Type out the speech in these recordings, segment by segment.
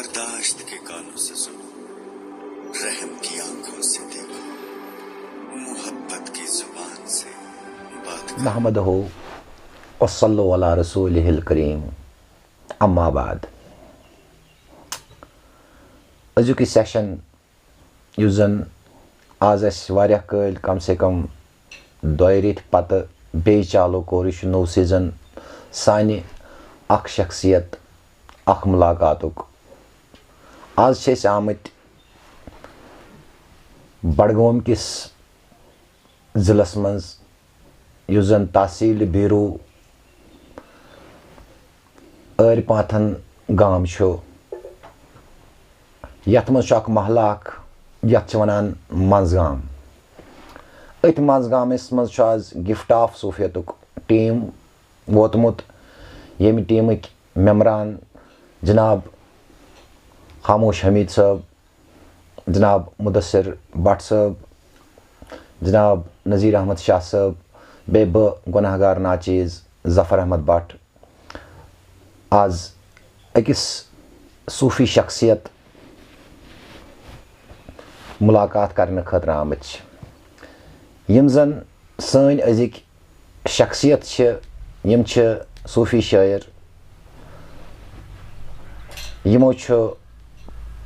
बर्दाश्त के कानों से सुनो, रहम की आंखों से देखो, मोहब्बत की जुबान से बात करो। नहमदहु व सल्लु अला रसूलिहिल करीम, अम्मा बाद। अजुक सेशन युस जन आज वारियाह कल कम से कम 2 रेत पत बे चालू कोर यह नौ सीजन सानि अख शख्सियत अख मुलाकातुक। आज छे आमत बडगाम किस जिलस मज युस जन तहसील बीरू आरपाथन गाम छो। यथ मज अख महला यथ वनान मंजगाम। अथ मंजगामस मज आज गिफ्ट ऑफ सूफियतुक टीम वोतमुत, यम टीमक मेम्बरान जनाब खामोश हमीद साहब, जनाब मुदस्सिर भट्ट साहब, जनाब नज़ीर अहमद शाह साहब, बे गुनाहगार नाचीज़ ज़फ़र अहमद भट्ट। आज अकिस सूफी शख्सियत मुलाकात करने खतर आमत यम जन सन अजिक शख्सियत यम सूफी शायर। यमो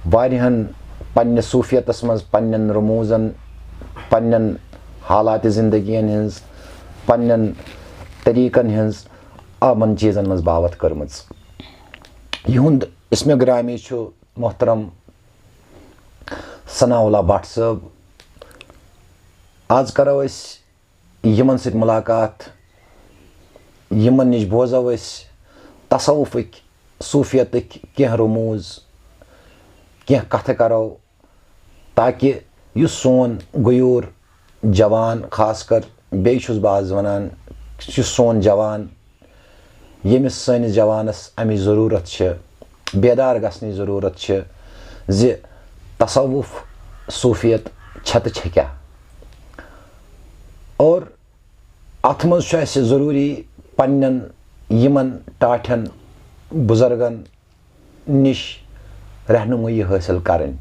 वारिहन पन्ने सूफियतस मज पन्नन रमूजन, पन्नन हालात जिंदगियन हिंज, पन्नन तरीकन हिंज अमन चीज़न मज बावत करमज। युंद इसमें ग्रामी मोहतरम सनाउल्लाह भट्ट साहब। आज करो यमन सत मुलाकात, यमन निश बोजो तसव्वुफिक सूफियतिक कह रमूज, कह कथ करो, ताकि युस सोन गयूर जवान खासकर बेस बाज वनान सोन जवान यमिस सनिस जवानस अमि ज़रूरत बेदार गसनी ज़रूरत ज़ि तसव्वुफ सूफियत छत क्या। और अथ मज ज़रूरी पन्नन यमन टाठन बुजुर्गन निश रहनुमाई हासिल करन।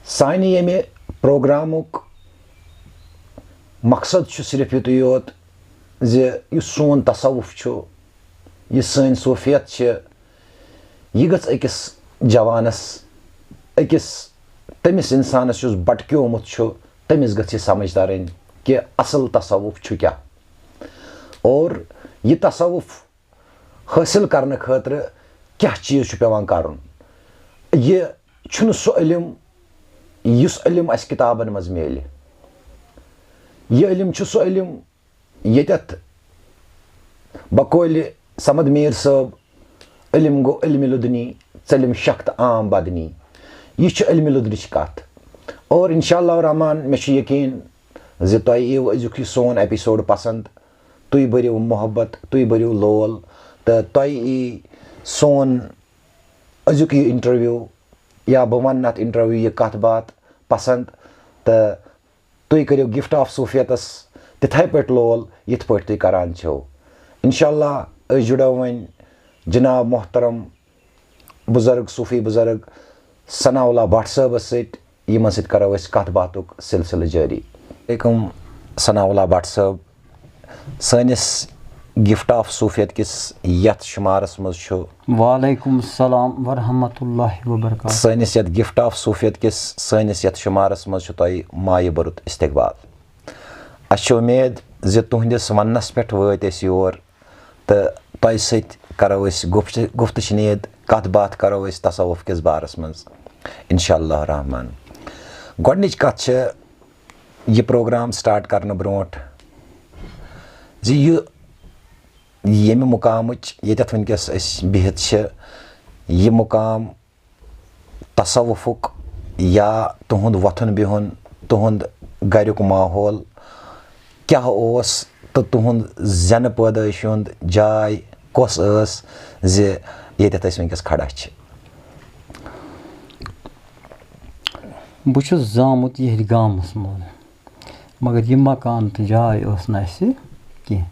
सानि यमे प्रोग्रामुक मकसद सिर्फ युत योत ज़ि सोन तसव्वुफ यह सन सूफियत यह गछ अकिस जवानस, अकिस तमिस इंसानस युस भटक्योमुत तमिस गछ समझ तरन कि असल तसव्वुफ क्या। और यह तसव्वुफ हासिल करने खतर क्या चीज़ पेवान करन। यह सो इल्म युस इल्म अस किताबन मज मिले। यह इल्म सो इल्म यतथ बकौल समद मीर साहब इल्म गो इल्म लुदनी चलिम शख्त आम बदनी। यह इल्म लुदनिच कथ। और इंशाअल्लाह रहमान मे यकीन ज़ि तुह यीव अजुक सोन एपिसोड पसंद, तुह बरिव मोहब्बत, तुह बरिव लोल, तो तुह यी सोन अजुक यह इंटरव्यू या बह वन अथ इंटरव्यू यह कथ बात पसंद, तो तुह करो गिफ्ट ऑफ सूफियतस तिथे पे लोल यथ पे तुह करान छो। इंशाअल्लाह जुड़ो वन जनाब मोहतरम बुजुर्ग सूफी बुजुर्ग सनाउल्लाह भट्ट साहबस यमन सत करो कथ बातुक सिलसिल जारी। अलैकुम सनाउल्लाह भट्ट साहब, सनिस गिफ्ट ऑफ सूफियत किस यथ शुमारस मज वालेकुम सलाम व रहमतुल्लाहि व बरकातहू। सनिस यथ गिफ्ट ऑफ सूफियत किस सनिस यथ शुमारस मज तुह माय बरुत इस्तकबाल। अस उम्मीद ज़ि तुहंदिस वनस पे वत योर, तो तुह सत करो गुफ्तशनीद कथ बात करो तसव्वुफ किस बारस मज इंशाअल्लाह रहमान। गोडनिच कथ यह प्रोग्राम स्टार्ट करने ब्रोट ज़ि यम मुकाम यतथ वनकस बिहित यह मुकाम तसव्वुफुक या तुहंद वथन बिहुन, तुहंद गरुक माहौल क्या ओस, तो तुहंद जन पैदाइश हुंद जाय कस ज़ि यतथ वनकस खड़ा बह जामुत यह गामस मज, मगर यह मकान तो जाय कह।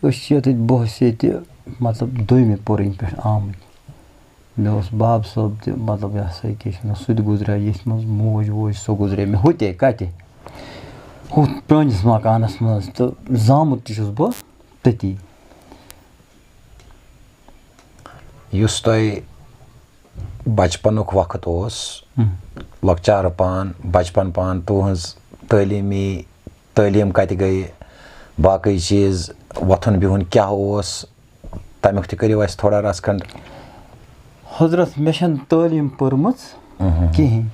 बोहस ये मतलब 2वीं पोरिन पे आम مےٚ اوس باب صٲب تہِ مطلب یہِ ہسا کیٛاہ چھِ وَنان سُہ تہِ گُزریو ییٚتھۍ منٛز موج ووج سۄ گُزرے مےٚ ہُتے کَتہِ ہُتھ پرٛٲنِس مکانَس منٛز تہٕ زامُت تہِ چھُس بہٕ تٔتی. یُس تۄہہِ بَچپَنُک وقت اوس لۄکچارٕ پان بَچپَن پان تُہٕنٛز تعلیٖم کَتہِ گٔیہِ باقٕے چیٖز وۄتھُن بِہُن کیٛاہ اوس تَمیُک تہِ کٔرِو اَسہِ تھوڑا رَژھ کھنٛڈ. حضرت مےٚ چھَنہٕ تعلیٖم پٔرمٕژ کِہیٖنۍ.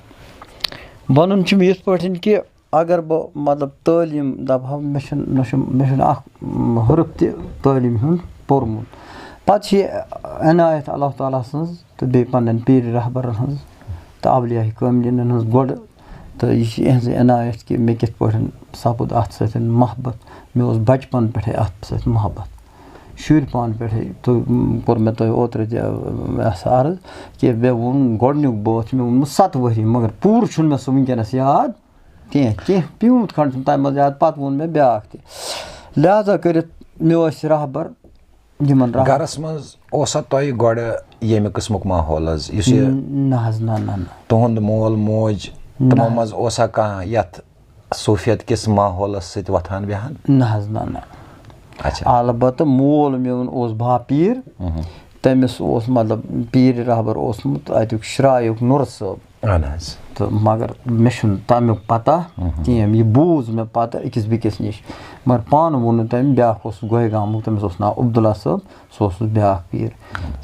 وَنُن چھُم یِتھ پٲٹھۍ کہِ اگر بہٕ مطلب تعلیٖم دَپہٕ ہا مےٚ چھُنہٕ اَکھ حرف تہِ تعلیٖم ہُنٛد پوٚرمُت. پَتہٕ چھِ یہِ عنایت اللہ تعالیٰ سٕنٛز تہٕ بیٚیہِ پنٛنٮ۪ن پیٖرِ رہبرَن ہٕنٛز تہٕ اولیاء کٲملیٖنَن ہٕنٛز گۄڈٕ تہٕ یہِ چھِ یِہٕنٛزٕے عنایت کہِ مےٚ کِتھ پٲٹھۍ سپُد اَتھ سۭتۍ محبت. مےٚ اوس بَچپَن پٮ۪ٹھَے اَتھ سۭتۍ محبت شُرۍ پانہٕ پٮ۪ٹھَے کوٚر مےٚ تۄہہِ اوترٕ تہِ عرض کہِ مےٚ ووٚن گۄڈنیُک بٲتھ چھُ مےٚ ووٚنمُت 7 ؤری مگر پوٗرٕ چھُنہٕ مےٚ سُہ وٕنکٮ۪نَس یاد کینٛہہ پیوٗنٛت کھنٛڈ چھُم تَمہِ منٛز یاد. پَتہٕ ووٚن مےٚ بیٛاکھ تہِ لہٰذا کٔرِتھ مےٚ ٲسۍ رہبر یِمن گرس منٛز اوسا تۄہہِ گۄڈٕ ییٚمہِ قٕسمُک ماحول حظ یُس یہِ نہ حظ نہ تُہُنٛد مول موج تِمو منٛز اوسا کانٛہہ یتھ صوٗفیت کِس ماحولس سۭتۍ وۄتھان بیٚہان؟ نہ حظ نہ البتہٕ مول میون اوس باپیٖر تٔمِس اوس مطلب پیٖرِ رہبر اوسمُت اَتیُک شرایُک نُر صٲب. اہن حظ. تہٕ مگر مےٚ چھُنہٕ تَمیُک پتہ کینٛہہ یہِ بوٗز مےٚ پتہٕ أکِس بیٚکِس نِش مگر پانہٕ ووٚن نہٕ تٔمۍ. بیٛاکھ اوس گوہہِ گامُک تٔمِس اوس ناو عبداللہ صٲب سُہ اوس بیٛاکھ پیٖر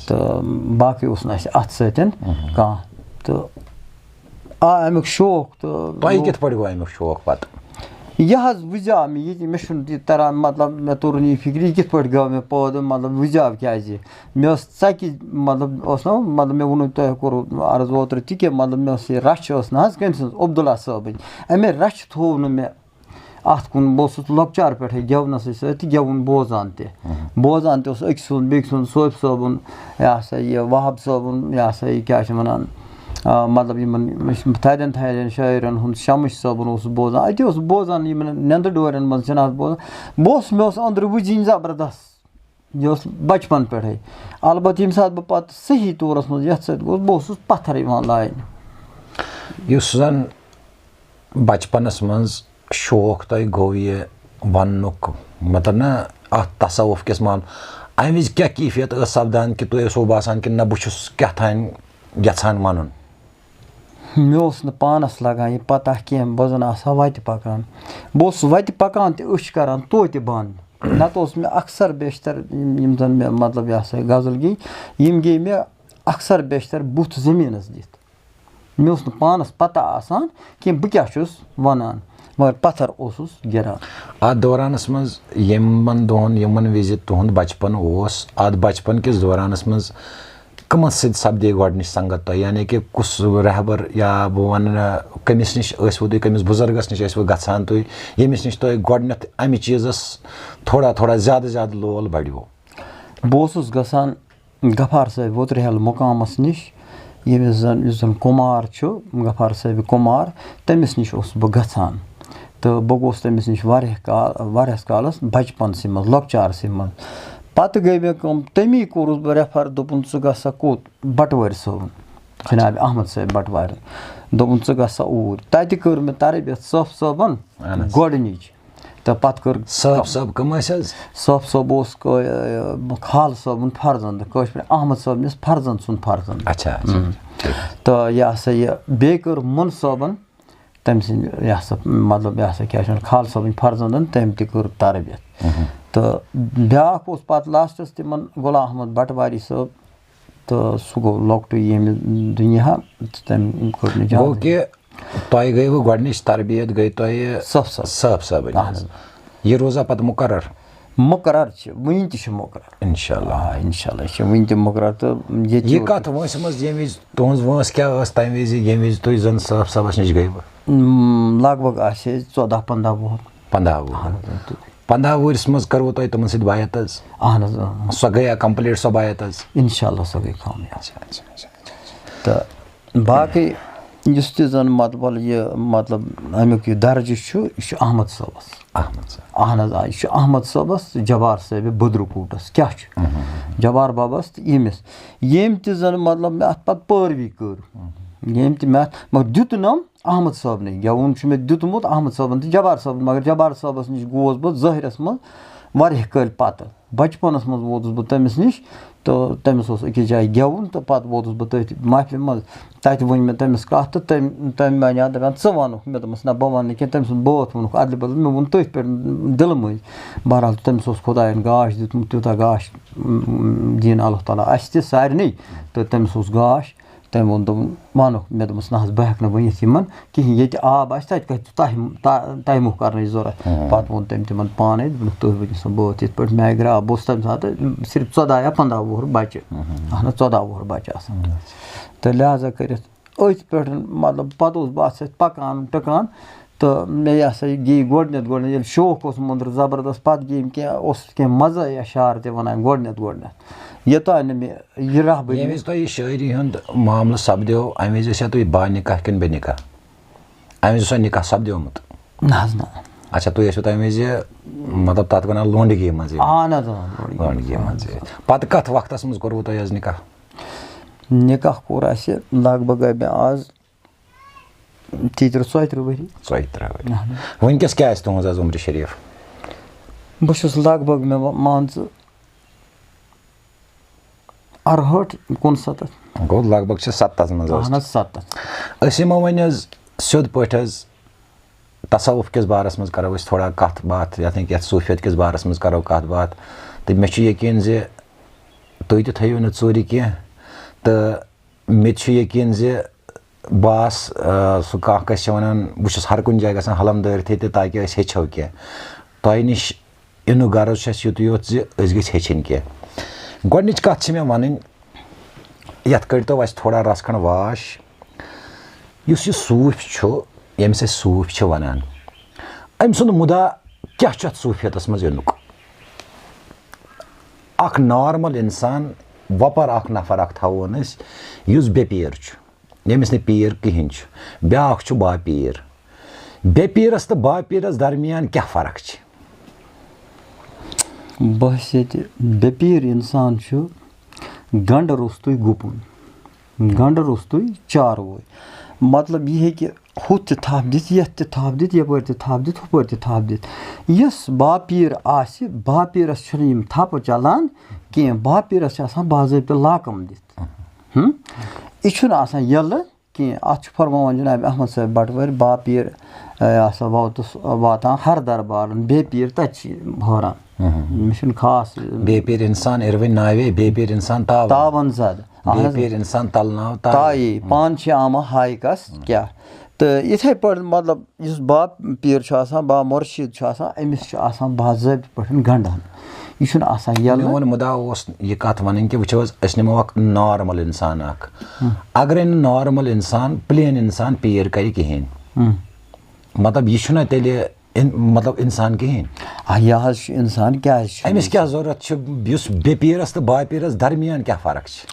تہٕ باقٕے اوس نہٕ اَسہِ اَتھ سۭتۍ کانٛہہ تہٕ اَمیُک شوق. تہٕ تۄہہِ کِتھ پٲٹھۍ گوٚو اَمیُک شوق پتہٕ؟ یہِ حظ وٕزیو مےٚ یہِ مےٚ چھُنہٕ یہِ تران مطلب مےٚ توٚر نہٕ یہِ فِکرِ یہِ کِتھ پٲٹھۍ گوٚو مےٚ پٲدٕ مطلب وٕزیو کیٛازِ مےٚ ٲس ژَکہِ مطلب اوس نہ مطلب مےٚ ووٚنوُ تۄہہِ کوٚروٕ عرض اوترٕ تہِ کہِ مطلب مےٚ ٲس یہِ رَچھِ ٲس نہ حظ کٔمۍ سٕنٛز عبداللہ صٲبٕنۍ اَمے رَچھِ تھوٚو نہٕ مےٚ اَتھ کُن بہٕ اوسُس لۄکچار پٮ۪ٹھَے گٮ۪ونَسٕے سۭتۍ تہٕ گٮ۪وُن بوزان تہِ اوس أکۍ سُنٛد بیٚکہِ سُنٛد صوفہِ صٲبُن یہِ ہسا یہِ وہاب صٲبُن یہِ ہسا یہِ کیٛاہ چھِ وَنان مطلب یِمن تھدٮ۪ن شٲعرَن ہُنٛد شمش صٲبُن اوسُس بوزان اَتہِ اوسُس بوزان یِمن نٮ۪نٛدٕ ڈورٮ۪ن منٛز چھِنہٕ حظ بوزان مےٚ اوس أنٛدرٕ وٕجِنۍ زبردست یہِ اوس بَچپَن پٮ۪ٹھَے. البتہٕ ییٚمہِ ساتہٕ بہٕ پَتہٕ صحیح طورَس منٛز یَتھ سۭتۍ گوٚوُس بہٕ اوسُس پَتھر یِوان لاینہِ. یُس زَن بَچپَنَس منٛز شوق تۄہہِ گوٚو یہِ وَننُک مطلب نہ اَتھ تصوُف کِس مال اَمہِ وِزِ کیٛاہ کیفیت ٲس سَپدان کہِ تۄہہِ اوسوُ باسان کہِ نہ بہٕ چھُس کیٛاہ تام یَژھان وَنُن؟ مےٚ اوس نہٕ پانَس لگان یہِ پتہ کینٛہہ بہٕ زَن آسہٕ ہا وَتہِ پَکان بہٕ اوسُس وَتہِ پَکان تہِ أچھ کَران توتہِ بنٛد. نَتہٕ اوس مےٚ اکثر بیشتر یِم زَن مےٚ مطلب یہِ ہسا یہِ غزل گے یِم گے مےٚ اکثر بیشتر بُتھ زٔمیٖنَس دِتھ. مےٚ اوس نہٕ پانَس پتہ آسان کینٛہہ بہٕ کیٛاہ چھُس وَنان مگر پَتھر اوسُس گِران. اَتھ دورانَس منٛز یِمن دۄہَن یِمن وِزِ تُہُنٛد بَچپَن اوس اَتھ بَچپَن کِس دورانَس منٛز کٕمن سۭتۍ سَپدے گۄڈٕنِچ سنگت تۄہہِ یعنی کہِ کُس رہبر یا بہٕ وَنہٕ کٔمِس نِش ٲسوٕ تُہۍ کٔمِس بُزرگس نِش ٲسوٕ گژھان تُہۍ ییٚمِس نِش تۄہہِ گۄڈٕنٮ۪تھ اَمہِ چیٖزس تھوڑا زیادٕ لول بڑیو؟ بہٕ اوسُس گژھان غفار صٲبہِ ووترِہل مُقامَس نِش یُس زَن کُمار چھُ غفار صٲبہِ کُمار تٔمِس نِش اوسُس بہٕ گژھان تہٕ بہٕ گوٚوُس تٔمِس نِش واریاہَس کالَس بَچپَنسٕے منٛز لۄکچارسٕے منٛز. پَتہٕ گٔے مےٚ کٲم تٔمی کوٚرُس بہٕ رٮ۪فر دوٚپُن ژٕ گژھ سا کوٚت بَٹوٲرۍ صٲبُن جِنابِ احمد صٲب بَٹوارٮ۪ن دوٚپُن ژٕ گژھ سا اوٗرۍ تَتہِ کٔر مےٚ تربیت صٲف صٲبَن گۄڈٕنِچ تہٕ پَتہٕ کٔر صٲب کٕم ٲسۍ حظ؟ صٲف صٲب اوس خال صٲبُن فرزنٛد کٲشِر پٲٹھۍ احمد صٲبنِس فرزنٛد سُنٛد فرزنٛد. تہٕ یہِ ہسا یہِ بیٚیہِ کٔر مُن صٲبَن تٔمۍ سٕنٛدۍ یہِ ہسا مطلب یہِ ہسا کیٛاہ چھِ وَنان خال صٲبٕنۍ فرزنٛدَن تٔمۍ تہِ کٔر تربیت. تہٕ بیٛاکھ اوس پَتہٕ لاسٹَس تِمن غلام احمد بَٹواری صٲب تہٕ سُہ گوٚو لۄکٹُے ییٚمہِ دُنیا تہٕ تٔمۍ کوٚر نہٕ گوٚو کہِ تۄہہِ گٔیوٕ گۄڈٕنِچ تربیت گٔے تۄہہِ صٲف صٲبٕنۍ یہِ روزا پَتہٕ مُقرر چھِ وٕنہِ تہِ چھِ مُقرر اِنشاء اللہ یہِ چھِ وٕنہِ تہِ مُقرر. تہٕ یہِ کَتھ وٲنٛسہِ منٛز ییٚمہِ وِزِ تُہٕنٛز وٲنٛس کیٛاہ ٲس تَمہِ وِزِ ییٚمہِ وِزِ تُہۍ زَن صٲف صٲبَس نِش گٔیوٕ؟ لگ بگ آسہِ 14-15 وُہُر. 15 وُہرِس منٛز کٔروٕ تۄہہِ تِمن سۭتۍ بایت حظ؟ اہن حظ سۄ گٔیا کمپلیٖٹ سۄ بایت حظ؟ اِنشاء اللہ سۄ گٔے کامیاب. تہٕ باقٕے یُس تہِ زَن مطلب اَمیُک یہِ درجہِ چھُ یہِ چھُ احمد صٲبَس. اہن حظ آ یہِ چھُ احمد صٲبَس تہٕ جبار صٲبہِ بٔدرٕ کوٗٹَس. کیٛاہ چھُ جبار بابس تہٕ ییٚمِس ییٚمۍ تہِ زَن مطلب مےٚ اَتھ پَتہٕ پٲروی کٔر ییٚمۍ تہِ مےٚ اَتھ مگر دیُتنَم احمد صٲبنٕے گٮ۪وُن چھُ مےٚ دیُتمُت احمد صٲبن تہٕ جبار صٲبن مگر جبار صٲبَس نِش گوس بہٕ ظٲہرَس منٛز واریاہ کٲلۍ پَتہٕ بَچپَنَس منٛز ووتُس بہٕ تٔمِس نِش تہٕ تٔمِس اوس أکِس جایہِ گٮ۪وُن تہٕ پَتہٕ ووتُس بہٕ تٔتھۍ محفلہِ منٛز تَتہِ ووٚن مےٚ تٔمِس کَتھ تہٕ تٔمۍ وَنیٛو دَپان ژٕ وَنُکھ مےٚ دوٚپمَس نہ بہٕ وَنہٕ نہٕ کینٛہہ تٔمۍ سُنٛد بٲتھ ووٚنُکھ اَدلہِ بدل مےٚ ووٚن تٔتھۍ پٮ۪ٹھ دِلہٕ مٔنٛزۍ بہرحال تٔمِس اوس خۄدایَن گاش دیُتمُت تیوٗتاہ گاش دِیِن اللہ تعالیٰ اَسہِ تہِ سارنٕے تہٕ تٔمِس اوس گاش تٔمۍ ووٚن دوٚپُن وَنُکھ مےٚ دوٚپمَس نہ حظ بہٕ ہٮ۪کہٕ نہٕ ؤنِتھ یِمَن کِہیٖنۍ ییٚتہِ آب آسہِ تَتہِ کَتہِ چھُ تَمیُک کَرنٕچ ضوٚرَتھ پَتہٕ ووٚن تٔمۍ تِمَن پانَے دوٚپُکھ تُہۍ ؤنِو سا بٲتھ یِتھ پٲٹھۍ مےٚ گرٛاو بہٕ اوسُس تَمہِ ساتہٕ صرف 14 یا 15 وُہُر بَچہِ اَہن حظ 14 وُہُر بَچہِ آسان تہٕ لہٰذا کٔرِتھ أتھۍ پٮ۪ٹھ مطلب پَتہٕ اوسُس بہٕ اَتھ سۭتۍ پَکان ٹٕکان تہٕ مےٚ یہِ ہسا یہِ گے گۄڈٕنٮ۪تھ ییٚلہِ شوق اوس مٔنٛدرٕ زبردست پَتہٕ گے کینٛہہ اوس کینٛہہ مَزٕ اشعار تہِ وَنان گۄڈٕنٮ۪تھ یوٚتانۍ نہٕ مےٚ یہِ رہبٔری ییٚمہِ وِزِ تۄہہِ یہِ شٲعری ہُنٛد معاملہٕ سپدیو اَمہِ وِزِ ٲسیا تُہۍ با نِکاح کِنہٕ بے نِکاح اَمہِ وِزِ اوسا نِکاح سپدیومُت نہ حظ نہ اچھا تُہۍ ٲسِو تَمہِ وِزِ مطلب تَتھ وَنان لونڈگی منٛز اہن حظ لونڈگی منٛز پَتہٕ کَتھ وقتَس منٛز کوٚروٕ تۄہہِ حظ نِکاح نِکاح کوٚر اَسہِ لگ بگ گٔے مےٚ آز 33-34 ؤری 34 ؤری وٕنکٮ۪س کیٛاہ آسہِ تُہٕنٛز حظ عمرِ شریٖف بہٕ چھُس لگ بگ مےٚ مان ژٕ 68-69 گوٚو لگ بگ چھِ 70 منٛز اہن حظ 70 أسۍ یِمو وۄنۍ حظ سیوٚد پٲٹھۍ حظ تصوُف کِس بارَس منٛز کَرو أسۍ تھوڑا کَتھ باتھ یَتھ صوٗفیت کِس بارَس منٛز کَرو کَتھ باتھ تہٕ مےٚ چھُ یقیٖن زِ تُہۍ تہِ تھٲیِو نہٕ ژوٗرِ کینٛہہ تہٕ مےٚ تہِ چھُ یقیٖن زِ بہٕ سُہ کانٛہہ کٲنٛسہِ چھِ وَنان بہٕ چھُس ہر کُنہِ جایہِ گژھان حلم دٲرتھٕے تہٕ تاکہِ أسۍ ہیٚچھو کینٛہہ تۄہہِ نِش یِنُک غرض چھُ اَسہِ یُتُے یوت زِ أسۍ گٔژھۍ ہیٚچھِنۍ کینٛہہ گۄڈنِچ کَتھ چھِ مےٚ وَنٕنۍ یَتھ کٔرۍتو اَسہِ تھوڑا رَژھ کھنٛڈ واش یُس یہِ صوٗفۍ چھُ ییٚمِس أسۍ صوٗفۍ چھِ وَنان أمۍ سُنٛد مُدا کیٛاہ چھُ اَتھ صوٗفیتَس منٛز یِنُک اَکھ نارمَل اِنسان وۄپَر اَکھ نفر اَکھ تھاوون أسۍ یُس بے پیٖر چھُ ییٚمِس نہٕ پیٖر کِہیٖنۍ چھُ بیٛاکھ چھُ با پیٖر بے پیٖرَس تہٕ با پیٖرَس درمیان کیٛاہ فرق چھِ بہٕ ییٚتہِ بے پیٖر اِنسان چھُ گنٛڈٕ روٚستُے گُپُن گنٛڈٕ روٚستُے چاروٲے مطلب یہِ ہیٚکہِ ہُتھ تہِ تھپھ دِتھ یَتھ تہِ تھپھ دِتھ یَپٲرۍ تہِ تھپھ دِتھ ہُپٲرۍ تہِ تھپھ دِتھ یُس با پیٖر آسہِ با پیٖرَس چھُنہٕ یِم تھپہٕ چَلان کینٛہہ با پیٖرَس چھِ آسان باضٲبطہٕ لاکَم دِتھ یہِ چھُنہٕ آسان یَلہٕ کینٛہہ اَتھ چھُ فرماوان جِناب احمد صٲب بَٹوٲرۍ با پیٖر ہسا واتان ہر دربارَن بے پیٖر تَتہِ چھِ ہوران مےٚ چھُنہٕ خاص بے پیٖر اِنسان اِروٕنۍ ناوے بے پیٖر اِنسان تاوَن زَدٕ بے پیٖر اِنسان تَلناو تایے پانہٕ چھِ آمان ہاے کَس کیٛاہ تہٕ یِتھَے پٲٹھۍ مطلب یُس با پیٖر چھُ آسان با مُرشِد چھُ آسان أمِس چھُ آسان باضٲبطہٕ پٲٹھۍ گنٛڈان یہِ چھُنہٕ آسان یَلہٕ میون مُدا اوس یہِ کَتھ وَنٕنۍ کہِ وٕچھو حظ أسۍ نِمو اَکھ نارمَل اِنسان اَکھ اگرے نہٕ نارمَل اِنسان پٕلین اِنسان پیٖر کَرِ کِہیٖنۍ مطلب یہِ چھُنہ تیٚلہِ مطلب اِنسان کِہیٖنۍ یہِ حظ چھُ اِنسان کیٛازِ چھُ أمِس کیٛاہ ضوٚرَتھ چھُ یُس بے پیٖرَس تہٕ با پیٖرَس درمیان کیٛاہ فرق چھِ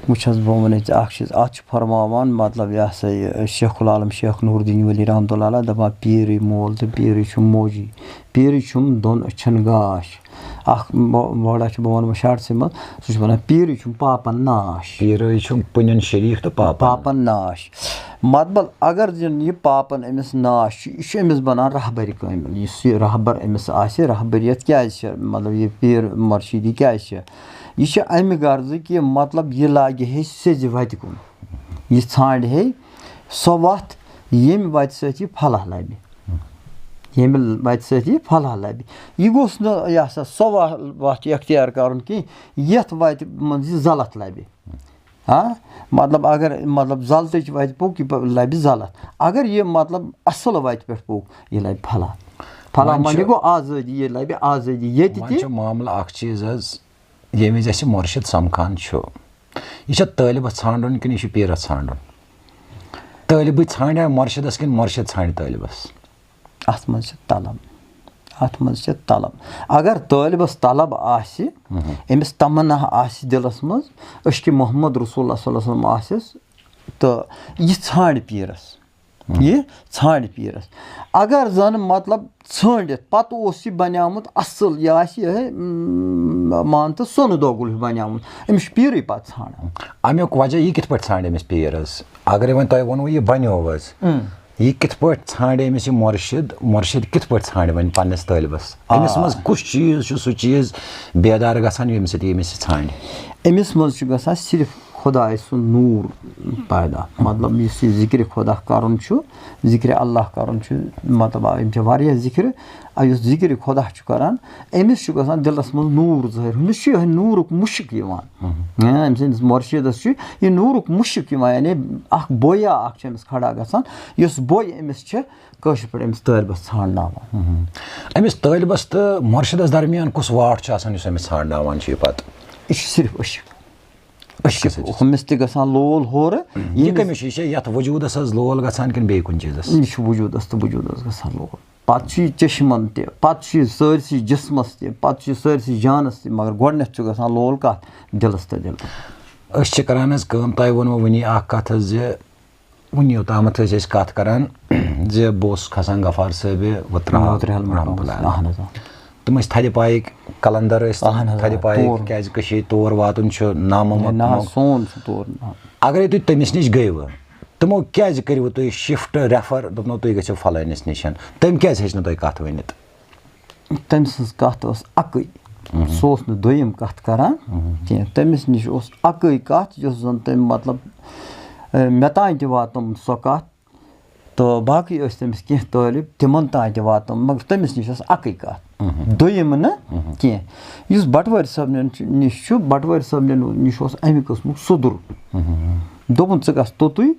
وٕچھ حظ بہٕ وَنَے ژےٚ اَکھ چیٖز اَتھ چھُ فرماوان مطلب یہِ ہسا یہِ شیخ العالم شیخ نوٗر دیٖن ؤلی رحمتہ اللہ علیہ دَپان پیٖرٕے مول تہٕ پیٖرٕے چھُم موجی پیٖرٕے چھُم دۄن أچھَن گاش اَکھ وٲڑا چھُ بہٕ وَنہٕ شاٹسٕے منٛز سُہ چھُ وَنان پیٖرٕے چھُم پاپَن ناش پیٖرٕے چھُم پُنٮ۪ن شریٖف تہٕ پاپَن ناش مطلب اگر زَن یہِ پاپَن أمِس ناش چھُ یہِ چھُ أمِس بَنان رہبَرِ کٲمِل یُس یہِ رہبر أمِس آسہِ رہبٔریت کیٛازِ چھِ مطلب یہِ پیٖر مُرشِدی کیٛازِ چھِ یہِ چھِ اَمہِ غرضہٕ کہِ مطلب یہِ لاگہِ ہے سیٚزِ وَتہِ کُن یہِ ژھانٛڈِ ہے سۄ وَتھ ییٚمہِ وَتہِ سۭتۍ یہِ فلاح لَبہِ ییٚمہِ وَتہِ سۭتۍ یہِ فلاح لَبہِ یہِ گوٚژھ نہٕ یہِ ہسا سۄ وَتھ اختیار کَرُن کینٛہہ یَتھ وَتہِ منٛز یہِ زَلَتھ لَبہِ مطلب اگر مطلب زَلتٕچ وَتہِ پوٚک یہِ لَبہِ زَلَتھ اگر یہِ مطلب اَصٕل وَتہِ پٮ۪ٹھ پوٚک یہِ لَبہِ فلاح فلاح معنی گوٚو آزٲدی یہِ لَبہِ آزٲدی ییٚتہِ تہِ چھُ معاملہٕ اَکھ چیٖز حظ ییٚمہِ وِزِ اَسہِ مُرشِد سَمکھان چھُ یہِ چھا طٲلبہٕ ژھانٛڈُن کِنہٕ یہِ چھُ پیٖرَس ژھانٛڈُن طٲلبٕے ژھانٛڈیا مُرشِدَس کِنہٕ مُرشِد ژھانٛڈِ طٲلبَس اَتھ منٛز چھِ طلب اَتھ منٛز چھِ طلب اگر طٲلبَس طلب آسہِ أمِس تَمنا آسہِ دِلَس منٛز أسۍ کہِ محمد رسول اللہ صلی اللہ علیہ وسلم آسٮ۪س تہٕ یہِ ژھانٛڈِ پیٖرَس यह षांड पीरस अगर जन मतलब षांडित पत ओस यह बनियामत असल यह मान तो सोन दोगुल बनियामत अमिस पीर पत षांड अमुक वजह यह कित पट षांड अमिस पीर अगर वो तुम वो यह बनो यह कित पट षांड अमिस यह मुर्शिद कित पट षांड वन पन्नस तालिबस अमिस मज कुछ चीज सह चीज बेदार गसान यम सत अमिस षांड अमिस मज गसान सिर्फ खुदा सुन नूर पैदा मतलब इस जिक्र खुदा करन जिक्र अल्लाह करन मतलब वारिया जिक्र इस जिक्र खुदा करान अमिस दिलस मज नूर ज़ाहिर अमिस नूरुक मुश्क अम सैनिस मुर्शिदस यह नूरुक मुश्क यानी बोया अमिस खड़ा गसान इस बोय अमिस कश पे अमिस तालिबस षांडनावान अमिस तालिबस तो मुर्शिदस दरमियान कुछ वाट अमिस षांडनावान पत यह सिर्फ हुमिस तसान लोल होर यह कमिश यह वजूदस लोल गसान कि बे कुन चीजस यह वजूदस तो वजूदस गसान लोल पे चश्मन पे सरसी जिस्मस पे सरसी जानस मगर गोडनेथ गसान लोल कत दिलस तो दिल करान तुम वो वनी कत वन योताम कत करान जे बस खसान गफार साहब वत्र तुम थद पाइक कलंदर थद पाइक क्या तौर वातन नामुमकिन अगर तुम तमिस नश गई तमो क्या करो तुम शिफ्ट रेफर दोपनो तुम गो फलानिस नश तम क्या हेचन तुम कत वनित तम सज कत अक सह दोयम कत करान कह तमिस नश अक कत जन तम मतलब मे तान तम सो कत तो बाकी तमिस कह तालिब तिमन तान तम मगर तमिस नश अक कत दोयम न कह बटवार साहब नश बटवार साहब नश अमि कस्मुक सुदुर दोपन गस तोतुई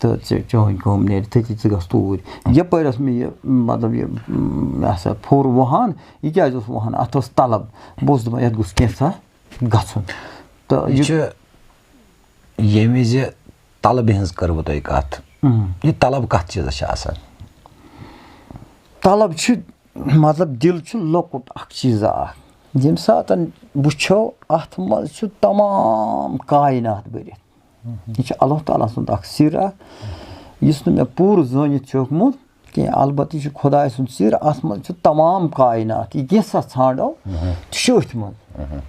तो चोन कम नेर थी गस तूर यपर मे मतलब यह फोर वहान यह क्या वहान अत तलब बस दपान ये गोस कैसा गन तो ये विज तलब हज कर तुम कत यह तलब कत चीज तलब मतलब दिल लोकुट अख चीज़ा यम सात वो अत मज तमाम कायनात भरित यह अल्लाह ताला सुंद अख सिर इस मे पूर जानित चोकमुत कह अलबत्त यह खुदा सुंद सिर अत मज तमाम कायनात यह कैसा षांडो तथ मज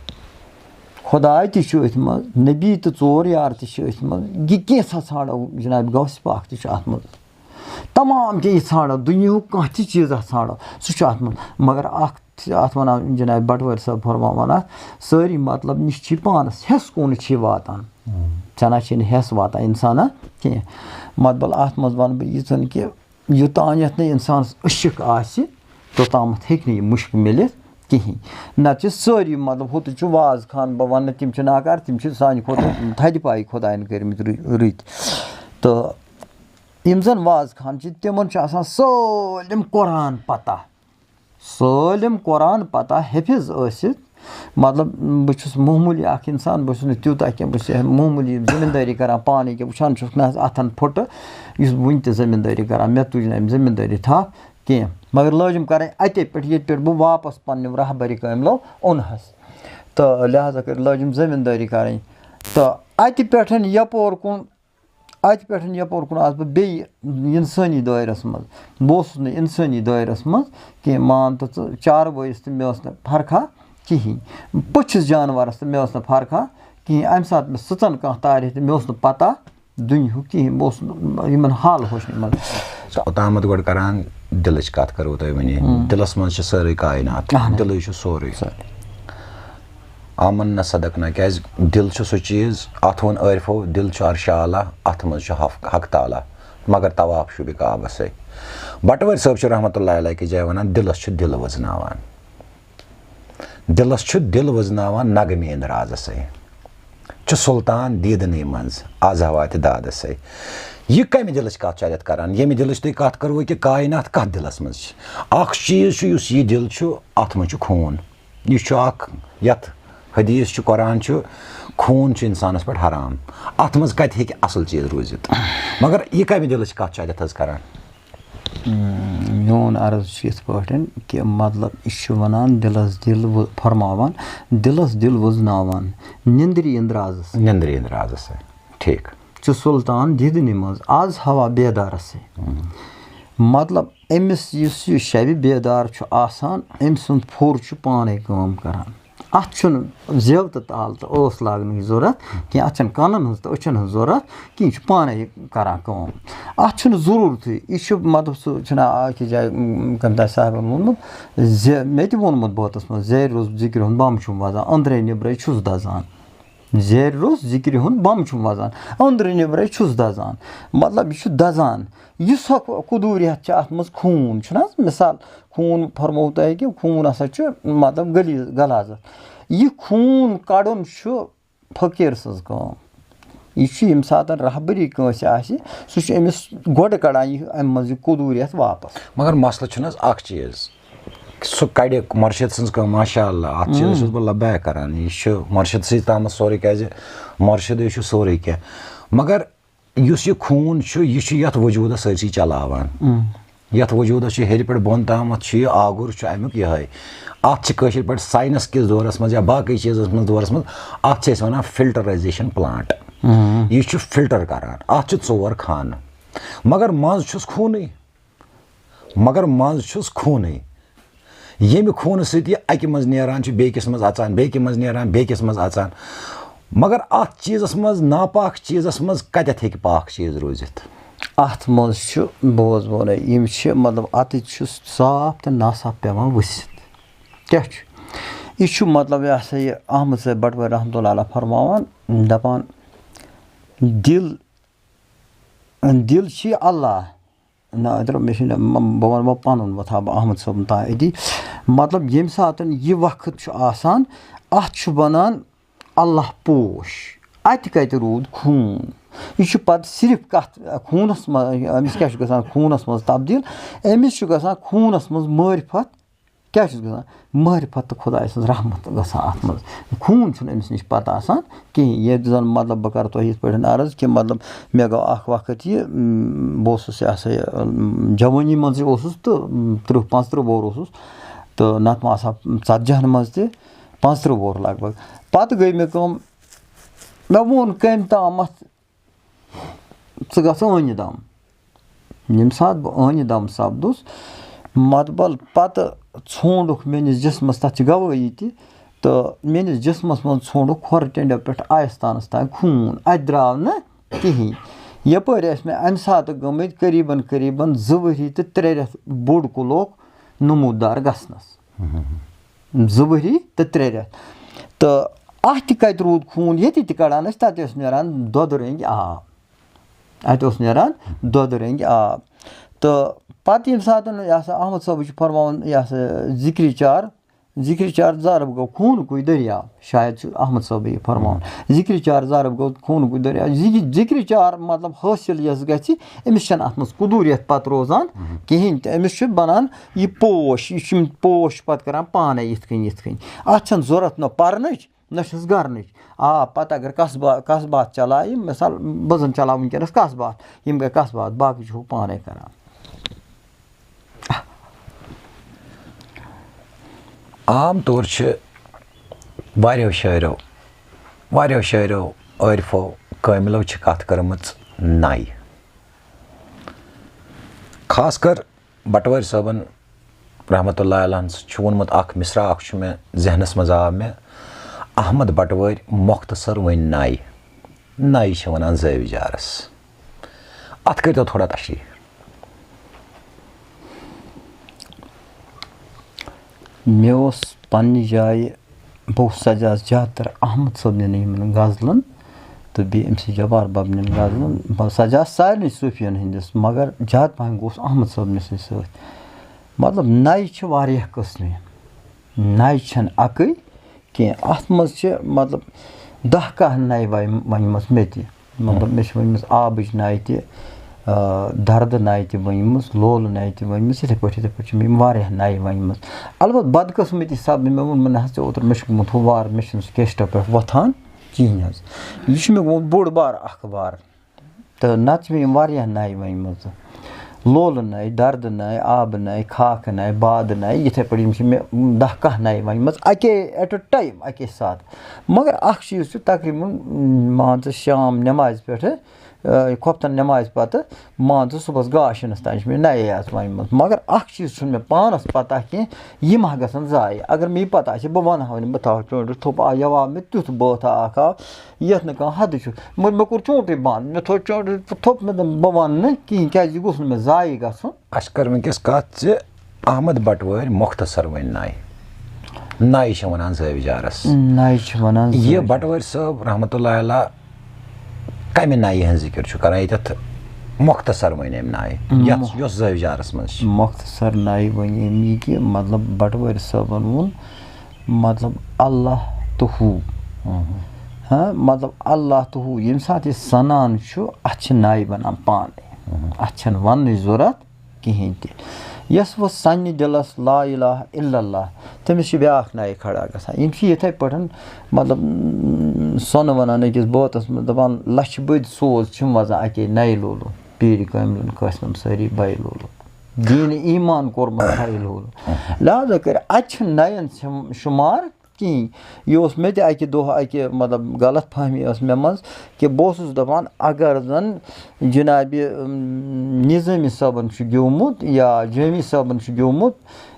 खुदा तथ मज नबी तो चोर यार तथ मज यह कैसा षांडो जनाब गौस पाक तथ मज तमाम कह षांडो दुनिया कह चीज़ षांडो सह मगर अत वन जनाब बटवार साहब फरमान सारी मतलब नश पानस हेस कुन वातान चना हेस वातान इंसान कह मतबल अत मज वन बन कि योतान ये इंसानस अशिक तोताम हे मुश्क मिलित कहें नत सारी मतलब हुत वाज खान बह वन तम नाकार तम सान खुद थद पाई खुदायन कर्मित रुत तो यम जन वाज खान तिमन सालम कुरान पता सालम कुरान पता हफिज मतलब बहुत मामूली इंसान बहुत तूता कह बहुत मामूली जमींदारी करान पानी क्या वुचान ना अथन फुट वन जमींदारी करान मे तुज ना जमींदारी थप कह मगर लजम कर अते पे ये पे बह वापस पन्न रहबरी काम लो ओनहस तो लिहाजा कर लजम जमींदारी करें तो अत पे यपोर कुन अत पे यपोर कुन आस बे इंसानी दायरस मज बस इंसानी दायरस मज कह मान तो चारवयस तो मे फर्खा कहें पछिस जानवरस तो मे फर्खा कहें अम सात मे सचन कह तारीख तो मे पता दुनिया कहें बह हाल होश ओताम गो करान दिलच कत करो तुम वन दिलस मज सारी कायनात दिल सोरे आमन न सदक न क्या दिल सह चीज़ अत वन आरिफो दिल अर्श आला अत मज हक ताला मगर तवाफ शुभ काबा से बटवर साहब रहमतुल्लाह अलैह की जाय वन दिलस दिल वजनावान दिलस दिल वजनावान नगमे इंदराज से सुल्तान दीदन मज आजावात दाद से यह कम दिलच कत चलत करान यम दिलच तुम कत करो कि कायनात कत दिलस मज चीज़ यह दिल अत मज खून यह हदीस कुरान खून इंसानस पे हराम अत मज कत हे असल चीज़ रूजित मगर यह कम दिलच कत चलत करान मोन अर्ज कि मतलब यह वनान दिलस दिल फरमावान दिलस दिल वजनावान निंद्री इंदराज से ठीक چھُ سُلطان دیٖدنہِ منٛز آز ہوا بیدارَسٕے مطلب أمِس یُس یہِ شبِ بیدار چھُ آسان أمۍ سُنٛد پھُر چھُ پانَے کٲم کَران اَتھ چھُنہٕ زٮ۪و تہٕ تال تہٕ ٲس لاگنٕچ ضوٚرَتھ کینٛہہ اَتھ چھَنہٕ کَنَن ہٕنٛز تہٕ أچھَن ہٕنٛز ضوٚرَتھ کینٛہہ یہِ چھُ پانَے کَران کٲم اَتھ چھُنہٕ ضروٗرتھٕے یہِ چھُ مطلب سُہ چھُنہ أکِس جایہِ کٔمۍ تانۍ صاحبَن ووٚنمُت مےٚ تہِ ووٚنمُت بٲتَس منٛز زیرِ روٚس ذِکرِ ہُنٛد بَم چھُم وَزان أنٛدرَے نیٚبرَے چھُس دَزان زیرِ روٚس ذِکرِ ہُنٛد بَم چھُم وَزان أنٛدرٕ نیٚبرَے چھُس دَزان مطلب یہِ چھُ دَزان یُس ہۄ قُدوٗریت چھِ اَتھ منٛز خوٗن چھُنہ حظ مِثال خوٗن فرمووُ تۄہہِ کہِ خوٗن ہَسا چھُ مطلب غلازت یہِ خوٗن کَڑُن چھُ فقیٖر سٕنٛز کٲم یہِ چھُ ییٚمہِ ساتہٕ رہبٔری کٲنٛسہِ آسہِ سُہ چھُ أمِس گۄڈٕ کَڑان یہِ اَمہِ منٛز یہِ قُدوٗریت واپَس مگر مسلہٕ چھُنہٕ حظ اَکھ چیٖز سُہ کَڑِ مُرشِد سٕنٛز کٲم ماشاء اللہ اَتھ چیٖزَس چھُس بہٕ لبیک کَران یہِ چھُ مُرشِدسٕے تامَتھ سورُے کیٛازِ مُرشِدٕے چھُ سورُے کینٛہہ مگر یُس یہِ خوٗن چھُ یہِ چھُ یَتھ وجوٗدَس سٲرسٕے چلاوان یَتھ وجوٗدَس چھُ ہیٚرِ پٮ۪ٹھ بۄن تامَتھ چھُ یہِ آگُر چھُ اَمیُک یِہوٚے اَتھ چھِ کٲشِر پٲٹھۍ ساینَس کِس دورَس منٛز یا باقٕے چیٖزَس منٛز دورَس منٛز اَتھ چھِ أسۍ وَنان فِلٹَرایزیشَن پٕلانٛٹ یہِ چھُ فِلٹَر کَران اَتھ چھِ 4 خانہٕ مگر منٛز چھُس خوٗنٕے ییٚمہِ خوٗنہٕ سۭتۍ یہِ اَکہِ منٛز نیران چھُ بیٚکِس منٛز اَژان بیٚکہِ منٛز نیران بیٚکِس منٛز اَژان مگر اَتھ چیٖزَس منٛز ناپاک چیٖزَس منٛز کَتٮ۪تھ ہیٚکہِ پاک چیٖز روٗزِتھ اَتھ منٛز چھُ بوز وَنَے یِم چھِ مطلب اَتِتھ چھُ صاف تہٕ ناصاف پٮ۪وان ؤسِتھ کیٛاہ چھُ یہِ چھُ مطلب یہِ ہسا یہِ احمد صٲب بَٹوٲرۍ رحمتہ اللہ علیہ فرماوان دَپان دِل چھِ یہِ اللہ نہ مےٚ چھُنہٕ بہٕ وَنہٕ وۄنۍ پَنُن وۄنۍ تھاو بہٕ احمد صٲبُن تام أتی مطلب ییٚمہِ ساتہٕ یہِ وقت چھُ آسان اَتھ چھُ بَنان اللہ پوش اَتہِ کَتہِ روٗد خوٗن یہِ چھُ پَتہٕ صرف کَتھ خوٗنَس منٛز أمِس کیٛاہ چھُ گژھان خوٗنَس منٛز تبدیٖل أمِس چھُ گژھان خوٗنَس منٛز معرفت کیٛاہ چھُس گژھان معرفت تہٕ خۄداے سٕنٛز رحمت گژھان اَتھ منٛز خوٗن چھُنہٕ أمِس نِش پَتہ آسان کِہیٖنۍ ییٚتہِ زَن مطلب بہٕ کَرٕ تۄہہِ یِتھ پٲٹھۍ عرض کہِ مطلب مےٚ گوٚو اَکھ وقت یہِ بہٕ اوسُس یہِ ہسا یہِ جوٲنی منٛزٕے اوسُس تہٕ 30-35 وُہُر اوسُس تہٕ نَتہٕ ما آسہٕ ہا 40 منٛز تہِ 35 وُہُر لگ بگ پَتہٕ گٔے مےٚ کٲم مےٚ ووٚن کٔمۍ تامَتھ ژٕ گژھٕ ٲنہِ دَم ییٚمہِ ساتہٕ بہٕ ٲنہِ دَم سَپدُس مطبل پَتہٕ ژھونٛڈُکھ میٛٲنِس جِسمَس تَتھ چھِ گوٲیی تہِ تہٕ میٛٲنِس جِسمَس منٛز ژھونٛڈُکھ کھۄرٕ ٹٮ۪نٛڈیو پٮ۪ٹھ آیستانَس تام خوٗن اَتہِ درٛاو نہٕ کِہیٖنۍ یَپٲرۍ ٲسۍ مےٚ اَمہِ ساتہٕ گٔمٕتۍ قریٖباً 2 ؤری تہٕ 3 رٮ۪تھ بوٚڑ کُلوک نموٗدار گژھنَس 2 ؤری تہٕ 3 رٮ۪تھ تہٕ اَتھ تہِ کَتہِ روٗد خوٗن ییٚتہِ تہِ کَڑان ٲسۍ تَتہِ اوس نیران دۄدٕ رٔنٛگۍ آب اَتہِ اوس نیران دۄدٕ رٔنٛگۍ آب تہٕ پَتہٕ ییٚمہِ ساتہٕ یہِ ہسا احمد صٲبٕے چھُ فرماوان یہِ ہسا ذِکرِ چار ضرب گوٚو خوٗنکُے دٔریاو شاید چھُ احمد صٲبٕے یہِ فرماوان ذِکرِ چار ضرب گوٚو خوٗنکُے دٔریاو ذِکرِ چار مطلب حٲصِل یۄس گژھِ أمِس چھَنہٕ اَتھ منٛز قُدوٗریت پَتہٕ روزان کِہیٖنۍ تہِ أمِس چھُ بَنان یہِ پوش یہِ چھُ پوش پَتہٕ کَران پانَے یِتھ کٔنۍ اَتھ چھَنہٕ ضوٚرَتھ نہ پَرنٕچ نہ چھَس گَرنٕچ پَتہٕ اگر قصبات چلاوِ مِثال بہٕ زَن چلاو وٕنکٮ۪نَس قصبات یِم گٔے قصبات باقٕے چھُ ہُہ پانَے کَران عام طور چھِ واریاہو شٲعرو عٲرفو کٲمِلو چھِ کَتھ کٔرمٕژ نَیہِ خاص کر بَٹوٲرۍ صٲبَن رحمتہ اللہ علیہ چھُ ووٚنمُت اَکھ مِثرا اَکھ چھُ مےٚ ذہنَس منٛز آو مےٚ احمد بَٹوٲرۍ مۄختصر وۄنۍ نَیہِ چھِ وَنان زٲوِ جارَس اَتھ کٔرۍتو تھوڑا تشریح مےٚ اوس پنٛنہِ جایہِ بہٕ اوسُس سجاد زیادٕ تر احمد صٲبنٮ۪ن یِمن غزلن تہٕ بیٚیہِ أمۍ سٕے جبار بَبنٮ۪ن غزلن بہٕ سجاد سارنٕے صوٗفیَن ہِنٛدِس مگر زیادٕ پَہَن گوٚوُس احمد صٲبنِسٕے سۭتۍ مطلب نَیہِ چھِ واریاہ قٕسمہِ نَیہِ چھَنہٕ اَکٕے کینٛہہ اَتھ منٛز چھِ مطلب 10 نَیہِ ؤنۍمٕژ مےٚ تہِ مطلب مےٚ چھِ ؤنۍمٕژ آبٕچ نَیہِ تہِ دردٕ نَیہِ تہِ ؤنۍمٕژ لولہٕ نَیہِ تہِ ؤنۍمٕژ یِتھَے پٲٹھۍ چھِ مےٚ یِم واریاہ نَیہِ ؤنۍمٕژ البتہ بدقٕسمٔتی سپدِ مےٚ ووٚن نہ حظ ژےٚ اوترٕ مےٚ چھُ گوٚمُت ہُہ وار مےٚ چھُنہٕ سُہ کیسٹو پٮ۪ٹھ وۄتھان کِہیٖنۍ حظ یہِ چھُ مےٚ گوٚمُت بوٚڑ بار اَکھ وار تہٕ نَتہٕ چھِ مےٚ یِم واریاہ نَیہِ ؤنۍمٕژ لولہٕ نَے دَردٕ نَے آبہٕ نَے خاکہٕ نَے بادٕ نَے یِتھَے پٲٹھۍ یِم چھِ مےٚ 10-11 نَیہِ وَنِمَژٕ اَکے ایٹ اَ ٹایم اَکے ساتہٕ مگر اَکھ چیٖز چھُ تقریٖباً مان ژٕ شام نٮ۪مازِ پٮ۪ٹھٕ خۄفتن نٮ۪مازِ پَتہٕ مان ژٕ صُبحس گاشَنَس تانۍ چھِ مےٚ نَیے آسہٕ وَنِمَژٕ مگر اَکھ چیٖز چھُنہٕ مےٚ پانَس پَتہ کینٛہہ یہِ ما گژھن ضایع اگر مےٚ یہِ پَتہ آسہِ بہٕ وَنہٕ ہا وۄنۍ بہٕ تھاوٕ چونٛٹِتھ تھوٚپ یَوٕ آو مےٚ تیُتھ بٲتھا اَکھ آو یَتھ نہٕ کانٛہہ حدٕے چھُ مگر مےٚ کوٚر چونٛٹٕے بنٛد مےٚ تھوٚو چونٛٹِتھ تھوٚپ مےٚ دوٚپ بہٕ وَنہٕ نہٕ کِہیٖنۍ کیٛازِ یہِ گوٚژھ نہٕ مےٚ ضایع گژھُن اَسہِ کٔر وٕنکٮ۪س کَتھ زِ احمد بَٹوٲرۍ مۄختصر وۄنۍ نایہِ چھِ وَنان زٲوِجارَس نَیہِ چھِ وَنان یہِ بَٹوٲرۍ صٲب رحمتہ اللہ علیہ کَمہِ نایہِ ہٕنٛز ذِکِر چھُ کَران ییٚتٮ۪تھ مۄختصر وۄنۍ اَمہِ نایہِ یۄس زٲوِجارَس منٛز چھِ مۄختصر نایہِ وَنہِ أمۍ یہِ کہِ مطلب بَٹوٲرۍ صٲبَن ووٚن مطلب اللہ تہٕ ہوٗ مطلب اللہ تہٕ ہوٗ ییٚمہِ ساتہٕ یہِ سَنان چھُ اَتھ چھِ نایہِ بَنان پانَے اَتھ چھَنہٕ وَننٕچ ضوٚرَتھ کِہیٖنۍ تہِ یۄس وۄنۍ سانہِ دِلَس لا اِلہ الا اللہ تٔمِس چھِ بیٛاکھ نایہِ کھڑا گژھان یِم چھِ یِتھَے پٲٹھۍ مطلب سۄنہٕ وَنان أکِس بٲتَس منٛز دَپان لَچھِ بٔدۍ سوز چھِم وَزان اَکے نَیہِ لولو پیٖرِ کٲملَن قٲسِم سٲری بَے لولو دیٖنہِ ایٖمان کوٚرمُت ہَے لولو لہٰذا کٔرِتھ اَتہِ چھِنہٕ نَیَن شُمار کِہیٖنۍ یہِ اوس مےٚ تہِ اَکہِ دۄہ اَکہِ مطلب غلط فہمی ٲس مےٚ منٛز کہِ بہٕ اوسُس دَپان اگر زَن جِنابِ نِظٲمی صٲبَن چھُ گیومُت یا جٲمی صٲبَن چھُ گیومُت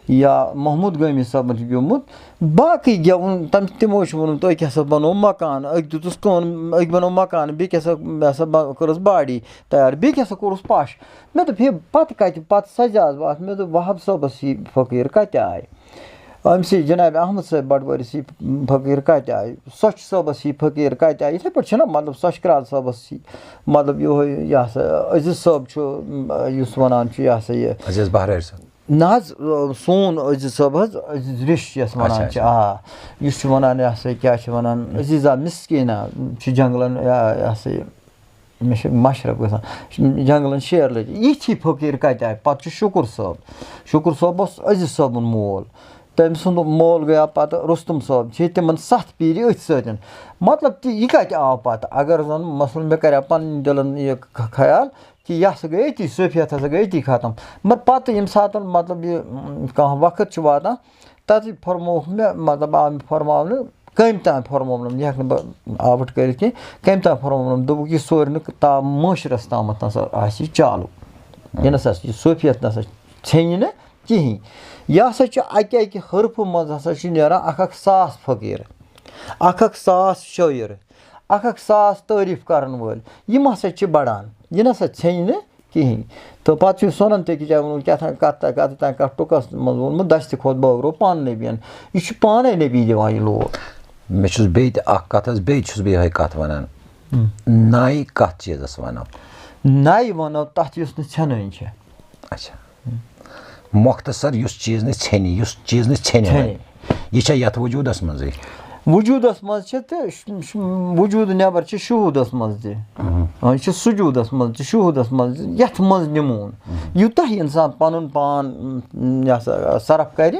یا محموٗد گٲمی صٲبَن چھُ گیومُت باقٕے گٮ۪وُن تِمو چھُ ووٚنمُت تُہۍ کیٛاہ سا بَنوو مکانہٕ أکۍ دیُتُس کٲم أکۍ بَنوو مکانہٕ بیٚیہِ کیٛاہ سا مےٚ ہسا کٔرٕس باڈی تیار بیٚیہِ کیٛاہ سا کوٚرُس پَش مےٚ دوٚپ ہے پَتہٕ کَتہِ پَتہٕ سَجاوَس بہٕ اَتھ مےٚ دوٚپ وَہاب صٲبَس یی فقیٖر کَتہِ آے أمسٕے جِنابِ احمد صٲب بَٹوٲرِس یی فقیٖر کَتہِ آے سۄچھ صٲبَس یی فقیٖر کَتہِ آے یِتھَے پٲٹھۍ چھِنہ مطلب سۄچھ کرٛال صٲبَس یی مطلب یِہوٚے یہِ ہسا عزیٖز صٲب چھُ یُس وَنان چھُ یہِ ہسا یہِ عزیٖز بہرٲرۍ صٲب نہ حظ سون عزیٖز صٲب حظ عزیٖز رِش یَس وَنان چھِ یُس چھُ وَنان یہِ ہسا کیٛاہ چھِ وَنان عزیٖزا مِسکیٖنا چھِ جنٛگلَن یہِ ہسا یہِ مےٚ چھِ مشرف گژھان جنٛگلَن شیر لٔگِتھ یِتھی فقیٖر کَتہِ آے پَتہٕ چھُ شُکُر صٲب شُکُر صٲب اوس عزیٖز صٲبُن مول تٔمۍ سُنٛد مول گٔیو پَتہٕ رُستُم صٲب چھِ تِمَن 7 پیٖرِ أتھۍ سۭتۍ مطلب تہِ یہِ کَتہِ آو پَتہٕ اگر زَن مثلاً مےٚ کَریو پَنٕنۍ دِلَن یہِ خیال کہِ یہِ ہسا گٔے أتی صوفیت ہسا گٔے أتی ختم مگر پَتہٕ ییٚمہِ ساتہٕ مطلب یہِ کانٛہہ وقت چھُ واتان تَتہِ فرمووُکھ مےٚ مطلب آو مےٚ فرماونہٕ کٔمۍ تام فرموونَم یہِ ہٮ۪کہٕ نہٕ بہٕ آوُٹ کٔرِتھ کینٛہہ کٔمۍ تام فرموونَم دوٚپُکھ یہِ سورُے نہٕ معاشرَس تامَتھ نَسا آسہِ یہِ چالوٗ یہِ نَسا یہِ صوفیت نَسا ژھیٚنہِ نہٕ کِہیٖنۍ یہِ ہسا چھُ اَکہِ اَکہِ حرفہٕ منٛز ہسا چھُ نیران 1,000 فقیٖر 1,000 شٲعر 1,000 تعٲریٖف کَرَن وٲلۍ یِم ہسا چھِ بَڑان یہِ نَسا ژھیٚنہِ نہٕ کِہیٖنۍ تہٕ پَتہٕ چھُ سۄنَن تے أکِس جایہِ ووٚنمُت کیٛاہ تام کَتھ تام کَتھ ٹُکَس منٛز ووٚنمُت دَستہِ کھۄتہٕ بٲگرو پانہٕ نبِیَن یہِ چھُ پانَے نبی دِوان یہِ لول مےٚ چھُس بیٚیہِ تہِ اَکھ کَتھ حظ بیٚیہِ چھُس بہٕ یِہوٚے کَتھ وَنان نایہِ کَتھ چیٖزَس وَنو نَیہِ وَنو تَتھ یُس نہٕ ژھٮ۪نٲنۍ چھےٚ اچھا مۄختصر یُس چیٖز نہٕ ژھیٚنہِ یُس چیٖز نہٕ ژھیٚنہِ یہِ چھا یَتھ وجوٗدَس منٛزٕے وجوٗدَس منٛز چھِ تہٕ وجوٗدٕ نٮ۪بر چھِ شہوٗدَس منٛز تہِ یہِ چھِ سجوٗدَس منٛز تہِ شہوٗدَس منٛز تہِ یَتھ منٛز نِمون یوٗتاہ اِنسان پَنُن پان یہِ ہسا صرف کَرِ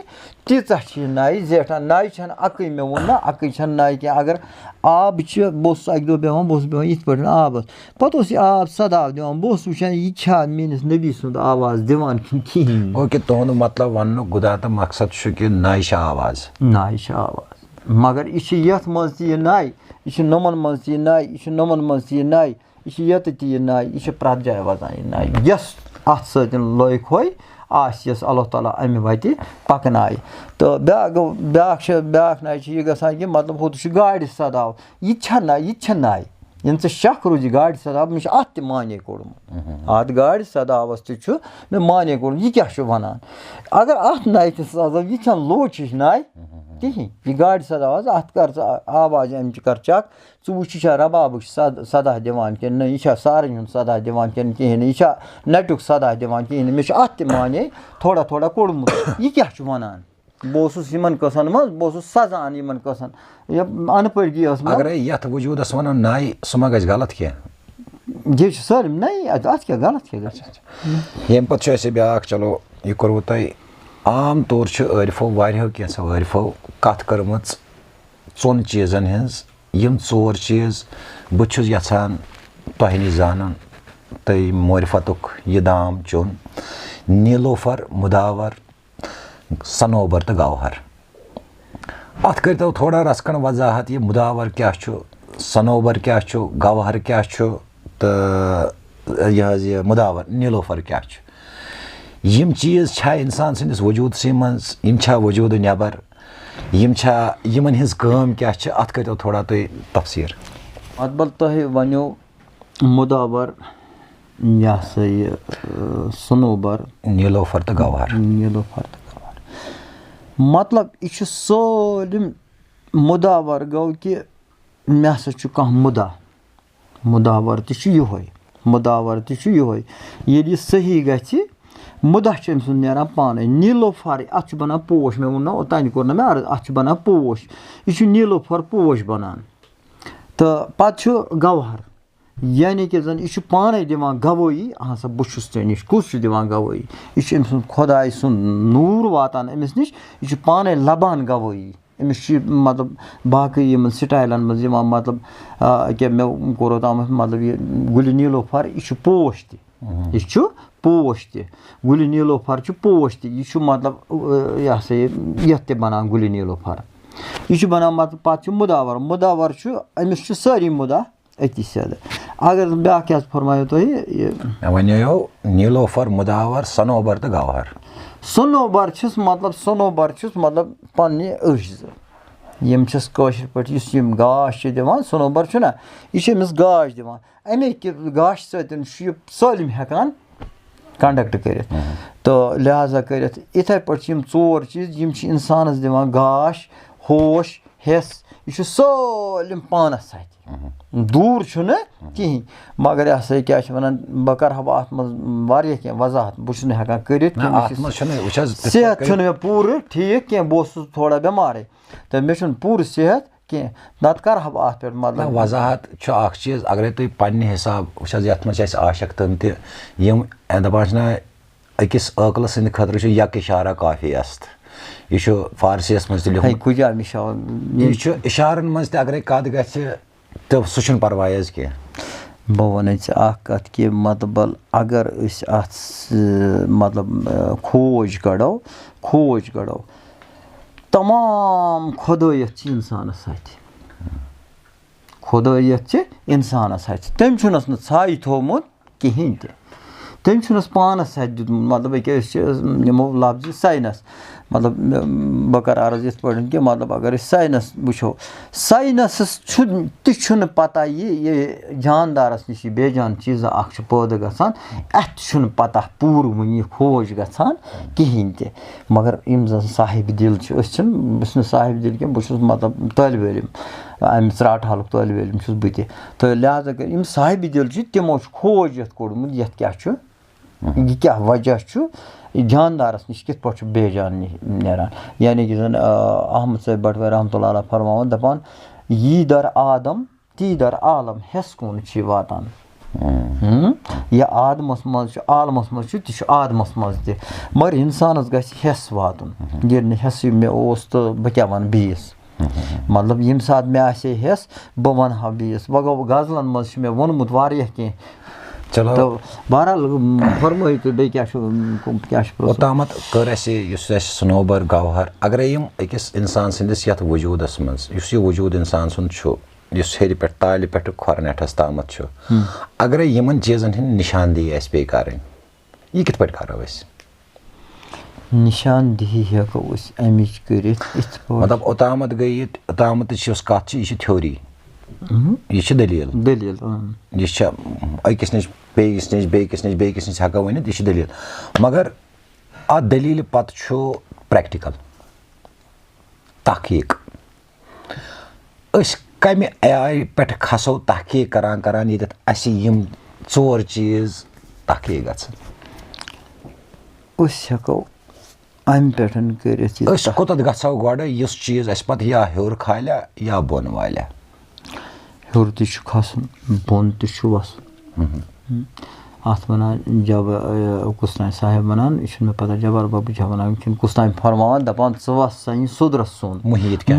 تیٖژاہ چھِ یہِ نایہِ زیٹھان نایہِ چھَنہٕ اَکٕے مےٚ ووٚن نہ اَکٕے چھَنہٕ نایہِ کینٛہہ اگر آب چھِ بہٕ اوسُس اَکہِ دۄہ بیٚہوان بہٕ اوسُس بیٚہوان یِتھ پٲٹھۍ آبَس پَتہٕ اوس یہِ آب سَداو دِوان بہٕ اوسُس وٕچھان یہِ چھا میٛٲنِس نبی سُنٛد آواز دِوان کِنہٕ کِہیٖنۍ اوکے تُہُنٛد مطلب وَننُک گُدا تہٕ مقصد چھُ کہِ نایہِ چھِ آواز نایہِ چھِ آواز مگر یہِ چھِ یَتھ منٛز تہِ یہِ نایہِ یہِ چھِ نوٚمَن منٛز تہِ یہِ نایہِ یہِ چھِ نوٚمَن منٛز تہِ یہِ نایہِ یہِ چھِ ییٚتہِ تہِ یہِ نایہِ یہِ چھِ پرٛٮ۪تھ جایہِ وَزان یہِ نایہِ یۄس اَتھ سۭتۍ لٲے کھوٚے آسہِ یۄس اللہ تعالیٰ اَمہِ وَتہِ پَکنایہِ تہٕ بیٛاکھ گوٚو بیٛاکھ نایہِ چھِ یہِ گژھان کہِ مطلب ہُتھ چھُ گاڑِ سَداو یہِ تہِ چھےٚ نایہِ یہِ تہِ چھےٚ نایہِ ییٚلہِ ژٕ شک روٗزِ گاڑِ سَداو مےٚ چھُ اَتھ تہِ معنے کوٚڑمُت اَتھ گاڑِ سَداوَس تہِ چھُ مےٚ معنے کوٚڑمُت یہِ کیٛاہ چھُ وَنان اگر اَتھ نایہِ تہِ سَزو یہِ چھَنہٕ لوچ ہِش نایہِ کِہیٖنۍ یہِ گاڑِ سَداو حظ اَتھ کر ژٕ آواز اَمچہِ کر چَک ژٕ وٕچھ یہِ چھا رَبابٕچ سَدا دِوان کِنہٕ نہ یہِ چھا سارنٕے ہُنٛد سَدا دِوان کِنہٕ کِہیٖنۍ نہٕ یہِ چھا نَٹیُک سَدا دِوان کِہیٖنۍ نہٕ مےٚ چھُ اَتھ تہِ معنے تھوڑا تھوڑا کوٚڑمُت یہِ کیٛاہ چھُ وَنان بہٕ اوسُس یِمن قٕصن منٛز بہٕ اوسُس سَزان یِمن قٕصن یہِ اَن پٔڑگی ٲس اگرے یَتھ وجوٗدَس وَنو نایہِ سُہ ما گژھِ غلط کینٛہہ یہِ چھُ سٲلِم نَیی اَتھ کیٛاہ غلط کیٛاہ گژھِ ییٚمہِ پَتہٕ چھُ اَسہِ بیٛاکھ چلو یہِ کوٚروٕ تۄہہِ عام طور چھِ عٲرفو واریاہو کینٛژھو عٲرفو کَتھ کٔرمٕژ 4 چیٖزَن ہِنٛز یِم 4 چیٖز بہٕ چھُس یَژھان تۄہہِ نِش زانُن تُہۍ معرفتُک یہِ دام چیوٚن نیٖلوفر مُداور سنوبر تہٕ گوہر اَتھ کٔرۍتو تھوڑا رَژھ کھنٛڈ وضاحت یہِ مُداور کیٛاہ چھُ سنوبر کیٛاہ چھُ گوہر کیٛاہ چھُ تہٕ یہِ حظ یہِ مُداور نیٖلوفر کیٛاہ چھُ یِم چیٖز چھا اِنسان سٕنٛدِس وجوٗدسٕے منٛز یِم چھا وجوٗدٕ نٮ۪بر یِم چھا یِمن ہِنٛز کٲم کیٛاہ چھِ اَتھ کٔرۍتو تھوڑا تُہۍ تفصیٖر مطلب تۄہہِ وَنیو مُداور یہِ ہسا یہِ سنوبر نیٖلوفر تہٕ گوہر نیٖلوفر تہٕ گوہر مطلب یہِ چھُ سٲلِم مُداور گوٚو کہِ مےٚ ہسا چھُ کانٛہہ مُدا مُداور تہِ چھُ یِہوے مُداور تہِ چھُ یِہوے ییٚلہِ یہِ صحیح گژھِ مُدا چھُ أمۍ سُنٛد نیران پانے نیٖلوفر اَتھ چھُ بنان پوش مےٚ ووٚن نہ اوٚتانۍ کوٚر نہ مےٚ عرض اَتھ چھُ بنان پوش یہِ چھُ نیٖلوفر پوش بنان تہٕ پتہٕ چھُ گوہر یعنی کہِ زن یہِ چھُ پانے دِوان گوٲیی اہن سا بہٕ چھُس ژےٚ نِش کُس چھُ دِوان گوٲیی یہِ چھُ أمۍ سُنٛد خۄداے سُنٛد نوٗر واتان أمِس نِش یہِ چھُ پانے لبان گوٲیی أمِس چھُ مطلب باقٕے یِمن سٹایلن منٛز یِوان مطلب کیٛاہ مےٚ کوٚر اوتامتھ مطلب یہِ گُلہِ نیٖلوفر یہِ چھُ پوش تہِ یہِ چھُ پوش تہِ گُلہِ نیٖلوفر چھُ پوش تہِ یہِ چھُ مطلب یہِ ہسا یہِ یتھ تہِ بنان گُلہِ نیٖلوفر یہِ چھُ بنان مطلب پتہٕ چھُ مُداور مُداور چھُ أمِس چھُ سٲری مُدا أتی سیٚدٕ اگر بیٛاکھ کیٛاہ حظ فرمایو تۄہہِ یہِ مےٚ وَنیو نیٖلوفر مُداور سنوبر تہٕ گوہر سنوبر چھُس مطلب پننہِ أچھ زٕ یِم چھِس کٲشِر پٲٹھۍ یُس یِم گاش چھِ دِوان سنوبر چھُنہ یہِ چھُ أمِس گاش دِوان امے کہِ گاشہِ سۭتۍ چھُ یہِ سٲلِم ہٮ۪کان کنڈکٹ کٔرِتھ تہٕ لہٰذا کٔرِتھ یِتھٕے پٲٹھۍ چھِ یِم ژور چیٖز یِم چھِ انسانس دِوان گاش ہوش ہٮ۪س یہِ چھُ سٲلِم پانس اتھِ دوٗر چھُنہٕ کِہینۍ مگر یہِ ہسا یہِ کیٛاہ چھِ ونان بہٕ کرٕ ہا اَتھ منٛز واریاہ کینٛہہ وضاحت بہٕ چھُس نہٕ ہٮ۪کان کٔرِتھ صحت چھُنہٕ مےٚ پوٗرٕ ٹھیٖک کینٛہہ بہٕ اوسُس تھوڑا بٮ۪مارٕے تہٕ مےٚ چھُنہٕ پوٗرٕ صحت کینٛہہ نتہٕ کرٕ ہا بہٕ اتھ پٮ۪ٹھ مطلب وضاحت چھُ اکھ چیٖز اگرے تُہۍ پننہِ حساب وٕچھ حظ یتھ منٛز چھِ اَسہِ عاشق تِم تہِ یِم دپان چھِنہ أکِس عٲقلہٕ سٕنٛدِ خٲطرٕ چھُ یک اشارہ کافی است یہِ چھُ فارسی یس منٛز تہِ لیوٗکھمُت یہِ چھُ اشارن منٛز تہِ اگرے کتھ گژھِ تہٕ سُہ چھُنہٕ پرواے حظ کینٛہہ بہٕ وَنے ژےٚ اکھ کتھ کہِ مطلب اگر أسۍ اتھ مطلب کھوج کڑو تمام خۄدٲیِتھ چھِ انسانس اتھِ خۄدٲیِتھ چھِ انسانس اتھِ تٔمۍ چھُنس نہٕ ژھایہِ تھوٚومُت کِہینۍ تہِ تٔمۍ چھُنس پانس اتھِ دیُتمُت مطلب أکیاہ أسۍ چھِ نِمو لفظِ ساینس مطلب بہٕ کرٕ عرض یِتھ پٲٹھۍ کہِ مطلب اگر أسۍ ساینس وٕچھو ساینسس تہِ چھُنہٕ پتہ یہِ جاندارس نِش یہِ بے جان چیٖزا اکھ چھُ پٲدٕ گژھان اَتھ تہِ چھُنہٕ پتہ پوٗرٕ وُنہِ یہِ کھوج گژھان کِہینۍ تہِ مگر یِم زن صاحبِ دِل چھِ أسۍ چھِنہٕ بہٕ چھُس نہٕ صاحبِ دِل کینٛہہ بہٕ چھُس مطلب طٲلبہِ علم امہِ ژرٛاٹہٕ حالُک طٲلبہِ علم چھُس بہٕ تہِ تہٕ لہٰذا کٔرِتھ یِم صاحبِ دِل چھِ تِمو چھُ کھوج یتھ کوٚڑمُت یتھ کیٛاہ چھُ یہِ کیٛاہ وجہ چھُ جاندارس نِش کِتھ پٲٹھۍ چھُ بے جان نیران یعنی کہِ زن احمد صٲب بٹوٲرۍ رحمتہ اللہ علیہ فرماوان دپان یی در آدم تی در عالم ہٮ۪س کُن چھِ واتان یہِ آدمس منٛز چھُ عالمس منٛز چھُ تہِ چھُ آدمس منٛز تہِ مگر انسانس گژھِ ہٮ۪س واتُن ییٚلہِ نہٕ ہٮ۪سٕے مےٚ اوس تہٕ بہٕ کیٛاہ ونہٕ بیٚیِس مطلب ییٚمہِ ساتہٕ مےٚ آسہِ ہے ہٮ۪س بہٕ ونہٕ ہا بیٚیِس وۄنۍ گوٚو غزلن منٛز چھُ مےٚ ووٚنمُت واریاہ کینٛہہ چلو بہرحال فرمٲیِو تُہۍ بیٚیہِ کیٛاہ چھُ اوٚتامتھ کٔر اَسہِ یُس اَسہِ سنوبر گوہر اگرے یِم أکِس انسان سٕنٛدِس یتھ وجوٗدس منٛز یُس یہِ وجوٗد انسان سُنٛد چھُ یُس ہیٚرِ پٮ۪ٹھ تالہِ پٮ۪ٹھٕ کھۄر نٮ۪ٹھس تامتھ چھُ اگرے یِمن چیٖزن ہٕنٛدۍ نِشاندہی آسہِ پیٚیہِ کرٕنۍ یہِ کِتھ پٲٹھۍ کرو أسۍ نِشاندہی ہٮ۪کو أسۍ امِچ کٔرِتھ یِتھ پٲٹھۍ مطلب اوٚتامتھ گٔے یہِ اوٚتامتھ یۄس کتھ چھِ یہِ چھِ تھیوری یہِ چھِ دٔلیٖل یہِ چھِ أکِس نِش بیٚیِس نِش بیٚکِس نِش بیٚکِس نِش ہٮ۪کو ؤنِتھ یہِ چھِ دٔلیٖل مگر اتھ دٔلیٖلہِ پتہٕ چھُ پریکٹِکل تحقیٖق أسۍ کمہِ آیہِ پٮ۪ٹھٕ کھسو تحقیٖق کران ییٚتٮ۪تھ اَسہِ یِم ژور چیٖز تحقیٖق گژھن أسۍ ہٮ۪کو امہِ پٮ۪ٹھ کٔرِتھ أسۍ کوٚتتھ گژھو گۄڈٕ یُس چیٖز اَسہِ پتہٕ یا ہیوٚر کھالیا یا بۄن والیا ہیوٚر تہِ چھُ کھسُن بۄن تہِ چھُ وسُن اتھ ونان جب کُستانۍ صاحب ونان یہِ چھُنہٕ مےٚ پتہ جبار بابو چھا ونان کِنہٕ کُستانۍ فرماوان دپان ژٕ وس سنہِ سُدرس سوٚن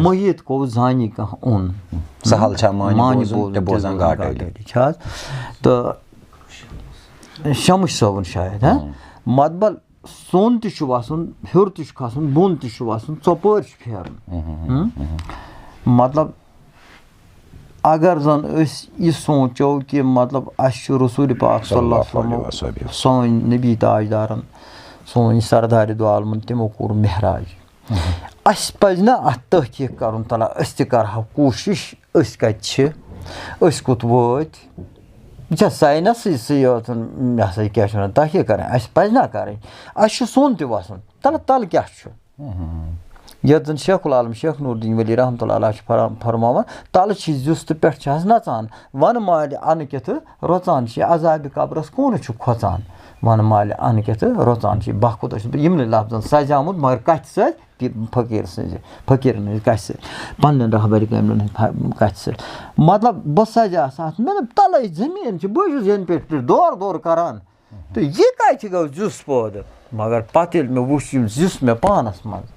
محیٖط کو زانہِ کانٛہہ اوٚن سہل چھا مانہِ بوزُن تہِ بوزان گاٹہٕ چھِ حظ تہٕ شمش صٲبُن شاید ہاں مطبل سوٚن تہِ چھُ وَسُن ہیوٚر تہِ چھُ کھسُن بۄن تہِ چھُ وَسُن ژۄپٲرۍ چھُ پھیرُن مطلب اگر زن أسۍ یہِ سونٛچو کہِ مطلب اَسہِ چھُ رسوٗلِ پاک صلی اللہ علیہ وسلم سٲنۍ نبی تاجدارن سٲنۍ سردارِ دو عالمن تِمو کوٚر مہراج اَسہِ پَزِ نہ اَتھ تحقیٖق کَرُن تلا أسۍ تہِ کَرہاو کوٗشِش أسۍ کَتہِ چھِ أسۍ کوٚت وٲتۍ یہِ چھا ساینسٕے یوت یہِ ہسا کیٛاہ چھِ وَنان تحقیٖق کَرٕنۍ اَسہِ پَزِ نہ کَرٕنۍ اَسہِ چھُ سوٚن تہِ وَسُن تَلہٕ کیٛاہ چھُ یَتھ زَن شیخ العالم شیخ نوٗر دیٖن ؤلی رحمتہ اللہ علیہ چھِ فرماوان تَلہٕ چھِ زیُس تہٕ پٮ۪ٹھٕ چھِ حظ نَژان وَنہٕ مالہِ اَنہٕ کِتھٕ رۄژان چھِ عذابِ قبرس کوٗنہٕ چھُ کھۄژان وَنہٕ مالہِ اَنہٕ کِتھٕ رۄژان چھِ بہ خۄدا چھُس بہٕ یِمنٕے لفظن سجاومُت مگر کَتھِ سۭتۍ فقیٖرن ہٕنٛزِ کَتھِ سۭتۍ پنٕنٮ۪ن رہبرِ کاملٮ۪ن ہٕنٛدِ کَتھِ سۭتۍ مطلب بہٕ سجاس اَتھ مےٚ دوٚپ تَلَے زٔمیٖن چھِ بہٕ چھُس ییٚنہِ پٮ۪ٹھ دورٕ کَران تہٕ یہِ کَتہِ گوٚو زیُس پٲدٕ مگر پَتہٕ ییٚلہِ مےٚ وُچھ یِم زیُس مےٚ پانَس منٛز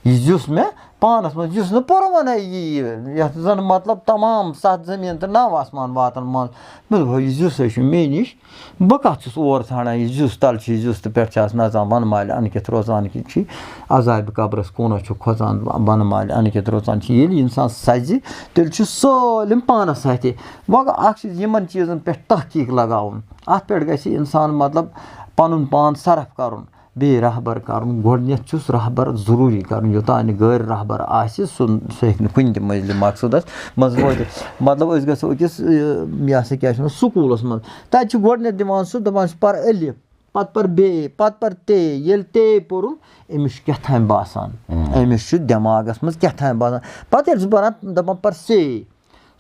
یہِ زیُس مےٚ پانَس منٛز یُس نہٕ پُروَنَے یی یَتھ زَن مطلب تمام 7 زٔمیٖن تہٕ 9 آسمان واتَن منٛز مےٚ دوٚپ یہِ زیُسے چھُ مے نِش بہٕ کَتھ چھُس اور ژھانڈان یہِ زیُس تَلہٕ چھِ یہِ زیُس تہٕ پٮ۪ٹھٕ چھِ آسان نَژان بۄنہٕ مالہِ اَنہٕ کِتھ روزان چھِ عذابِ قبرس کوٗنہ چھُ کھۄژان بۄنہٕ مالہِ اَنہٕ کِتھ روزان چھِ ییٚلہِ اِنسان سَزِ تیٚلہِ چھُ سٲلِم پانَس اَتھِ وۄنۍ گوٚو اَکھ چیٖز یِمن چیٖزن پٮ۪ٹھ تحقیٖق لگاوُن اَتھ پٮ۪ٹھ گژھِ اِنسان مطلب پَنُن پان صرف کَرُن بیٚیہِ رہبر کَرُن گۄڈٕنٮ۪تھ چھُس رہبر ضروٗری کَرُن یوٚتانۍ نہٕ غٲر رہبر آسہِ سُہ ہیٚکہِ نہٕ کُنہِ تہِ مٔنزلہِ مقصوٗدس منٛز وٲتِتھ مطلب أسۍ گژھو أکِس یہِ ہسا کیٛاہ چھِ وَنان سکوٗلس منٛز تَتہِ چھُ گۄڈٕنٮ۪تھ دِوان سُہ دَپان چھُ پر الف پتہٕ پر ب پتہٕ پر تے ییٚلہِ تے پوٚرُن أمِس چھُ کیٛاہ تام باسان أمِس چھُ دٮ۪ماغس منٛز کیٛاہ تام باسان پتہٕ ییٚلہِ سُہ پران دَپان پر سے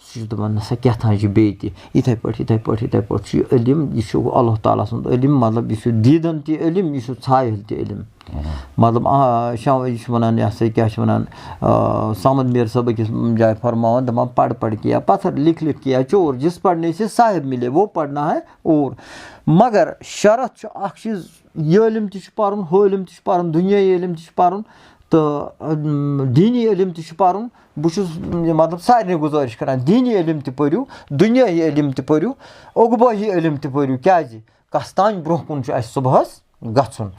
سُہ چھُ دَپان نسا کیٛاہ تام چھُ بیٚیہِ تہِ یِتھٕے پٲٹھۍ چھُ یہِ علم یہِ چھُ اللہ تعالیٰ سُنٛد علم مطلب یہِ چھُ دیٖدن تہِ علم یہِ چھُ ژھایہِ تہِ علم مطلب یہِ چھُ وَنان یہِ ہسا کیٛاہ چھِ وَنان سامد میٖر صٲب أکِس جایہِ فرماوان دَپان پڑھ کیا پتھر لکھ کیا چور جس پڑھنے سے صاحب مِلے وہ پڑھنا ہے اور مگر شرط چھُ اکھ چیٖز یہِ علم تہِ چھُ پَرُن ہُہ علم تہِ چھُ پَرُن دُنیٲیی علم تہِ چھُ پَرُن تہٕ دیٖنی علم تہِ چھُ پَرُن بہٕ چھُس مطلب سارنٕے گُزٲرِش کران دیٖنی علم تہِ پٔرِو دُنیٲیی علم تہِ پٔرِو عقبٲہی علم تہِ پٔرِو کیٛازِ کَس تانۍ برونٛہہ کُن چھُ اَسہِ صُبحس گژھُن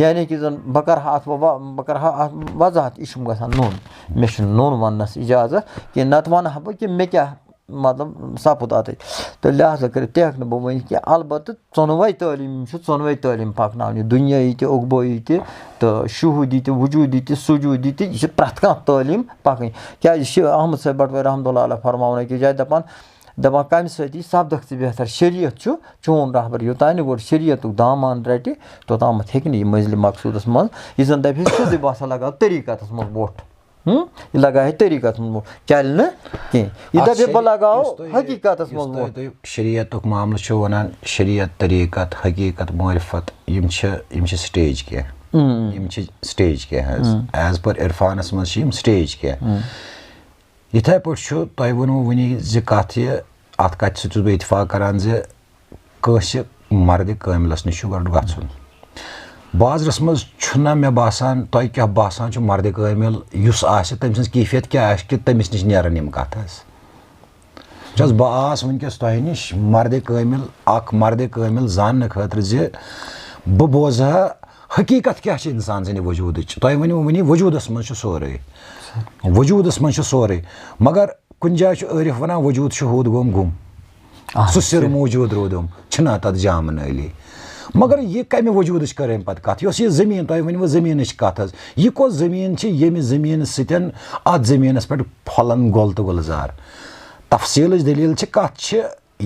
یعنی کہِ زن بہٕ کرٕہا اَتھ وضاحت یہِ چھُم گژھان نوٚن مےٚ چھُنہٕ نوٚن وَننس اِجازت کینٛہہ نتہٕ وَنہٕ ہا بہٕ کہِ مےٚ کیٛاہ مطلب سپُد اَتٮ۪تھ تہٕ لہٰذا کٔرِتھ تہِ ہٮ۪کہٕ نہٕ بہٕ ؤنِتھ کینٛہہ البتہٕ ژۄنوَے تعلیٖم یِم چھِ ژۄنوَے تعلیٖم پَکناونہِ دُنیٲیی تہِ عقبٲیی تہِ تہٕ شہوٗدی تہِ وجوٗدی تہِ سجوٗدی تہِ یہِ چھِ پرٛٮ۪تھ کانٛہہ تعلیٖم پَکٕنۍ کیٛازِ یہِ چھِ احمد صٲب بٹوٲرۍ رحمتہ اللہ علیہ فرماوان أکِس جایہِ دَپان کَمہِ سۭتۍ یی سبدکھ ژٕ بہتر شریعت چھُ چون رہبر یوٚتانۍ نہٕ گۄڈٕ شریعتُک دامان رَٹہِ توٚتامَتھ ہیٚکہِ نہٕ یہِ مٔنزلہِ مقصوٗدس منٛز یہِ زن دَپہِ ہے سیوٚدُے بہٕ ہسا لگاو طریٖقتس منٛز ووٚٹھ یہِ لگاو ہے طریٖقتس منٛز ووٚٹھ چلہِ نہٕ کینٛہہ یہِ دَپہِ بہٕ لگاو حقیٖقتس منٛز ووٚٹھ شریعتُک معاملہٕ چھُ وَنان شریعت طریٖقت حقیٖقت معرفت یِم چھِ سٹیج کینٛہہ یِم چھِ سٹیج کینٛہہ حظ ایز پر عرفانس منٛز چھِ یِم سٹیج کینٛہہ یِتھٕے پٲٹھۍ چھُ تۄہہِ ووٚنوُ وٕنی زِ کَتھ یہِ اَتھ کَتھِ سۭتۍ چھُس بہٕ اِتفاق کران زِ کٲنٛسہِ مردِ کٲمِلس نِش چھُ گۄڈٕ گژھُن بازرس منٛز چھُنہ مےٚ باسان تۄہہِ کیٛاہ باسان چھُ مردِ کٲمِل یُس آسہِ تٔمۍ سٕنٛز کیفیت کیٛاہ آسہِ کہِ تٔمِس نِش نیرن یِم کَتھٕ حظ وٕچھ حظ بہٕ آس وٕنکیٚس تۄہہِ نِش مردِ کٲمِل اکھ مردِ کٲمِل زاننہٕ خٲطرٕ زِ بہٕ بوزٕ ہا حقیٖقت کیٛاہ چھِ اِنسان سٕنٛدِ وجوٗدٕچ تۄہہِ ؤنِو وٕنی وجوٗدس منٛز چھُ سورُے وجوٗدس منٛز چھُ سورُے مگر کُنہِ جایہِ چھُ عٲرِف وَنان وجوٗد شہوٗد گوٚم گُم سُہ سِر موٗجوٗد روٗدُم چھِنہ تَتھ جامہٕ نٲلی مگر یہِ کَمہِ وجوٗدٕچ کٔر أمۍ پَتہٕ کَتھ یۄس یہِ زٔمیٖن تۄہہِ ؤنوٕ زٔمیٖنٕچ کَتھ حظ یہِ کۄس زٔمیٖن چھِ ییٚمہِ زٔمیٖنہٕ سۭتۍ اَتھ زٔمیٖنَس پٮ۪ٹھ پھۄلَن گۄل تہٕ گُلزار تفصیٖلٕچ دٔلیٖل چھِ کَتھ چھِ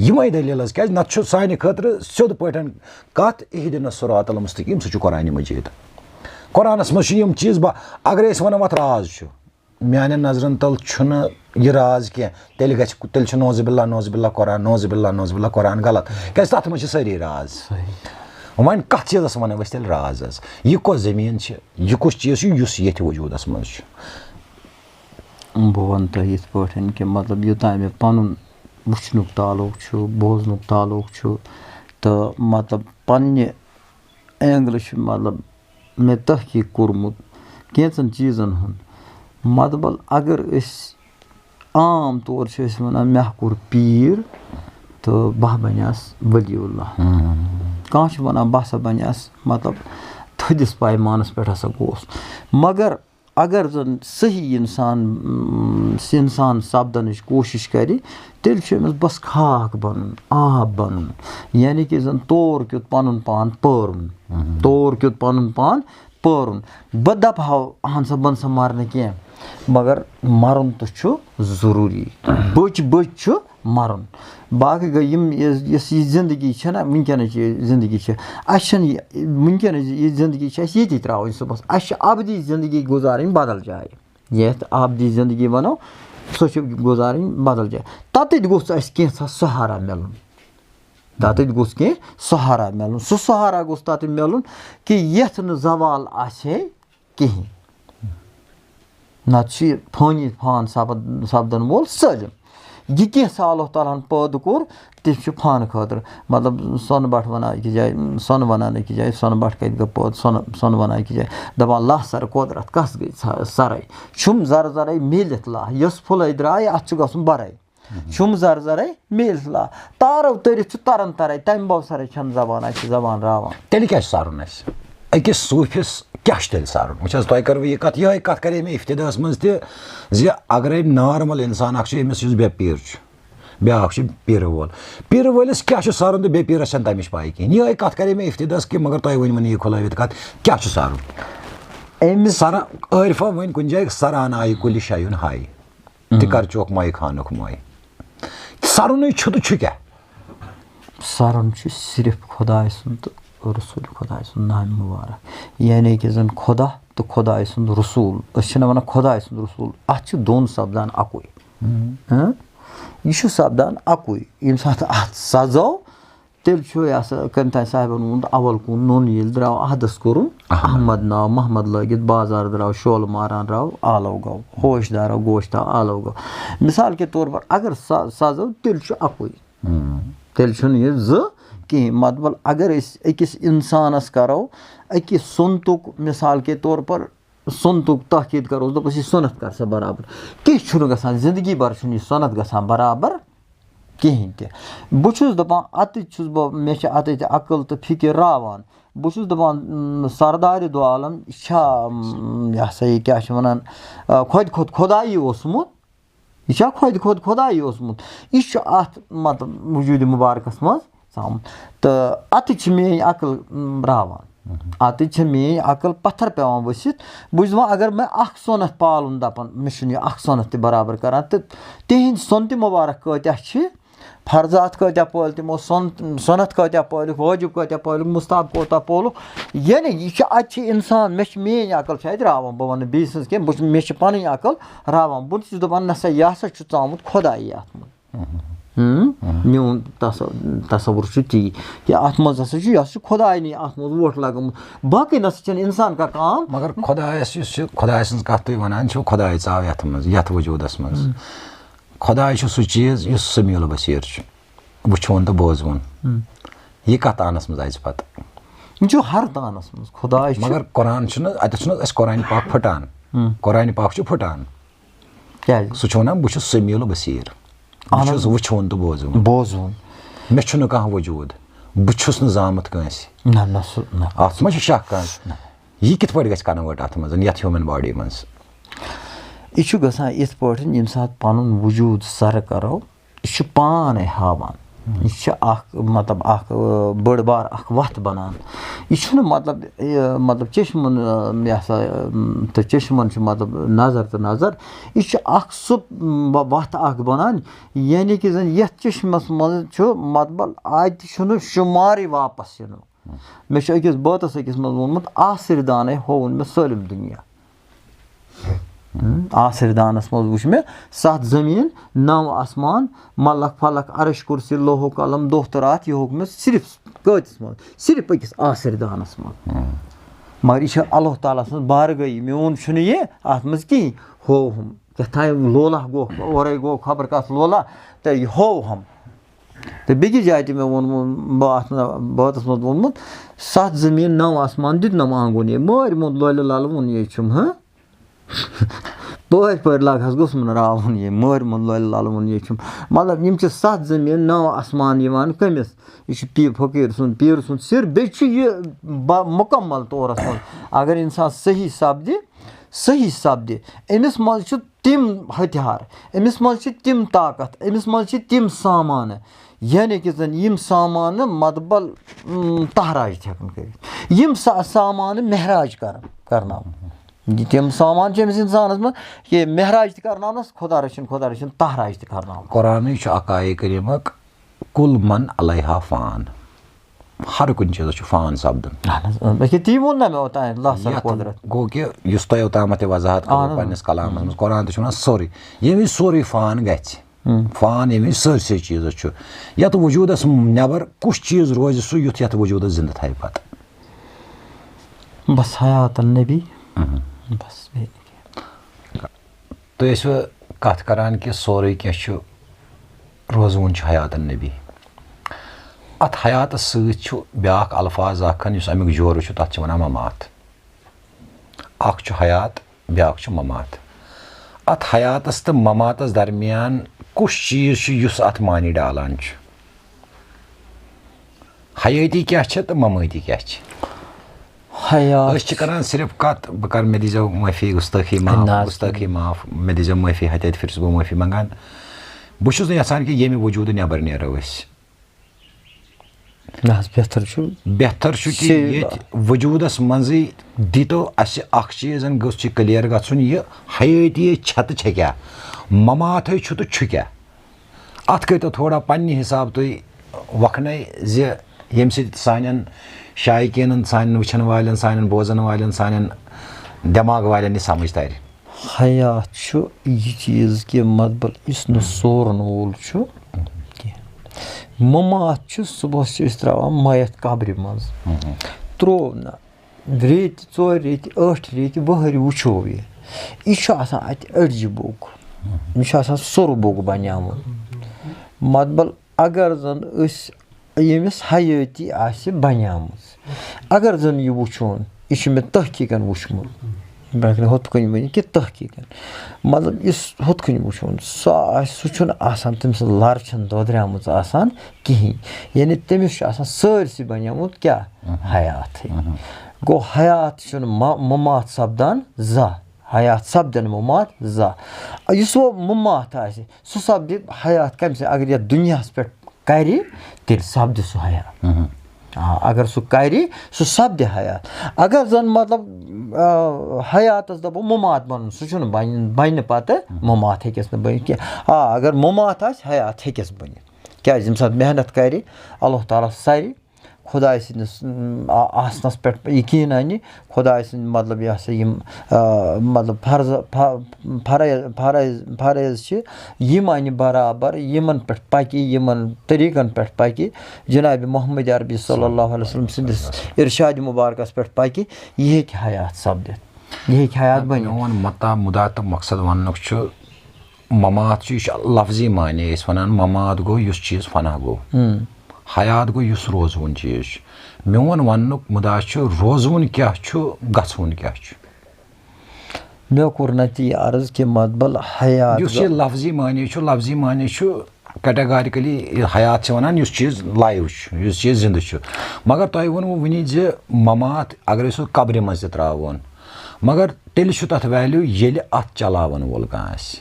یِمے دٔلیٖل حظ کیٛازِ نَتہٕ چھُ سانہِ خٲطرٕ سیوٚد پٲٹھۍ کَتھ اِہدِنَ صراط المستقیٖم سُہ چھُ قرآنِ مجیٖد قرآنَس منٛز چھِ یِم چیٖز اگرے أسۍ وَنو اَتھ راز چھُ میانٮ۪ن نظرن تل چھُنہٕ یہِ راز کینٛہہ تیٚلہِ چھُ نوزِ باللہ قرآن نوزِ باللہ قرآن غلط کیٛازِ تَتھ منٛز چھِ سٲری راز وۄنۍ کَتھ چیٖزَس وَنو أسۍ تیٚلہِ راز حظ یہِ کۄس زٔمیٖن چھِ یہِ کُس چیٖز چھُ یُس ییٚتھِ وجوٗدَس منٛز چھُ بہٕ وَنہٕ تۄہہِ یِتھ پٲٹھۍ کہِ مطلب یوٚتانۍ مےٚ پَنُن وٕچھنُک تعلُق چھُ بوزنُک تعلُق چھُ تہٕ مطلب پنٛنہِ اینٛگلہٕ چھُ مطلب مےٚ تحقیٖق کوٚرمُت کینٛژَن چیٖزَن ہُنٛد مطلب اگر أسۍ عام طور چھِ أسۍ وَنان مےٚ کوٚر پیٖر تہٕ بہٕ بَنیٛاس ؤلی اللہ कहाँ वनान बह हसा बनियास मतलब थदिस पैमानस पे हसा गोस मगर अगर जन सही इंसान सपदनच कोशिश करे तेल बस खाक बन आब बन यानी कि जन तौर क्युत पनुन पान परुन तौर क्युत पनुन पान परुन बह दपहाव अहन सा बन सा मरन कह मगर मरुन तो जरूरी बच मरुन बाकी गई यस ये जिंदगी ना वनकन जिंदगी वनकन ये जिंदगी ये त्रा सुबह अबदी जिंदगी गुजारें बदल जाए ये अबदी जिंदगी वनो सो गुजारें बदल जाए तत गोस कैसा सहारा मिलन तत गोस कह सहारा मिलन सह सहारा गोस तत मिलन कि यथ न जवाल आसे कहीं नत फानी फान सपदन वोल सलम यह कैसा अल्लाह ताला पैदा कोर तह फान खतर मतलब सोन बट वन अक जाए सोन वन अक जाए सोन बट कत गो पैद सोन वन अक जाए दपान लाह सर कुदरत कस गई सराय छुम जर जरे मिलित लाह यस फुल द्राय अत गुन बराय छुम जर जरे मिलित लाह तारो तरित तरन तराय तम बव सराय छन जबान जबान रावान तेल क्या सारुन अकिस सूफिस क्या तेल सारुन वो तुह कर यह कत करे मे इफ्तिदास मज अगर नॉर्मल इंसान अमिस बे पीर ब्या पीर वोलिस क्या सारुन तो बे पीरस तमिश पाई कहें यह कत करे मे इफ्तिदास कि मगर तुम वन यह खुलवित कत क्या सारुन सरा आरिफा वन कुन जाए सरान आय कुल शायुन हाय तिकर चौक माई खानुक माई सारुन तो क्या सारुन सिर्फ खुदा सुन रसूल खुदा सुन नाम मुबारक यानी कि जन खुदा तो खुदा सुन रसूल वन खुदा सुन रसूल अत दोन सपदान अकुई यह सपदान अकुई यम सात अत सजो तेल कम तान साहबन वोन अवल कुन नोन ये द्राव अहदस कोरुन अहमद नाव महमद लगित बाजार द्राव शोल मारान द्राव आलो गो होशदार गोश्त आलो गो मिसाल के तौर पर अगर सजो तेल अकुई तेल यह कहीं मतलब अगर अकिस इंसानस करो अकिस सुनतुक मिसाल के तौर पर सुनतुक तहकीद करो दपस यह सुनत कर सा बराबर कह गसान जिंदगी भर यह सुनत गसान बराबर कहें तह बहुत दपान अत मे अत अकल तो फिक्र रावान बहुत दपान सरदार दो आलम यह सा यह क्या वन खुद खुद खुदाई ओसमुत यह खुद खुद खुदाई ओसमुत यह अत मतलब वजूद मुबारकस मज तो अत मे अकल रावान अत मे अकल पत्थर पेवान वसित बुझ अगर मैं अख सोनत पालन दपान मे अख सोनत तह बराबर करान तो तिहंद सोन तह मुबारक कत्या फर्जात कत्या पल तमो सोनत कत्या पल वाजिब कत्या पल मुस्ताब कोता पोल यानी यह अत इंसान मे अकल रावान बह वन बी सज कह मे पन अकल रावान बहुत दपान नसा यह हसा आमुत खुदाई अत मोन तस्वुर ती कि अत मज हसा खुदाई अत मज वोट लगमुत बाकी नसा इंसान का काम मगर खुदा सज कत तुम वन खुदाई आव ये वजूदस मज खुदा सह चीज समील बसीर वुन तो बोजवन यह कत तानस मज आज पत हर तानस मज खुदा मगर कुरान अत कुरान पाक फटान कुरान पाक फटान सह वन बह समील बसीर वुन तो बोजवन मे कह वजूद बहुस जामत कंस अत मे शक कह यह कित पे कन्वर्ट अत मज ये ह्यूमन बॉडी मज यह गसान इत पे यम सात पनुन वजूद सर करो यह पाने हावान यह मतलब बड़ बार वत बनान यह मतलब चश्मन यह तो चश्मन मतलब नजर तो नजर यह सह वत बनान यानी कि जन ये चश्मस मज मतलब अत शुमार वापस इन मे अकिस बातस अकिस मज वोनमुत आसिर दाने होवन मे सलम दुनिया आसिरदानस मज वुच मे 7 जमीन 9 आसमान मलक फलक अर्श कुर्सी लोहो कलम दोह तो रात यह मे सिर्फ कतिस मज सिर्फ अकिस आसिरदानस मज मगर यह अल्लाह ताला सज बारगई मोन यह अत मज कहीं हो हम क्या लोला गो और गो खबर कत लोला तो यह हो हम तो बेकि जाए मे वोन बातस मज वोनमुत 7 जमीन 9 आसमान दित नम आंगुन ये मार मोद लोल लाल वोन ये हाँ پٲٹھۍ لاگہَس گوٚژھ مےٚ راوُن یہِ مٲرۍ مون لٲلہِ لَلوُن یہِ چھُم مطلب یِم چھِ 7 زٔمیٖن 9 آسمان یِوان کٔمِس یہِ چھُ فقیٖر سُنٛد سِر بیٚیہِ چھُ یہِ مُکمل طورَس منٛز اگر اِنسان صحیح سپدِ أمِس منٛز چھُ تِم ہتھیار أمِس منٛز چھِ تِم طاقت أمِس منٛز چھِ تِم سامانہٕ یعنی کہِ زَن یِم سامانہٕ مطبل تہراج تہِ ہٮ۪کان کٔرِتھ یِم سامانہٕ مہراج کرناوُن تِم سامان چھِ أمِس اِنسانَس منٛز کہِ مہراج تہِ کرناونَس خۄدا رٔچھِنۍ تہراج تہِ کرناوُن قرآنٕے چھُ اکایے کریٖمُک کُل من علیہا فان ہر کُنہِ چیٖزس چھُ فان سپدُن تی ووٚن نہ مےٚ اوٚتانۍ قۄدرت گوٚو کہِ یُس تۄہہِ اوٚتامَتھ تہِ وضاحت کوٚرُو پنٛنِس کلامس منٛز قرآن تہِ چھُ وَنان سورُے ییٚمہِ وِزِ سورُے فان گژھِ فان ییٚمہِ وِزِ سٲرسٕے چیٖزس چھُ یتھ وجوٗدس نٮ۪بر کُس چیٖز روزِ سُہ یُتھ یتھ وجوٗدس زِندٕ تھایہِ پتہٕ بس حیاتن نبی بس تُہۍ ٲسوٕ کتھ کران کہِ سورُے کینٛہہ چھُ روزوُن چھُ حیاتن نبی اتھ حیاتس سۭتۍ چھُ بیٛاکھ الفاظ اکھ یُس امیُک جورٕ چھُ تتھ چھِ ونان ممات اکھ چھُ حیات بیٛاکھ چھُ ممات اتھ حیاتس تہٕ مماتس درمیان کُس چیٖز چھُ یُس اتھ معنی ڈالان چھُ حیٲتی کیٛاہ چھِ تہٕ ممٲتی کیٛاہ چھِ أسۍ چھِ کران صرف کتھ بہٕ کرٕ مےٚ دیٖزیو معٲفی گُستٲخی معاف مےٚ دیٖزیو معٲفی ہتہِ پھِرِ چھُس بہٕ معٲفی منٛگان بہٕ چھُس نہٕ یژھان کہِ ییٚمہِ وجوٗدٕ نٮ۪بر نیرو أسۍ بہتر چھُ کہِ ییٚتہِ وجوٗدس منٛزٕے دِتو اسہِ اکھ چیٖز گوٚژھ یہِ کٕلیر گژھُن یہِ حیٲتی چھِ تہٕ چھےٚ کیٛاہ مماتھے چھُ تہٕ چھُ کیٛاہ اتھ کٔرۍتو تھوڑا پننہِ حساب تُہۍ وۄکھنَے زِ ییٚمہِ سۭتۍ سانٮ۪ن شایقیٖنن سانٮ۪ن وٕچھن والٮ۪ن سانٮ۪ن بوزن والٮ۪ن سانٮ۪ن دٮ۪ماغ والٮ۪ن یہِ سمجھ ترِ حیات چھُ یہِ چیٖز کہِ مطلب یُس نہٕ سورُن وول چھُ کینٛہہ ممات چھُ صُبحس چھِ أسۍ ترٛاوان مَیَت قبرِ منٛز ترٛوو نہٕ ریٚتۍ 4 ریٚتۍ 8 ریٚتۍ ؤہٕرۍ وٕچھو یہِ چھُ آسان اَتہِ أڑجہِ بوٚگ یہِ چھُ آسان سوٚر بوٚگ بنیومُت مطلب اگر زن أسۍ ییٚمِس حیٲتی آسہِ بنیمٕژ اگر زن یہِ وٕچھون یہِ چھُ مےٚ تحقیٖقن وٕچھمُت بہٕ ہٮ۪کہٕ نہٕ ہُتھ کٔنۍ ؤنِتھ کہِ تحقیٖقن مطلب یُس ہُتھ کٔنۍ وٕچھون سُہ آسہِ سُہ چھُنہٕ آسان تٔمۍ سٕنٛز لَر چھَنہٕ دۄدریمٕژ آسان کِہیٖنۍ یعنی تٔمِس چھُ آسان سٲرسٕے بنیومُت کیٛاہ حیاتھٕے گوٚو حیات چھُنہٕ ممات سپدان زانٛہہ حیات سپدن ممات زانٛہہ یُس وۄنۍ ممات آسہِ سُہ سپدِ حیات کمہِ سۭتۍ اگر یتھ دُنیاہس پٮ۪ٹھ کرِ تیٚلہِ سپدِ سُہ حیات اگر سُہ کرِ سُہ سپدِ حیات اگر زن مطلب حیاتس دپو ممات بنُن سُہ چھُنہٕ بنہِ پتہٕ ممات ہیٚکٮ۪س نہٕ بٔنِتھ کینٛہہ اگر ممات آسہِ حیات ہیٚکٮ۪س بٔنِتھ کیٛازِ ییٚمہِ ساتہٕ محنت کرِ اللہ تعالیٰ سرِ خۄداے سٕنٛدِس آسنس پٮ۪ٹھ یقیٖن انہِ خۄداے سٕنٛدۍ مطلب یہِ ہسا یِم مطلب فرٲیض چھِ یِم انہِ برابر یِمن پٮ۪ٹھ پکہِ یِمن طٔریٖقن پٮ۪ٹھ پکہِ جنابِ محمد عربی صلی اللہ علیہ وسلم سٕنٛدِس ارشادِ مُبارکس پٮ۪ٹھ پکہِ یہِ ہیٚکہِ حیات سپدِتھ یہِ ہیٚکہِ حیات بٔنِتھ میون مُدا تہٕ مقصد وننُک چھُ ممات چھُ یہِ چھُ لفظی معنے أسۍ ونان ممات گوٚو یُس چیٖز فنا گوٚو حیات گوٚو یُس روزوُن چیٖز چھُ میون وننُک مُدا چھُ روزوُن کیٛاہ چھُ گژھوُن کیٛاہ چھُ مےٚ کوٚر نہ تہِ یہِ عرض کہِ مطلب حیات یُس یہِ لفظی معنے چھُ کیٹاگارِکلی حیات چھِ ونان یُس چیٖز لایِو چھُ یُس چیٖز زِندٕ چھُ مگر تۄہہِ ووٚنوُ وٕنی زِ ممات اگر أسۍ سُہ قبرِ منٛز تہِ ترٛاوون مگر تیٚلہِ چھُ تتھ ویلیوٗ ییٚلہِ اتھ چلاوان وول کانٛہہ آسہِ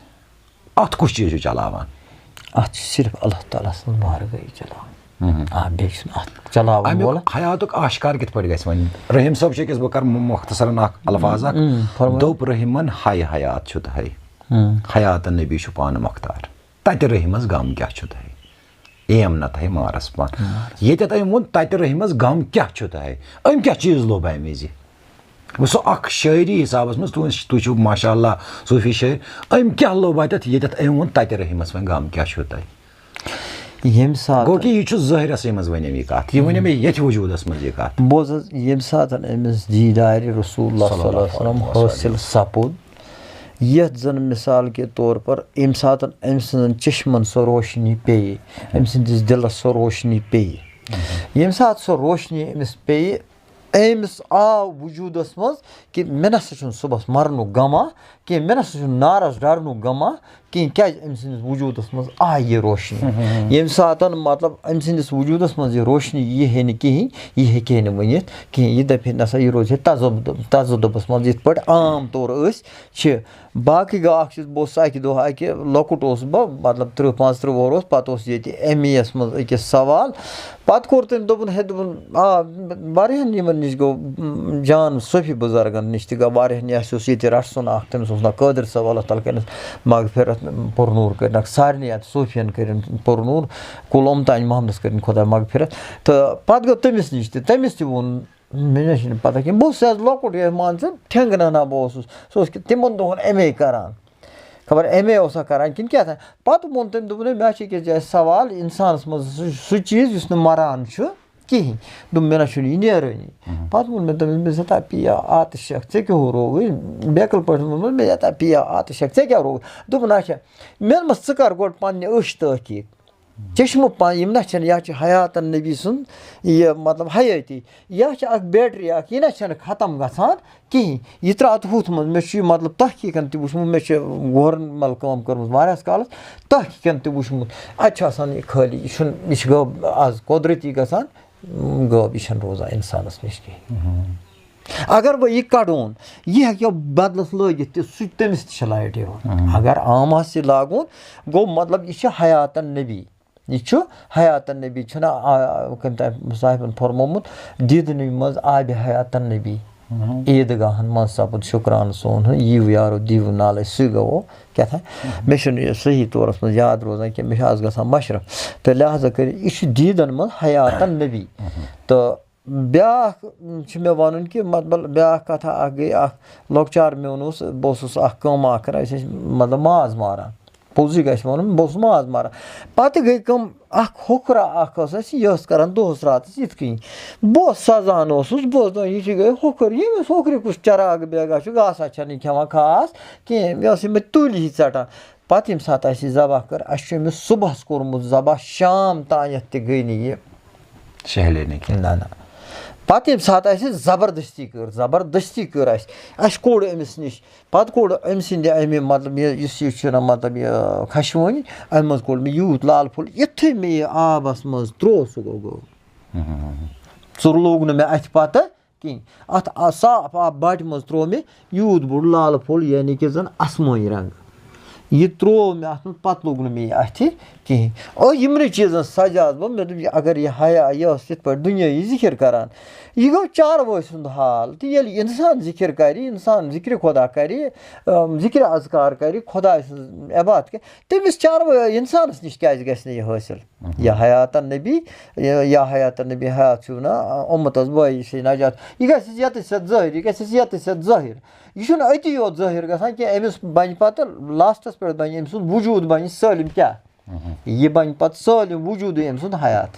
اتھ کُس چیٖز چھُ چلاوان اتھ چھُ صرف اللہ تعالیٰ سٕنٛز بارگاہی چلاوان بیٚیہِ چھُنہٕ اتھ چلاوان وول حیاتُک آشکار کِتھ پٲٹھۍ گژھِ وۄنۍ رحیٖم صٲب چھُ أکِس بہٕ کرٕ مۄختصرن اکھ الفاظ اکھ دوٚپ رحیٖمن ہاے حیات چھُ تۄہہِ حیاتن نبی چھُ پانہٕ مۄختار تتہِ رحیٖمس غم کیٛاہ چھُ تۄہہِ ایم نہ تھایہِ مارس پان ییٚتٮ۪تھ أمۍ ووٚن تتہِ رحیٖمس غم کیٛاہ چھُ تۄہہِ أمۍ کیٛاہ چیٖز لوٚب امہِ وِزِ سُہ اکھ شٲعری حسابس منٛز تُہۍ چھِو ماشاء اللہ صوٗفی شٲعر أمۍ کیٛاہ لوٚب اتٮ۪تھ ییٚتٮ۪تھ أمۍ ووٚن تتہِ رحیٖمس وۄنۍ غم کیٛاہ چھُ تۄہہِ ییٚمہِ ساتہٕ گوٚو کہِ یہِ چھُ ظٲہرسٕے منٛز ؤنِو یہِ کتھ یہِ ؤنِو مےٚ ییٚتھِ وجوٗدس منٛز یہِ کتھ بوز حظ ییٚمہِ ساتہٕ أمِس دیٖدارِ رسوٗل اللہ صلی اللہ علیہ وسلم حٲصِل سپُد یتھ زن مثال کے طور پر ییٚمہِ ساتہٕ أمۍ سٕنٛدٮ۪ن چشمن سۄ روشنی پیٚیہِ أمۍ سٕنٛدِس دِلس سۄ روشنی پیٚیہِ ییٚمہِ ساتہٕ سۄ روشنی أمِس پیٚیہِ أمِس آو وجوٗدَس منٛز کہِ مےٚ نَسا چھُنہٕ صُبحس مَرنُک غما کینٛہہ مےٚ نَسا چھُنہٕ نارَس ڈَرنُک غما کینٛہہ کیٛازِ أمۍ سٕنٛدِس وجوٗدَس منٛز آیہِ یہِ روشنی ییٚمہِ ساتہٕ مطلب أمۍ سٕنٛدِس وجوٗدَس منٛز یہِ روشنی یی ہے نہٕ کِہیٖنۍ یہِ ہیٚکہِ ہے نہٕ ؤنِتھ کِہیٖنۍ یہِ دَپہِ ہے نَسا یہِ روزِ ہے تَزُدُبَس منٛز یِتھ پٲٹھۍ عام طور أسۍ چھِ باقٕے گوٚو اَکھ چیٖز بہٕ اوسُس اَکہِ دۄہ اَکہِ لۄکُٹ اوسُس بہٕ مطلب 30-35 وُہُر اوس پَتہٕ اوس ییٚتہِ ایم ای یَس منٛز أکِس سوال پَتہٕ کوٚر تٔمۍ دوٚپُن ہے دوٚپُن آ واریاہَن یِمَن نِش گوٚو جان صوفی بُزرگَن نِش تہِ گوٚو واریاہَن یہِ اَسہِ اوس ییٚتہِ رَٹسُن اَکھ تٔمِس اوس ناو قٲدِر صٲب اللہ تعالیٰ کٔرِنَس مغفرت پُرنوٗر کٔرِنَکھ سارنٕے اَتھ صوفیَن کٔرِن پُرنوٗر کُل اُمتانۍ محمدَس کٔرِن خۄدا مغفرت تہٕ پَتہٕ گوٚو تٔمِس نِش تہِ تٔمِس تہِ ووٚن مےٚ نہ چھِنہٕ پَتہ کینٛہہ بہٕ اوسُس حظ لۄکُٹ یہِ مان ژٕ ٹھٮ۪نٛگنہٕ بہٕ اوسُس سُہ اوس تِمَن دۄہَن ایم اے کَران خبر ایم اے اوسا کَران کِنہٕ کیٛاہ تام پَتہٕ ووٚن تٔمۍ دوٚپُن ہے مےٚ چھِ أکِس جایہِ سوال اِنسانَس منٛز سُہ چیٖز یُس نہٕ مَران چھُ کِہیٖنۍ دوٚپ مےٚ نہ چھُنہٕ یہِ نیرٲنی پَتہٕ ووٚن مےٚ تٔمِس مےٚ زَتا پِیا آتشک ژےٚ کیٛاہ رووُے بیکٕل پٲٹھۍ ووٚنمُت مےٚ زَتا پِیا آتشک ژےٚ کیٛاہ رووُے دوٚپُن اچھا مےٚ دوٚپمَس ژٕ کَر گۄڈٕ پنٛنہِ أچھ تحقیٖق چشمہٕ یِم نہ چھَنہٕ یا چھِ حیاتَن نبی سُنٛد یہِ مطلب حیٲتی یا چھِ اَکھ بیٹرٛی اَکھ یہِ نہ چھَنہٕ ختم گژھان کِہیٖنۍ یہِ ترٛاو تہٕ ہُتھ منٛز مےٚ چھُ یہِ مطلب تحقیٖقَن تہِ وٕچھمُت مےٚ چھِ گورمٮ۪نٛٹ کٲم کٔرمٕژ واریاہَس کالَس تحقیٖقَن تہِ وٕچھمُت اَتہِ چھُ آسان یہِ خٲلی یہِ چھُنہٕ یہِ چھِ غٲب آز قۄدرٔتی گژھان غٲب یہِ چھَنہٕ روزان اِنسانَس نِش کِہیٖنۍ اگر وۄنۍ یہِ کَڑون یہِ ہیٚکہِ بدلَس لٲگِتھ تہِ سُہ تٔمِس تہِ چھِ لایٹ یِوان اگر عام آسہِ یہِ لاگُن گوٚو مطلب یہِ چھِ حیاتَن نبی یہِ چھُ حیاتَن نبی چھُنہ کٔمۍ تام صاحبَن فرمومُت دیٖدنٕے منٛز آبِ حیاتَن نبی عیٖدگاہَن منٛز سپُد شُکرانہٕ سون یِیِو یارو دیٖوٕ نالَے سُے گوٚو کیٛاہ تام مےٚ چھُنہٕ یہِ صحیح طورَس منٛز یاد روزان کینٛہہ مےٚ چھُ آز گژھان مشرف تہٕ لہٰذا کٔرِتھ یہِ چھُ دیٖدَن منٛز حیاتَن نبی تہٕ بیٛاکھ چھُ مےٚ وَنُن کہِ مطلب بیٛاکھ کَتھا اَکھ گٔے اَکھ لۄکچار میون اوس بہٕ اوسُس اَکھ کٲم اَکھ کَران أسۍ ٲسۍ مطلب ماز ماران پوٚزُے گژھِ وَنُن بہٕ اوسُس ماز ماران پَتہٕ گٔے کٲم اَکھ ہۄکھرا اَکھ ٲس اَسہِ یہِ ٲس کَران دۄہَس راتَس یِتھ کٔنۍ بہٕ اوسُس سَزان اوسُس بہٕ اوسُس دَپان یہِ چھِ گٔے ہۄکھٕر ییٚمِس ہۄکھرِ کُس چراغ بیگا چھُ گاسا چھَنہٕ یہِ کھٮ۪وان خاص کینٛہہ مےٚ ٲس یِمَے تُلۍ ہی ژَٹان پَتہٕ ییٚمہِ ساتہٕ اَسہِ یہِ ذبح کٔر اَسہِ چھُ أمِس صُبحَس کوٚرمُت ذبح شام تانٮ۪تھ تہِ گٔے نہٕ یہِ شہلے نہٕ کینٛہہ نہ پَتہٕ ییٚمہِ ساتہٕ اَسہِ زبردٔستی کٔر اَسہِ کوٚڑ أمِس نِش پَتہٕ کوٚڑ أمۍ سٕنٛدِ اَمہِ مطلب یُس یہِ چھُنہ مطلب یہِ خَشوٕنۍ اَمہِ منٛز کوٚڑ مےٚ یوٗت لال پھوٚل یُتھُے مےٚ یہِ آبَس منٛز ترٛوو سُہ گوٚو سُہ لوگ نہٕ مےٚ اَتھِ پَتہٕ کِہیٖنۍ اَتھ صاف آب باٹہِ منٛز ترٛوو مےٚ یوٗت بوٚڑ لال پھوٚل یعنی کہِ زَن اَسمٲنۍ رنٛگ یہِ ترٛوو مےٚ اَتھ منٛز پَتہٕ لوگ نہٕ مےٚ یہِ اَتھِ کِہیٖنۍ یِمنٕے چیٖزَن سَجاوُس بہٕ مےٚ دوٚپ یہِ اگر یہِ حیا یہِ ٲس یِتھ پٲٹھۍ دُنیٲیی ذِکِر کَران یہِ گوٚو چاروٲے سُنٛد حال تہٕ ییٚلہِ اِنسان ذِکِر کَرِ اِنسان ذِکرِ خۄدا کَرِ ذِکرِ اذکار کَرِ خۄداے سٕنٛز عبادت کَرِ تٔمِس چاروٲے اِنسانَس نِش کیٛازِ گژھِ نہٕ یہِ حٲصِل یا حیاتَن نبی یا حیاتَن نبی حیات چھُو نہ اُمتَس بٲیی چھِ نجات یہِ گژھِ اَسہِ ییٚتَس یَتھ ظٲہِر یہِ گژھِ اَسہِ ییٚتَس یَتھ ظٲہِر یہِ چھُنہٕ أتی یوت ظٲہِر گژھان کینٛہہ أمِس بَنہِ پَتہٕ لاسٹَس پٮ۪ٹھ بَنہِ أمۍ سُنٛد وجوٗد بَنہِ سٲلِم کیٛاہ یہِ بَنہِ پَتہٕ سٲلِم وجوٗدٕے أمۍ سُنٛد حیات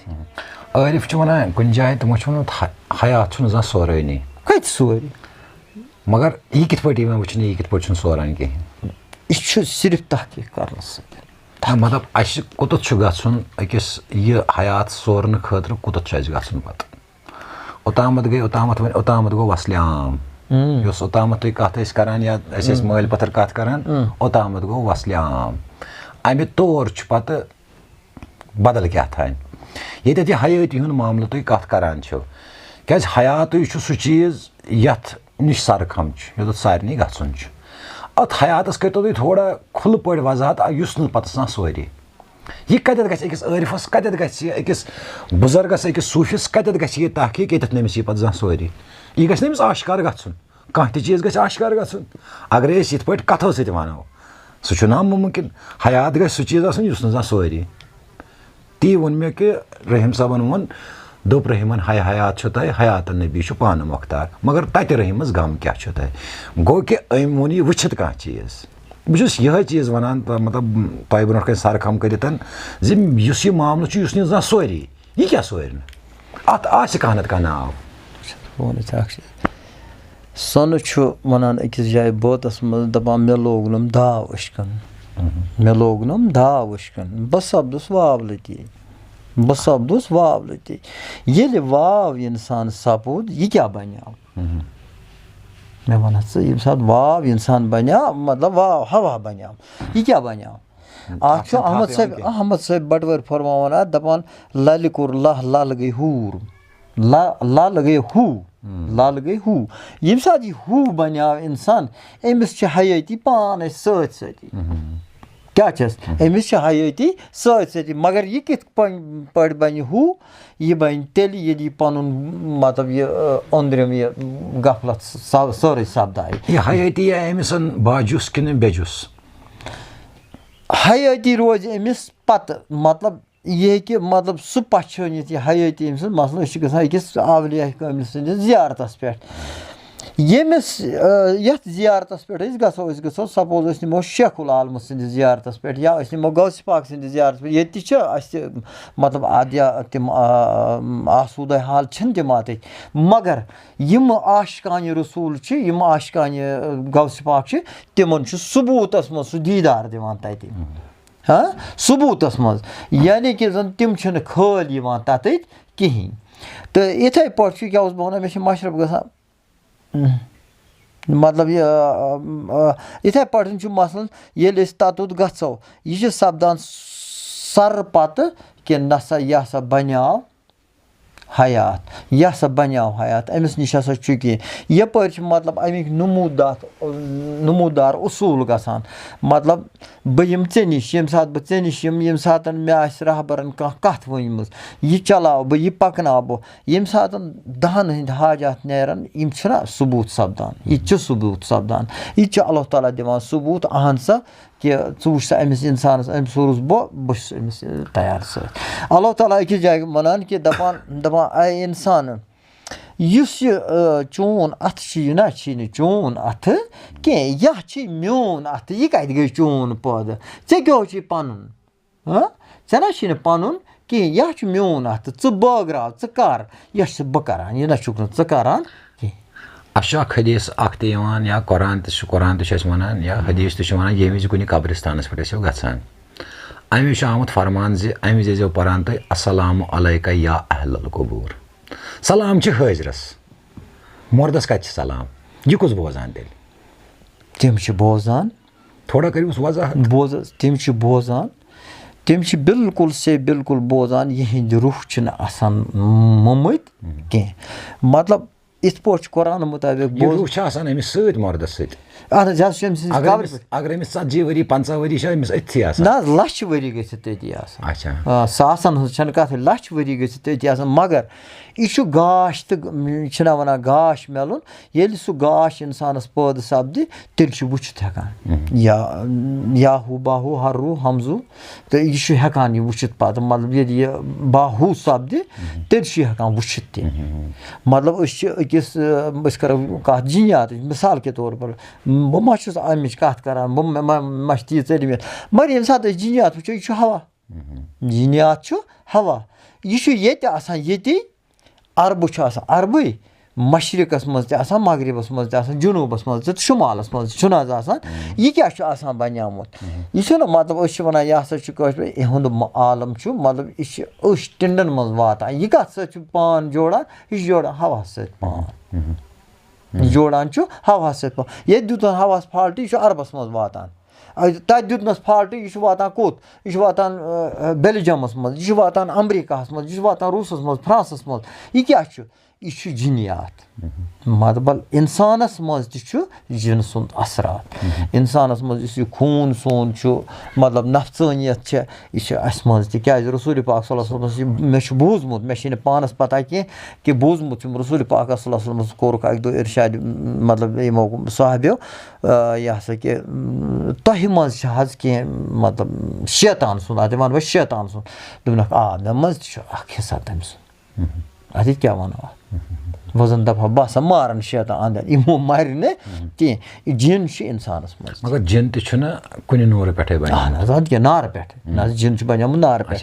عٲرِف چھُ وَنان کُنہِ جایہِ تِمو چھُ ووٚنمُت حیات چھُنہٕ زانٛہہ سورٲنی کَتہِ سورُے مگر یہِ کِتھ پٲٹھۍ یِوان وٕچھنہٕ یہِ کِتھ پٲٹھۍ چھُنہٕ سوران کِہیٖنۍ یہِ چھُ صرف تحقیٖق کَرنہٕ سۭتۍ مطلب اَسہِ کوٚتَتھ چھُ گژھُن أکِس یہِ حیات سورنہٕ خٲطرٕ کوٚتَتھ چھُ اَسہِ گژھُن پَتہٕ اوٚتامَتھ گٔے اوٚتامَتھ گوٚو وَسلہِ عام یۄس اوٚتامَتھ تُہۍ کَتھ ٲسۍ کَران یا أسۍ ٲسۍ مٲلۍ پَتھر کَتھ کَران اوٚتامَتھ گوٚو وَسلہِ عام اَمہِ طور چھُ پَتہٕ بدل کیٛاہ تھانۍ ییٚتٮ۪تھ یہِ حیٲتی ہُنٛد معاملہٕ تُہۍ کَتھ کَران چھِو کیٛازِ حیاتٕے چھُ سُہ چیٖز یَتھ نِش سرخم چھُ یوٚتَتھ سارنٕے گژھُن چھُ اَتھ حیاتَس کٔرۍتو تُہۍ تھوڑا کھُلہٕ پٲٹھۍ وضاحت یُس نہٕ پَتہٕ آسان سورُے یہِ کَتٮ۪تھ گژھِ أکِس عٲرِفَس کَتٮ۪تھ گژھِ یہِ أکِس بُزرگَس أکِس صوٗفِس کَتٮ۪تھ گژھِ یہِ تحقیٖق ییٚتٮ۪تھ نہٕ أمِس یی پَتہٕ زانٛہہ سورُے یہِ گژھِ نہٕ أمِس آشکار گژھُن کانٛہہ تہِ چیٖز گژھِ آشکار گژھُن اگرے أسۍ یِتھ پٲٹھۍ کَتھو سۭتۍ وَنو سُہ چھُ نامُمکِن حیات گژھِ سُہ چیٖز آسُن یُس نہٕ زانٛہہ سورُے تی ووٚن مےٚ کہِ رحیٖم صٲبَن ووٚن دوٚپ رحیٖمَن حیات چھُو تۄہہِ حیاتَن نبی چھُ پانہٕ مۄختار مگر تَتہِ رحیٖمَس غم کیٛاہ چھُو تۄہہِ گوٚو کہِ أمۍ ووٚن یہِ وٕچھِتھ کانٛہہ چیٖز بہٕ چھُس یِہوٚے چیٖز وَنان مطلب تۄہہِ برونٛٹھ کَنۍ سرخم کٔرِتھ زِ یُس یہِ معاملہٕ چھُ یُس نہٕ زانٛہہ سورُے یہِ کیٛاہ سورِ نہٕ اَتھ آسہِ کانٛہہ نَتہٕ کانٛہہ ناو سۄنہٕ چھُ وَنان أکِس جایہِ بٲتَس منٛز دَپان مےٚ لوگنَم داو أچھکَن مےٚ لوگنَم داو أچھکَن بہٕ سپدُس واولہٕ تی Bă sapdus vavlı te. Yeli vav insan sapud, yı kya banya? मैं वना से ये साथ वाव इंसान बना मतलब वाव हवा बना ये क्या बना आज अहमद साहब बटवर फरमावना दपान लालिकुर लाल गई हूर लाल गई हू ये साथ ये हू बना इंसान एमिस छ हयाती पाने सती क्या चस एमिस छ हयाती सती मगर ये कित पड़ बन हू ये बन तेली ये पनुन मतलब ये अंदरम ये गफलत सारे सपदाय ये हयाती या एमिसन बाजुस किन बेजुस हयाती रोज एमिस पत मतलब ये कि मतलब सु पछनित ये हयाती एमिस मसलन छ गसा अकिस आवलिया कामिल सिंद जियारतस पे येमिस यत जियारतस पे गसो सपोज अस निमो शेखुल आलम सिंद जियारतस पे या अस निमो गौस पाक सिंद जियारतस पे येति छ अस मतलब आदिया तिम आसूदा हाल छन जमात मगर यम आशिकान रसूल छ यम आशिकान गौस पाक छ तिमन छ सबूतस म सु दीदार दिवान तति हाँ सबूतस मज यानी कि जन तिम छन खल यवान तत कहीं तो इथे पट क्या बना मे मशरफ गसा मतलब ये इथे पट मसलन ये ततुत गो यह सपदान सर पत कि नसा यह सा बन्याव हयात यह सा बन्याव हयात अमिस निश हसा चुकी यपर मतलब अमिक नमूदार उसूल गसान मतलब बह यम ऐ निश यम सात बह ऐ निश यम सात मे रहबरन कथ वनमज यह चलाव बह यह पकनाव बह यम सात दहन हंद हाजात नेरन यम छना सबूत सपदान यह सबूत सपदान यह अल्लाह ताला दिवान सबूत अहन सा कि वुच सा अमिस इंसानस अम सोरुस बह अमिस तैयार स अल्लाह ताला अकिस जाय वनान कि दपान ऐ इंसान युस चोन अथ ना चोन अथ के यह मोन अथ यह कत गई चोन पद ऐ क्यों पनुन ऐ ना पनुन कि यह मोन अथ च बगराव च कर यह बह करान यह ना च करान अच्छा हदीस अख्तान या कुरान कुरान वन या हदीस वन ये विज कुछ कब्रिस्तानस पे गसान अमि आमुत फरमान जि अमि जो पान तुम अस्सलामु अलैका या अहलल कबूर सलाम हाजरस मर्दस कत सलाम यह कुछ बोजान तिम बोजान थोड़ा करूस वजाहत तिम बोजान तिम बिल्कुल से बिल्कुल बोजान यहिंद रूह आसान मुमत कह मतलब इत पे कुरान मुताबिक रूह अमिस सत मर्दस सत अगर अमिस 40 वरी 50 वरी अमिस अथी ना लक्ष वरी गति सासन हज कथ लक्ष वरी गति मगर यह गाश तो वन गाश मेलुन ये सह गाश इंसानस पैद सपद तेल वुचित हेकान या हू बाहू हर रू हमजू तो यह हेकान यह वुचित पत मतलब ये बाहू सपद तेल हेकान वुचित त मतलब अकिस करो कत जिनियात मिसाल के तौर पर बह मा अमिच कत करान बह ती चलमित मगर ये सात जिनियात वो यह हवा जिनियात हवा यह ये अरब अरब मशरकस मज मगरबस मज जुनूबस मज शुमालस मज यह क्या बनियामुत यह मतलब वन यह इहुंद आलम मतलब यह टिंडन मज वातान यह कत पान जोड़ान यह जोड़ान हवा पान जोड़ान हवा पान ये दुतन हवा फाल्ट यह अरबस मज वातान तत दुतनस फाल्ट यह वातान कोत यह वातान बेल्जियमस मज यह वातान अमरीकाहस मज यह वातान रूसस मज फ्रांसस मज यह क्या यह जिनियात मतलब इंसानस मज जिन सुंद असरात इंसानस मज यह खून सोन मतलब नफसानियत यह मज क्या रसूल पाक सल्लल्लाहु अलैहि वसल्लम मे बूजमुत मे पानस पता कि बूजमुत रसूल पाक सल्लल्लाहु अलैहि वसल्लम कोर अक दो इरशाद मतलब यमो साहबियों यह कि तह मज कह मतलब शैतान सुन अत वन शैतान सुन दोनक आ मे मज हिस्सा तम सुन अत क्या वनो वजन दफा बह मारन शैतान अंदर यमो मार न कह जिन इंसानस मज मगर जिन कुन नूर पे क्या नार पे जिन बनियामुत नार पे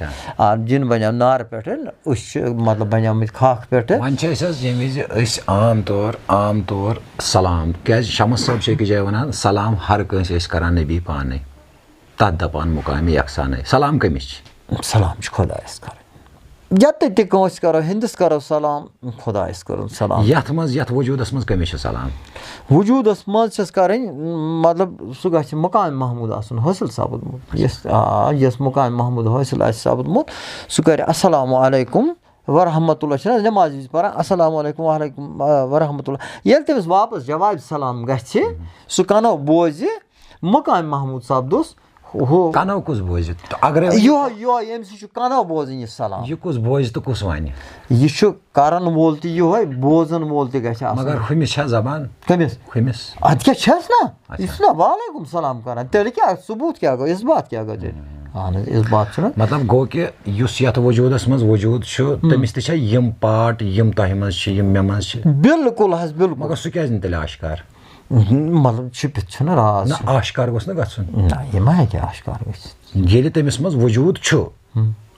जिन बनियाम नार पे मतलब बनियामुत खाक पे वन आम तौर सलाम क्या शमस साहब जाए वन सलाम हर कंस करान नबी पाने तथ दपान मुकाम यकसान सलाम कमिस सलाम खुदायस कर Yatı te kons karo hindis karo salam Khudais karun salam. Yat vücudas maz kami salam. Vücudas maz çes karın matlab su gaçı Maqam Mahmud asun hasil sabudmut. Yes Maqam Mahmud hasil as sabudmut. Su kar assalamu alaikum ve rahmetullah. Şuna namaz biz para assalamu alaikum ve rahmetullah. Yeltemiz vapas cevap salam gaçı. Su kana bozi Maqam Mahmud sabdos. Kana kus bozi. Agar Yo yemsi şu kana bozun salam. Ye kus bozi to kus vani. Ye şu karan volti yo bozun volti gaçı asun. Magar khumis ha zaman. Kemiz. Khumis. Adke çesna. İsna alaikum salam karan. Teli kya subut kya go isbat kya go de. Hani isbat çuna. Matlab go ki yus yat vücudas maz vücud şu temis te yim part yim tahimaz şey yim memaz. Bilkul has bilkul. Magar su kazin tele aşkar. Malum çipit çuna raz. Na aşkar gosna gatsun. Na yemay ki aşkar gitsin. Geli temis maz vücud şu.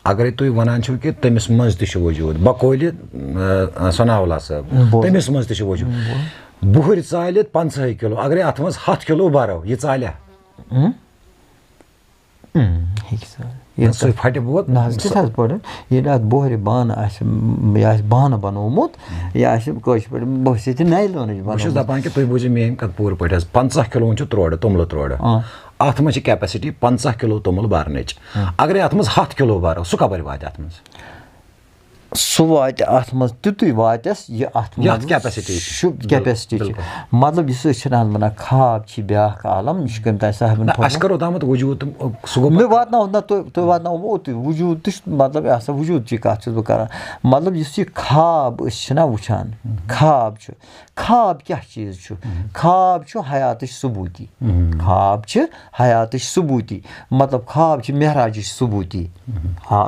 Agar tu vanan şu ki temis maz te şu vücud. Bakoyli sanavlası. Temis maz te şu vücud. Buhur salet 50 kilo. Agar atmaz 7 kilo barav. Ye sale. Hiksa. Soy fayda bot. Nazkit has pardon. Yelat bohri bana aşım ya bana banomut ya aşım koş pardon bohseti naylon Bus dapan ki tu buji meyim kat pur paitas 50 kilo unchu troda tomla troda. Atmaz capacity 50 kilo tomla barnech. Agar atmaz 7 kilo barav su kabari vadi atmaz. Su vadi atmaz tutu vadias ya atmaz. Yat capacity. Şu capacity. Matlab isu içinden bana kab çi biah alam işkem tay sahibin. Aşkar odamat vücud sugo. Me vatna onda to vatna o vücud dış matlab asa vücud çi kaçız bu kara. Matlab isu kab içine uçan. Kab kya çiz şu. Kab şu hayatı subuti. Kab çi hayatı subuti. Matlab kab çi mihraj subuti.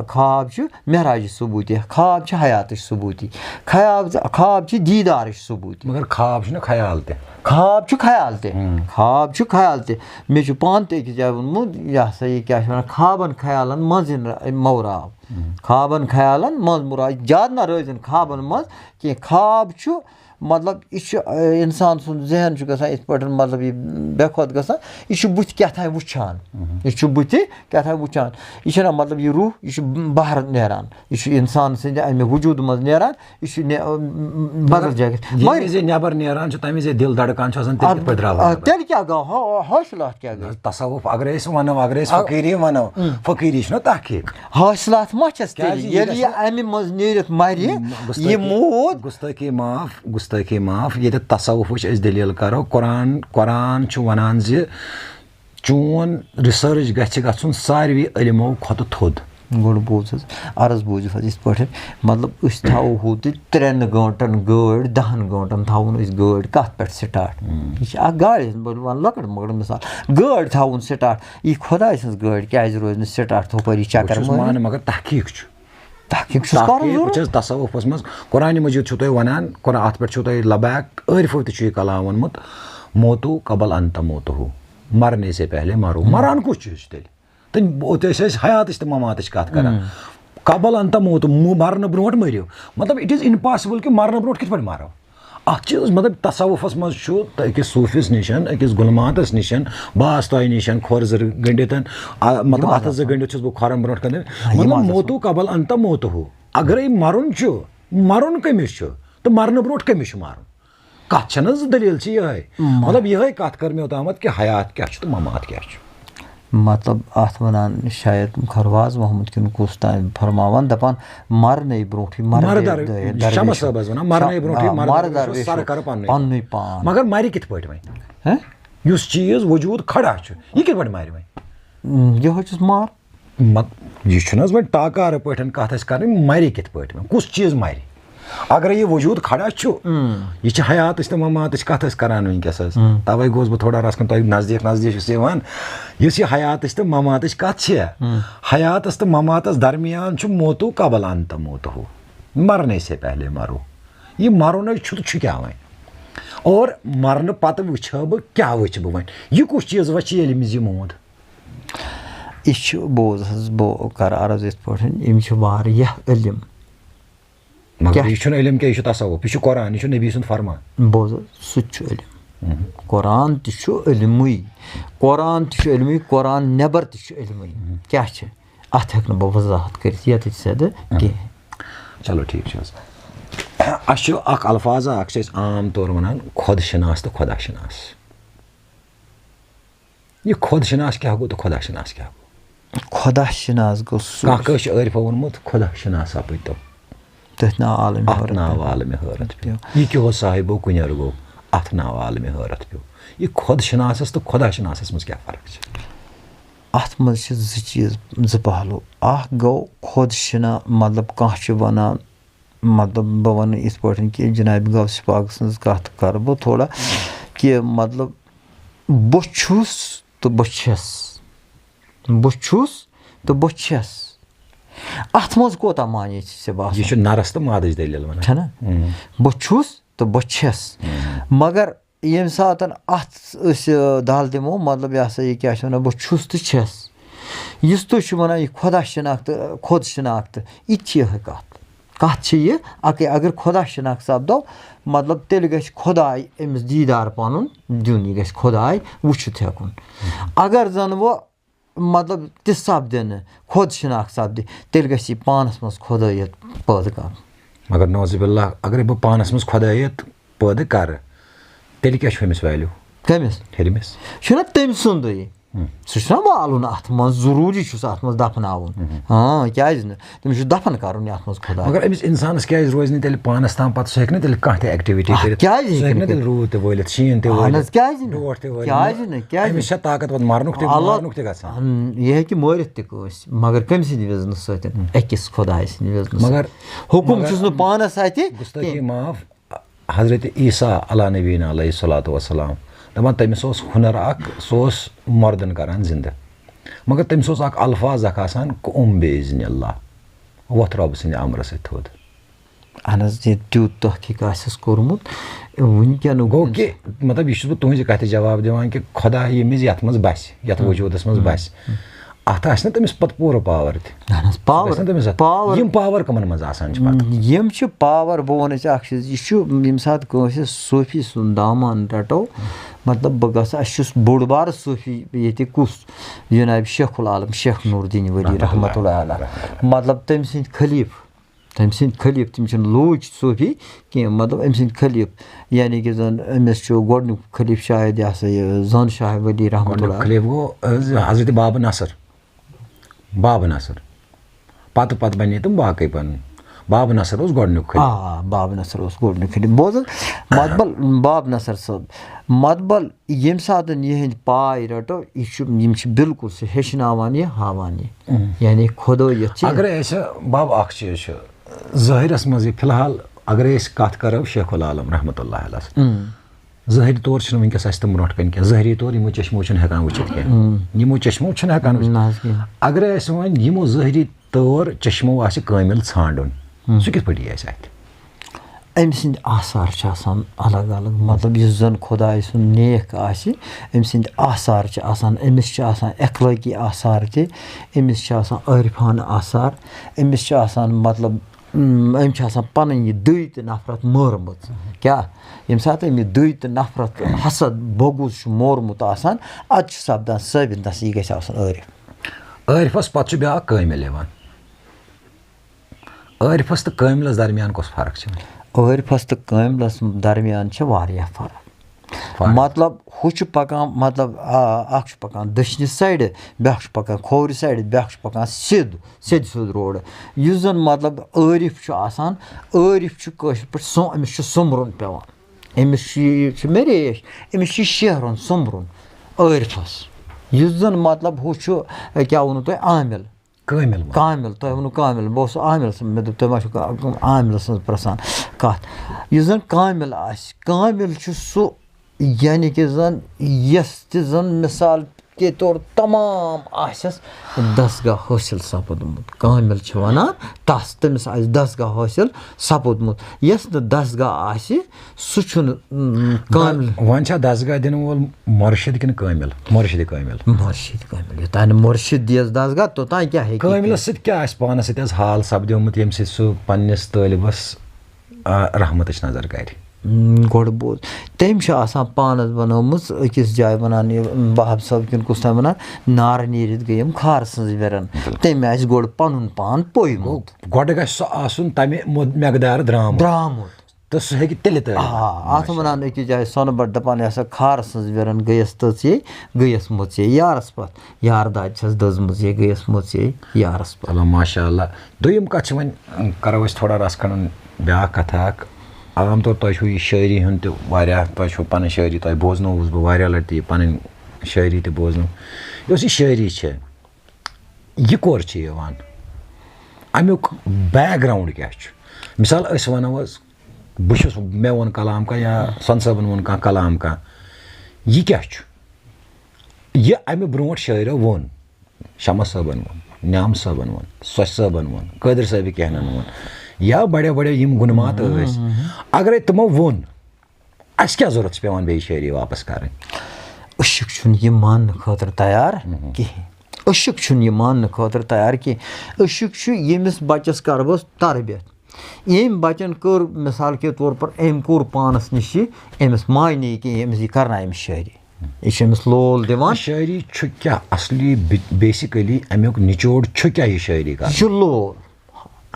Kab çi mihraj subuti. Kab çi hayatı subuti. Kab çi didar subuti. Magar khab şuna khayaldi. Kab çi khayaldi. Me şu pante ki javun mu ya sayı kya şuna khaban khayalan mazin mawra. Khaban khayalan maz mura. Jadna rozun khaban maz ki kab çi मतलब इश इंसान सुन जहन छु गसा इस पटन मतलब ये बेखोद गसा इश बुत क्या था वुचान इश बुत क्या था वुचान इश ना मतलब ये रूह इश बाहर नेरान इश इंसान से अमे वजूद मज नेरान इश ने बदल जागे मगर जे नेबर नेरान छु तमे जे दिल धड़कन छु आसान तेल पदराल तेल क्या गा हौसला क्या गा तसव्वुफ अगर इस वनो अगर इस फकीरी छु तहकीक हौसलात मचस तेल ये अमे मज नेरत मारी ये मोद गुस्ताखी माफ ये तसव्वुफ अस दलील करो कुरान छु वनान जे चोन रिसर्च गछ गछुन सारवी इल्मो खत थोद गोड़ बोझ अर्ज बोझ इस पठ मतलब उस थाव हो 3 घंटन गाड़ 10 घंटन थावन उस गाड़ कत पे स्टार्ट यह गाड़ी वन लकड़ मगर मिसाल गाड़ थावन स्टार्ट यह खुदा सज गाड़ क्या रोज स्टार्ट थोपरी चक्कर मगर तहकीक छु तहकीक तसव्वुफ मज कुरान मजीद छु तुम वनान अत पे तुम लबैक अर्फो तु कलाम वोनमुत मोतु कबल अंत मोतु मरने से पहले मरो मरान कुछ चीज तेल हयात तो ममात कत कर कबल अंत मोतु मरने ब्रोट मरियो मतलब इट इज इम्पॉसिबल कि मरने ब्रोट कित मारो अत चीज मतलब तसव्वुफस मज अकिस सूफिस निशन अकिस गुलमातस निशन बास तय निशन खोर जर गंडित मतलब अत ज गंडित छुस बह खोरन ब्रोट कर मतलब मोतु कबल अंत मोतु अगर मरुन कमिस तो मरने ब्रोट कमिस मारुन कत दलील ये मतलब ये कत कर मे ओतामत कि हयात क्या तो ममात क्या मतलब अत वनान शायद खरवाज मोहम्मद किन कुस्ता फरमावन दपान मरने ब्रोठी मगर मारि कित पट वै युस चीज वजूद खड़ा यह कित पट मारि वै यह मार यह वै टाकार पटन कत कर मारि कित पट कुस चीज मारि अगर ये वजूद खड़ा यह हयात तो ममात कत करान वनकस तवे गोस बह थोड़ा रस नजदीक इस हयात तो ममात कत हयात तो ममात दरमियान मोतु कबल अंत मोतु मरने से पहले मरो यह मरुन क्या वह और मरने पत वो क्या वो वन यह कुछ चीज वो ये मोद यह बोज बह कर अर्ज इत पे इल्म मगर यह इल्म क्या तसव्वुफ यह कुरान यह नबी सुंद फरमान बोज सह इल्म कुरान इल्मुई कुरान नबर इल्मुई क्या अत हेक बह वजाहत कर सद कह چلو ٹھیٖک چھُ حظ اَسہِ چھُ اکھ الفاظا اکھ چھِ أسۍ عام طور وَنان خۄد شِناس تہٕ خۄدا شِناس یہِ خۄد شِناس کیٛاہ گوٚو تہٕ خۄدا شِناس کیٛاہ گوٚو خۄدا شِناس گوٚو سُہ کانٛہہ کٲنٛسہِ چھُ عٲرفو ووٚنمُت خۄدا شِناسا پٔتو تٔتھۍ ناو عالم اَتھ ناو عالمہِ حٲرت پیٚو یہِ کیٛاہ اوس صاحبو کُنٮ۪ر گوٚو اَتھ ناو عالمہِ حٲرت پیٚو یہِ خۄد شِناسَس تہٕ خۄدا شِناسَس منٛز کیٛاہ فرق چھِ اَتھ منٛز چھِ زٕ چیٖز زٕ پہلوٗ اکھ گوٚو خۄد شِنا مطلب کانٛہہ چھُ وَنان مطلب بہٕ وَنہٕ یِتھ پٲٹھۍ کہِ جِنابِ غوث پاک سٕنٛز کَتھ کَرٕ بہٕ تھوڑا کہِ مطلب بہٕ چھُس تہٕ بہٕ چھَس بہٕ چھُس تہٕ بہٕ چھَس اَتھ منٛز کوتاہ معنے چھِ ژےٚ باسان یہِ چھُ نرس تہٕ مادٕچ دٔلیٖل وَنان چھَنا بہٕ چھُس تہٕ بہٕ چھَس مگر ییٚمہِ ساتہٕ اَتھ أسۍ دَل دِمو مطلب یہِ ہسا یہِ کیٛاہ چھِ وَنان بہٕ چھُس تہٕ چھَس یُس تُہۍ چھُو وَنان یہِ خۄدا شِناختہٕ خۄد شِناختہٕ یہِ تہِ چھِ یِہوٚے کَتھ چھِ یہِ اَکٕے اگر خۄدا شِناخت سپدو مطلب تیٚلہِ گژھِ خۄداے أمِس دیٖدار پَنُن دیُن یہِ گژھِ خۄداے وٕچھِتھ ہٮ۪کُن اگر زَن وۄنۍ مطلب تہِ سپدِ نہٕ خۄد شِناخت سپدِ تیٚلہِ گژھِ یہِ پانَس منٛز خۄدٲیِت پٲدٕ کَرُن مگر نوزِ باللہ اگرے بہٕ پانَس منٛز خۄدٲیِت پٲدٕ کَرٕ تیٚلہِ کیٛاہ چھُ أمِس ویلیوٗ کٔمِس ہیٚرمِس چھُنہ تٔمۍ سُنٛدُے سُہ چھُنہ والُن اَتھ منٛز ضروٗری چھُس اَتھ منٛز دَفناوُن کیٛازِ نہٕ تٔمِس چھُ دَفن کَرُن یَتھ منٛز خۄدا مگر أمِس اِنسانَس کیٛازِ روزِ نہٕ تیٚلہِ پانَس تام پَتہٕ سُہ ہیٚکہِ نہٕ تیٚلہِ کانٛہہ تہِ ایٚکٹِوِٹی کٔرِتھ کیٛازِ سُہ ہیٚکہِ نہٕ تیٚلہِ روٗد تہِ وٲلِتھ شیٖن تہِ وٲلِتھ کیٛازِ نہٕ ڈوٹھ تہِ کیٛازِ نہٕ وٲلِتھ کیٛازِ أمِس چھےٚ طاقت وۄنۍ مَرنُک تہِ گژھان یہِ ہیٚکہِ مٲرِتھ تہِ کٲنٛسہِ مگر کٔمۍ سٕنٛدِ وِزنہٕ سۭتۍ أکِس خۄداے سٕنٛدِ وِزنہٕ مگر حُکُم چھُس نہٕ پانَس اَتہِ گُستٲخی معاف حضرت عیٖسیٰ علیٰ نبیٖنہ علیہ صلاتُ وسلام دَپان تٔمِس اوس ہُنر اکھ سُہ اوس مردن کران زِندٕ مگر تٔمِس اوس اکھ الفاظ اکھ آسان بے اِذنِ اللہ وۄتھ رۄبہٕ سٕنٛدِ اَمرٕ سۭتۍ تھوٚد اہن حظ یہِ تیوٗت تحقیٖق آسٮ۪س کوٚرمُت وٕنکٮ۪ن گوٚو کہِ مطلب یہِ چھُس بہٕ تُہنٛزِ کَتھِ جواب دِوان کہِ خۄدا ییٚمِس یَتھ منٛز بَسہِ یَتھ وجوٗدَس منٛز بَسہِ اَتھ آسہِ نہٕ تٔمِس پَتہٕ پوٗرٕ پاوَر تہِ پاوَر یِم پاوَر کٕمَن منٛز آسان چھِ پَتہٕ یِم چھِ پاوَر بہٕ وَنہٕ ژےٚ اَکھ چیٖز یہِ چھُ ییٚمہِ ساتہٕ کٲنٛسہِ صوٗفی سُنٛد دامان رَٹو مطلب بہٕ گژھٕ اَسہِ چھُس بوٚڑ بارٕ صوٗفی ییٚتہِ کُس جِنابِ شیخ العالم شیخ نوٗر دیٖن ؤلی رحمتُہ اللہ علیہ مطلب تٔمۍ سٕنٛدۍ خلیٖف تِم چھِنہٕ لوٗچ صوٗفی کینٛہہ مطلب أمۍ سٕنٛدۍ خلیٖف یعنی کہِ زَن أمِس چھُ گۄڈنیُک خلیٖف شاید یہِ ہسا یہِ زَن شاہ ؤلی رحمتُہ اللہ خلیٖف گوٚو حضرت بابہٕ نصر پتہٕ بَنے تِم باقٕے پَنٕنۍ بابہٕ نصر اوس گۄڈنیُک خلیٖف بابہٕ نصر اوس گۄڈنیُک خلیٖف بوز حظ مطبل بابہٕ نصر صٲب مطبل ییٚمہِ ساتہٕ یِہٕنٛدۍ پاے رَٹو یِم چھِ بِلکُل سُہ ہیٚچھناوان یہِ ہاوان یہِ یعنی خۄدٲیِتھ چھِ اگرے أسۍ بَب اکھ چیٖز چھُ ظٲہِرَس منٛز یہِ فِلحال اگرے أسۍ کَتھ کَرو شیخ العالم رحمتُہ اللہ علیہ ظٲہِری طور چھِنہٕ وٕنکیٚس اَسہِ تِم برونٛٹھ کَنۍ کینٛہہ ظٲہِری طور یِمو چشمو چھِنہٕ ہٮ۪کان وٕچھِتھ کینٛہہ یِمو چشمو چھِنہٕ ہٮ۪کان وٕچھِتھ اگرے اَسہِ وۄنۍ یِمو ظٲہِری طور چشمو آسہِ کٲمِل ژھانٛڈُن سُہ کِتھ پٲٹھۍ یی اَسہِ اَتھِ أمۍ سٕنٛدۍ آثار چھِ آسان الگ الگ مطلب یُس زَن خۄداے سُنٛد نیک آسہِ أمۍ سٕنٛدۍ آثار چھِ آسان أمِس چھِ آسان اخلٲقی آثار تہِ أمِس چھِ آسان عٲرفانہٕ آثار أمِس چھِ آسان مطلب أمۍ چھِ آسان پَنٕنۍ یہِ دٔے تہٕ نفرت مٲرمٕژ کیٛاہ ییٚمہِ ساتہٕ أمۍ یہِ دٔے تہٕ نفرت حسد بوٚگُز چھُ مورمُت آسان اَدٕ چھُ سپدان ثٲبِت نَس یہِ گژھِ آسُن عٲرفَس پَتہٕ چھُ بیٛاکھ کٲمِل یِوان عٲرفَس تہٕ کٲمِلَس درمیان کۄس فرق چھِ عٲرفَس تہٕ کٲمِلَس درمیان چھِ واریاہ فرق مطلب ہُہ چھُ پَکان مطلب اَکھ چھُ پَکان دٔچھنہِ سایڈٕ بیٛاکھ چھُ پَکان کھوورِ سایڈٕ بیٛاکھ چھُ پَکان سیوٚد روڈٕ یُس زَن مطلب عٲرِف چھُ آسان عٲرِف چھُ کٲشِر پٲٹھۍ أمِس چھُ سوٚمبرُن پٮ۪وان أمِس چھُ یہِ چھُ مےٚ ریش أمِس چھُ شیہرُن سوٚمبرُن عٲرفَس یُس زَن مطلب ہُہ چھُ کیٛاہ ووٚنوُ تۄہہِ عامِل تۄہہِ ووٚنوُ کامِل بہٕ اوسُس عامِل سٕنٛز مےٚ دوٚپ تُہۍ ما چھُو عامِل سٕنٛز پِرٛژھان کَتھ یُس زَن کامِل آسہِ کامِل چھُ سُہ یعنی کہِ زَن یۄس تہِ زَن مِثال کے طور تمام آسٮ۪س دسگاہ حٲصِل سپُدمُت کامِل چھِ وَنان تٔمِس آسہِ دسگاہ حٲصِل سپُدمُت یۄس نہٕ دسگاہ آسہِ سُہ چھُنہٕ کامِل وۄنۍ چھا دسگاہ دِنہٕ وول مُرشِد کِنہٕ کٲمِل مُرشِد کٲمِل یوٚتانۍ نہٕ مُرشِد دِیَس دسگاہ توٚتانۍ کیٛاہ ہیٚکہِ کٲمِلَس سۭتۍ کیٛاہ آسہِ پانَس سۭتۍ حظ حال سپدیومُت ییٚمہِ سۭتۍ سُہ پنٛنِس طٲلبَس رحمتٕچ نظر کَرِ گۄڈٕ بوز تٔمۍ چھُ آسان پانَس بَنٲومٕژ أکِس جایہِ وَنان یہِ بہاب صٲب کِنہٕ کُس تام وَنان نارٕ نیٖرِتھ گٔے یِم کھارٕ سٕنٛز وِرَن تٔمۍ آسہِ گۄڈٕ پَنُن پان پوٚیمُت گۄڈٕ گژھِ سُہ آسُن تَمہِ مٮ۪قدار درٛامُت تہٕ سُہ ہیٚکہِ تیٚلہِ تہِ اَتھ وَنان أکِس جایہِ سۄنہٕ بَٹ دَپان یہِ ہسا کھارٕ سٕنٛز وِرَن گٔیَس تٔژے گٔیَس مٕژے یارَس پَتھ یارٕ دادِ چھَس دٔزمٕژ یے گٔیَس مٕژے یارَس پَتھ ماشاء اللہ دوٚیِم کَتھ چھِ وۄنۍ کَرو أسۍ تھوڑا رَس کھنٛڈُن بیٛاکھ کَتھا اَکھ عام طور تۄہہِ چھُو یہِ شٲعری ہُنٛد تہِ واریاہ تۄہہِ چھُو پَنٕنۍ شٲعری تۄہہِ بوزنووُس بہٕ واریاہ لَٹہِ تہِ یہِ پَنٕنۍ شٲعری تہِ بوزنو یۄس یہِ شٲعری چھےٚ یہِ کور چھِ یِوان اَمیُک بیک گرٛاوُنٛڈ کیٛاہ چھُ مِثال أسۍ وَنو حظ بہٕ چھُس مےٚ ووٚن کلام کانٛہہ یا سۄنہٕ صٲبَن ووٚن کانٛہہ کلام کانٛہہ یہِ کیٛاہ چھُ یہِ اَمہِ برونٛٹھ شٲعرو ووٚن شمس صٲبَن ووٚن نیام صٲبَن ووٚن سۄچہِ صٲبَن ووٚن قٲدِر صٲبہِ کہنَن ووٚن یا بَڑے بَڑے یِم گُنمات ٲسۍ اگرے تِمو ووٚن اَسہِ کیٛاہ ضوٚرَتھ چھِ پٮ۪وان بیٚیہِ شٲعری واپَس کَرٕنۍ أشُک چھُنہٕ یہِ ماننہٕ خٲطرٕ تیار کِہیٖنۍ أشُک چھُنہٕ یہِ ماننہٕ خٲطرٕ تیار کینٛہہ أشُک چھُ ییٚمِس بَچَس کَرٕ بہٕ تربیت ییٚمۍ بَچَن کٔر مِثال کے طور پر أمۍ کوٚر پانَس نِش یہِ أمِس مانے کینٛہہ أمِس یہِ کَرنایہِ أمِس شٲعری یہِ چھُ أمِس لول دِوان شٲعری چھُ کیٛاہ اَصلی بیسِکٔلی اَمیُک نِچوڑ چھُ کیٛاہ یہِ شٲعری کَران یہِ چھُ لول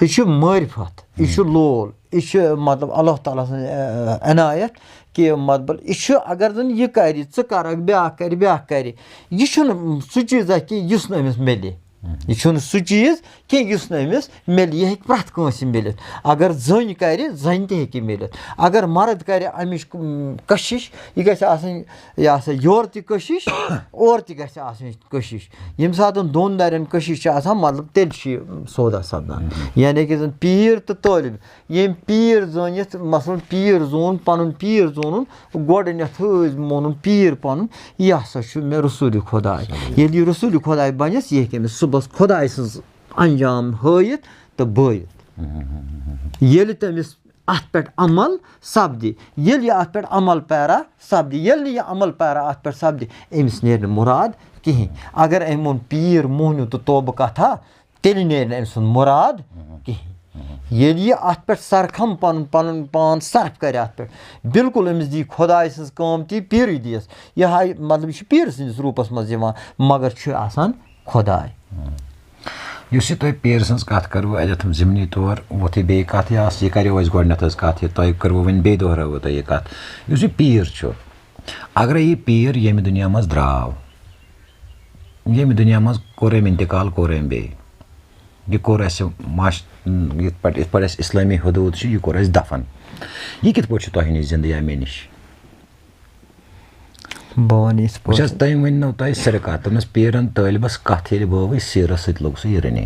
یہِ چھُ معرفت یہِ چھُ لول یہِ چھُ مطلب اللہ تعالیٰ سٕنٛز عنایت کہِ مطلب یہِ چھُ اگر زَن یہِ کَرِ ژٕ کَرَکھ بیٛاکھ کَرِ یہِ چھُنہٕ سُہ چیٖزا کینٛہہ یُس نہٕ أمِس میلہِ یہِ چھُنہٕ سُہ چیٖز کینٛہہ یُس نہٕ أمِس میلہِ یہِ ہیٚکہِ پرٛٮ۪تھ کٲنٛسہِ میلِتھ اگر زٔنۍ کَرِ زَنہِ تہِ ہیٚکہِ میلِتھ اگر مرد کَرِ اَمِچ کٔشِش یہِ گژھِ آسٕنۍ یہِ ہسا یورٕ تہِ کٔشِش اورٕ تہِ گژھِ آسٕنۍ کٔشِش ییٚمہِ ساتہٕ دۄن دَرٮ۪ن کٔشِش چھِ آسان مطلب تیٚلہِ چھُ یہِ سودا سَپدان یعنی کہِ زَن پیٖر تہٕ طٲلب ییٚمۍ پیٖر زٲنِتھ مثلاً پیٖر زون پَنُن پیٖر زونُن گۄڈٕنٮ۪تھ حظ مونُن پیٖر پَنُن یہِ ہسا چھُ مےٚ رسوٗلہِ خۄداے ییٚلہِ یہِ رسوٗلہِ خۄداے بَنٮ۪س یہِ ہیٚکہِ أمِس صُبحس خۄداے سٕنٛز انجام ہٲیِتھ تہٕ بٲیِتھ ییٚلہِ تٔمِس اَتھ پٮ۪ٹھ عمل سپدِ ییٚلہِ یہِ اَتھ پٮ۪ٹھ عمل پیرا سپدِ ییٚلہِ نہٕ یہِ عمل پیرا اَتھ پٮ۪ٹھ سپدِ أمِس نیرِ نہٕ مُراد کِہیٖنۍ اگر أمۍ ووٚن پیٖر موہنیوٗ تہٕ توبہٕ کَتھا تیٚلہِ نیرِ نہٕ أمۍ سُنٛد مُراد کِہیٖنۍ ییٚلہِ یہِ اَتھ پٮ۪ٹھ سرکھم پَنُن پان صرف کَرِ اَتھ پٮ۪ٹھ بِلکُل أمِس دی خۄداے سٕنٛز کٲم تی پیٖرٕے دِیَس یہِ ہاے مطلب یہِ چھُ پیٖرٕ سٕنٛدِس روٗپَس منٛز یِوان مگر چھُ آسان خۄداے یُس یہِ تۄہہِ پیٖر سٕنٛز کَتھ کٔروٕ اَتٮ۪تھ ضِمنی طور ووٚتھُے بیٚیہِ کَتھ یا یہِ کَریو اَسہِ گۄڈنٮ۪تھ حظ کَتھ یہِ تۄہہِ کٔروٕ وۄنۍ بیٚیہِ دۄہرٲوٕ تۄہہِ یہِ کَتھ یُس یہِ پیٖر چھُ اگرے یہِ پیٖر ییٚمہِ دُنیا منٛز درٛاو ییٚمہِ دُنیا منٛز کوٚر أمۍ اِنتقال کوٚر أمۍ بیٚیہِ یہِ کوٚر اَسہِ یِتھ پٲٹھۍ اَسہِ اِسلٲمی حدوٗد چھِ یہِ کوٚر اَسہِ دَفن یہِ کِتھ پٲٹھۍ چھُ تۄہہِ نِش زِندٕ یا مےٚ نِش بہٕ وَنہٕ یِتھ بہٕ چھَس تٔمۍ ؤنۍ تۄہہِ سِرٕ کَتھ دوٚپنَس پیٖرَن طٲلبَس کَتھ ییٚلہِ بٲوٕے سیٖرَس سۭتۍ لوٚگ سُہ یِرنہِ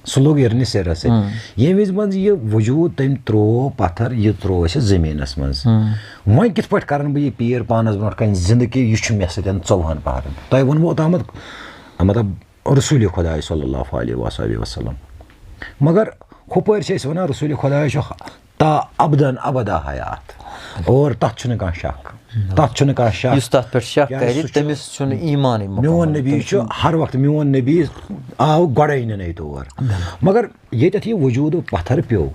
سُہ لوٚگ یِرنہِ سیٖرَس سۭتۍ ییٚمہِ وِزِ منٛز یہِ وجوٗد تٔمۍ ترٛوو پَتھر یہِ ترٛوو اَسہِ زٔمیٖنَس منٛز وۄنۍ کِتھ پٲٹھۍ کَرَن بہٕ یہِ پیٖر پانَس برونٛٹھ کَنہِ زِندٕ کہِ یہِ چھُ مےٚ سۭتۍ 24 پَہرَن تۄہہِ ووٚنوٕ اوٚتامَتھ مطلب رسوٗلہِ خۄداے صلی اللہ علیہ وسلم مگر ہُپٲرۍ چھِ أسۍ وَنان رسوٗلہِ خۄداے چھُ تا ابدن ابدا حیات اور تَتھ چھُنہٕ کانٛہہ شک تَتھ چھُنہٕ کانٛہہ شک یُس تَتھ پٮ۪ٹھ شک کَرِ تٔمِس چھُنہٕ ایٖمانٕے میون نبی چھُ ہر وقتہٕ میون نبی آو گۄڈَے نِنَے تور مگر ییٚتٮ۪تھ یہِ وجوٗدٕ پَتھر پیوٚو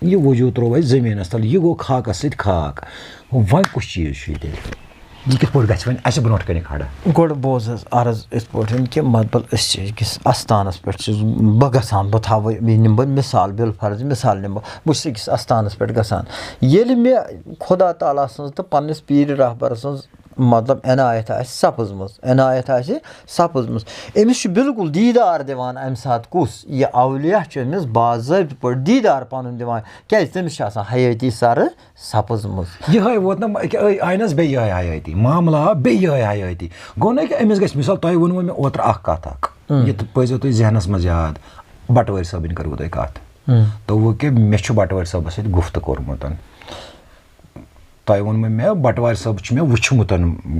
یہِ وجوٗد ترٛوو اَسہِ زٔمیٖنَس تَل یہِ گوٚو خاکَس سۭتۍ خاک وۄنۍ کُس چیٖز چھُ یہِ تیٚلہِ یہِ کِتھ پٲٹھۍ گژھِ وۄنۍ اَسہِ برونٛٹھ کَنہِ کھڑا گۄڈٕ بوز حظ عرض یِتھ پٲٹھۍ کہِ مطلب أسۍ چھِ أکِس اَستانَس پٮ۪ٹھ چھُس بہٕ گژھان بہٕ تھاوٕ بیٚیہِ نِمہٕ بہٕ مِثال بِلفرض مِثال نِمہٕ بہٕ چھُس أکِس اَستانَس پٮ۪ٹھ گژھان ییٚلہِ مےٚ خۄدا تعالیٰ سٕنٛز تہٕ پنٛنِس پیٖرِ رحبر سٕنٛز مطلب عنایت آسہِ سَپٕزمٕژ أمِس چھُ بِلکُل دیٖدار دِوان اَمہِ ساتہٕ کُس یہِ اولیا چھُ أمِس باضٲبطہٕ پٲٹھۍ دیٖدار پَنُن دِوان کیٛازِ تٔمِس چھِ آسان حیٲتی سَرٕ سَپٕزمٕژ یِہوٚے ووت نہ آیہِ نہ حظ بیٚیہِ یِہوٚے حیٲتی معاملہٕ آو بیٚیہِ یِہوٚے حیٲتی گوٚو نہ کہِ أمِس گژھِ مِثال تۄہہِ ووٚنوٕ مےٚ اوترٕ اَکھ کَتھ اَکھ یہِ پٲیزیو تُہۍ ذہنَس منٛز یاد بَٹوٲرۍ صٲبٕنۍ کٔروٕ تۄہہِ کَتھ دوٚپوُ کہِ مےٚ چھُ بَٹوٲرۍ صٲبَس سۭتۍ گُفتہٕ کوٚرمُت تۄہہِ ووٚنمو مےٚ بَٹوارِ صٲب چھُ مےٚ وٕچھمُت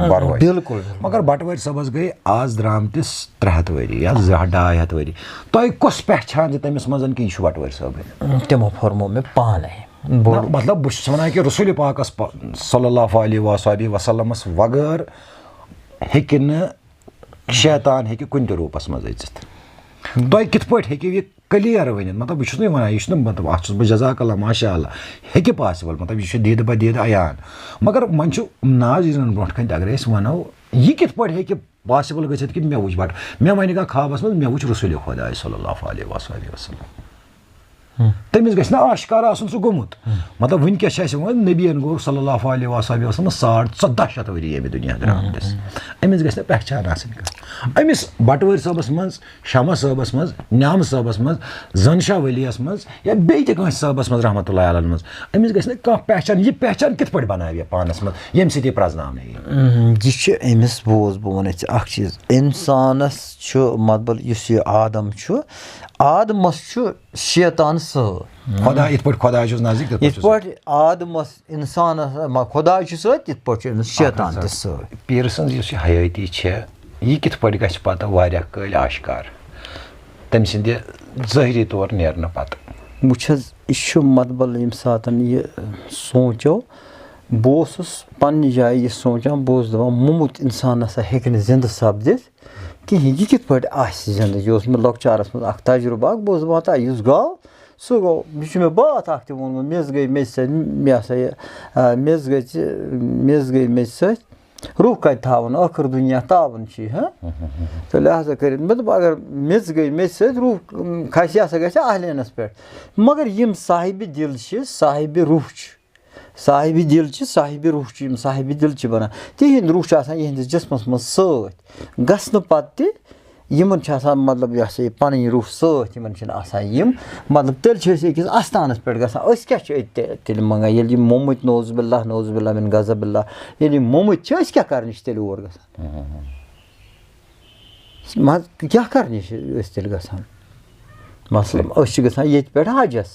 بَروٲے بِلکُل مگر بَٹوارِ صٲبَس گٔے آز درٛامتِس 300 ؤری یا 200 ؤری تۄہہِ کۄس پہچان چھِ تٔمِس منٛز کہِ یہِ چھُ بَٹوارِ صٲبٕے تِمو پھورمو مےٚ پانَے مطلب بہٕ چھُس وَنان کہِ رسوٗلِ پاکَس صلی اللہ علیہ وسلمَس وغٲر ہیٚکہِ نہٕ شیطان ہیٚکہِ کُنہِ تہِ روٗپَس منٛز أژِتھ تۄہہِ کِتھ پٲٹھۍ ہیٚکِو یہِ کٔلیَر ؤنِتھ مطلب بہٕ چھُس نہٕ وَنان یہِ چھُنہٕ مطلب اَتھ چھُس بہٕ جزاک اللہ ماشاء اللہ ہیٚکہِ پاسِبٕل مطلب یہِ چھُ دیٖدٕ بہ دیٖدٕ عیان مگر وۄنۍ چھُ ناظریٖنَن برونٛٹھ کَنہِ اگر أسۍ وَنو یہِ کِتھ پٲٹھۍ ہیٚکہِ پاسِبٕل گٔژھِتھ کہِ مےٚ وٕچھ بَٹ مےٚ وَنہِ کانٛہہ خوابَس منٛز مےٚ وٕچھ رسوٗلِ خۄداے صلی اللہ علیہ وسلم تٔمِس گژھِ نہٕ آشکار آسُن سُہ گوٚمُت مطلب وٕنکٮ۪س چھِ اَسہِ وۄنۍ نبیَن گوٚو صلی اللہ علیہ وسلم 1400 ؤری ییٚمہِ دُنیا درٛامتِس أمِس گژھِ نہٕ پہچان آسٕنۍ کانٛہہ أمِس بَٹوٲرۍ صٲبَس منٛز شمس صٲبَس منٛز نعمہٕ صٲبَس منٛز زَنشاہ ؤلیَس منٛز یا بیٚیہِ تہِ کٲنٛسہِ صٲبَس منٛز رحمتہ اللہ علیہ منٛز أمِس گژھِ نہٕ کانٛہہ پہچان یہِ پہچان کِتھ پٲٹھۍ بَناوِ یہِ پانَس منٛز ییٚمہِ سۭتۍ یہِ پرٛزناونہٕ یی یہِ چھُ أمِس بوز بہٕ وَنَے ژےٚ اَکھ چیٖز اِنسانَس چھُ مطلب یُس یہِ آدم چھُ آدمَس چھُ شیطان سۭتۍ خۄدا یِتھ پٲٹھۍ خۄدا چھُس نزدیٖک یِتھ پٲٹھۍ آدمَس اِنسانَس خۄداے چھُ سۭتۍ تِتھ پٲٹھۍ چھُ أمِس شیطان تہِ سۭتۍ پیٖرٕ سٕنٛز یُس یہِ حیٲتی چھےٚ یہِ کِتھ پٲٹھۍ گژھِ پَتہٕ واریاہ کٲلۍ آشکار تٔمۍ سٕنٛدِ ظٲہری طور نیرنہٕ پَتہٕ وٕچھ حظ یہِ چھُ مطلب ییٚمہِ ساتہٕ یہِ سونٛچو بہٕ اوسُس پنٛنہِ جایہِ یہِ سونٛچان بہٕ اوسُس دَپان موٚمُت اِنسان نَسا ہیٚکہِ نہٕ زِندٕ سپدِتھ کِہیٖنۍ یہِ کِتھ پٲٹھۍ آسہِ زِندٕ یہِ اوس مےٚ لۄکچارَس منٛز اَکھ تجرُبہٕ اَکھ بہٕ اوسُس دَپان تہ یُس گوٚو سُہ گوٚو یہِ چھُ مےٚ باتھ اَکھ تہِ ووٚنمُت میٚژ گٔے میٚژِ سۭتۍ یہِ ہسا یہِ میٚژ گٔے میٚژِ سۭتۍ روح کَتہِ تھاوُن ٲخٕر دُنیا تاوُن چھُ یہِ تہٕ لہٰذا کٔرِتھ مےٚ دوٚپ اگر میٚژ گٔے میٚژِ سۭتۍ روح کھسہِ یہِ ہسا گژھِ اہلینَس پٮ۪ٹھ مگر یِم صاحبِ دِل چھِ صاحبِ روح چھِ صاحبِ دِل چھِ صاحبِ روح چھِ یِم صاحبِ دِل چھِ بَنان تِہِنٛدۍ روح چھِ آسان یِہِنٛدِس جِسمَس منٛز سۭتۍ گژھنہٕ پَتہٕ تہِ یِمَن چھِ آسان مطلب یہِ ہسا یہِ پَنٕنۍ روح سۭتۍ یِمَن چھِنہٕ آسان یِم مطلب تیٚلہِ چھِ أسۍ أکِس اَستانَس پٮ۪ٹھ گژھان أسۍ کیٛاہ چھِ أتۍ تیٚلہِ منٛگان ییٚلہِ یِم موٚمٕتۍ نوز باللہ مِن غضب اللہ ییٚلہِ یِم موٚمٕتۍ چھِ أسۍ کیٛاہ کَرنہِ چھِ تیٚلہِ اور گژھان مان کیٛاہ کَرنہِ چھِ أسۍ تیٚلہِ گژھان مطلب أسۍ چھِ گژھان ییٚتہِ پٮ۪ٹھ حجَس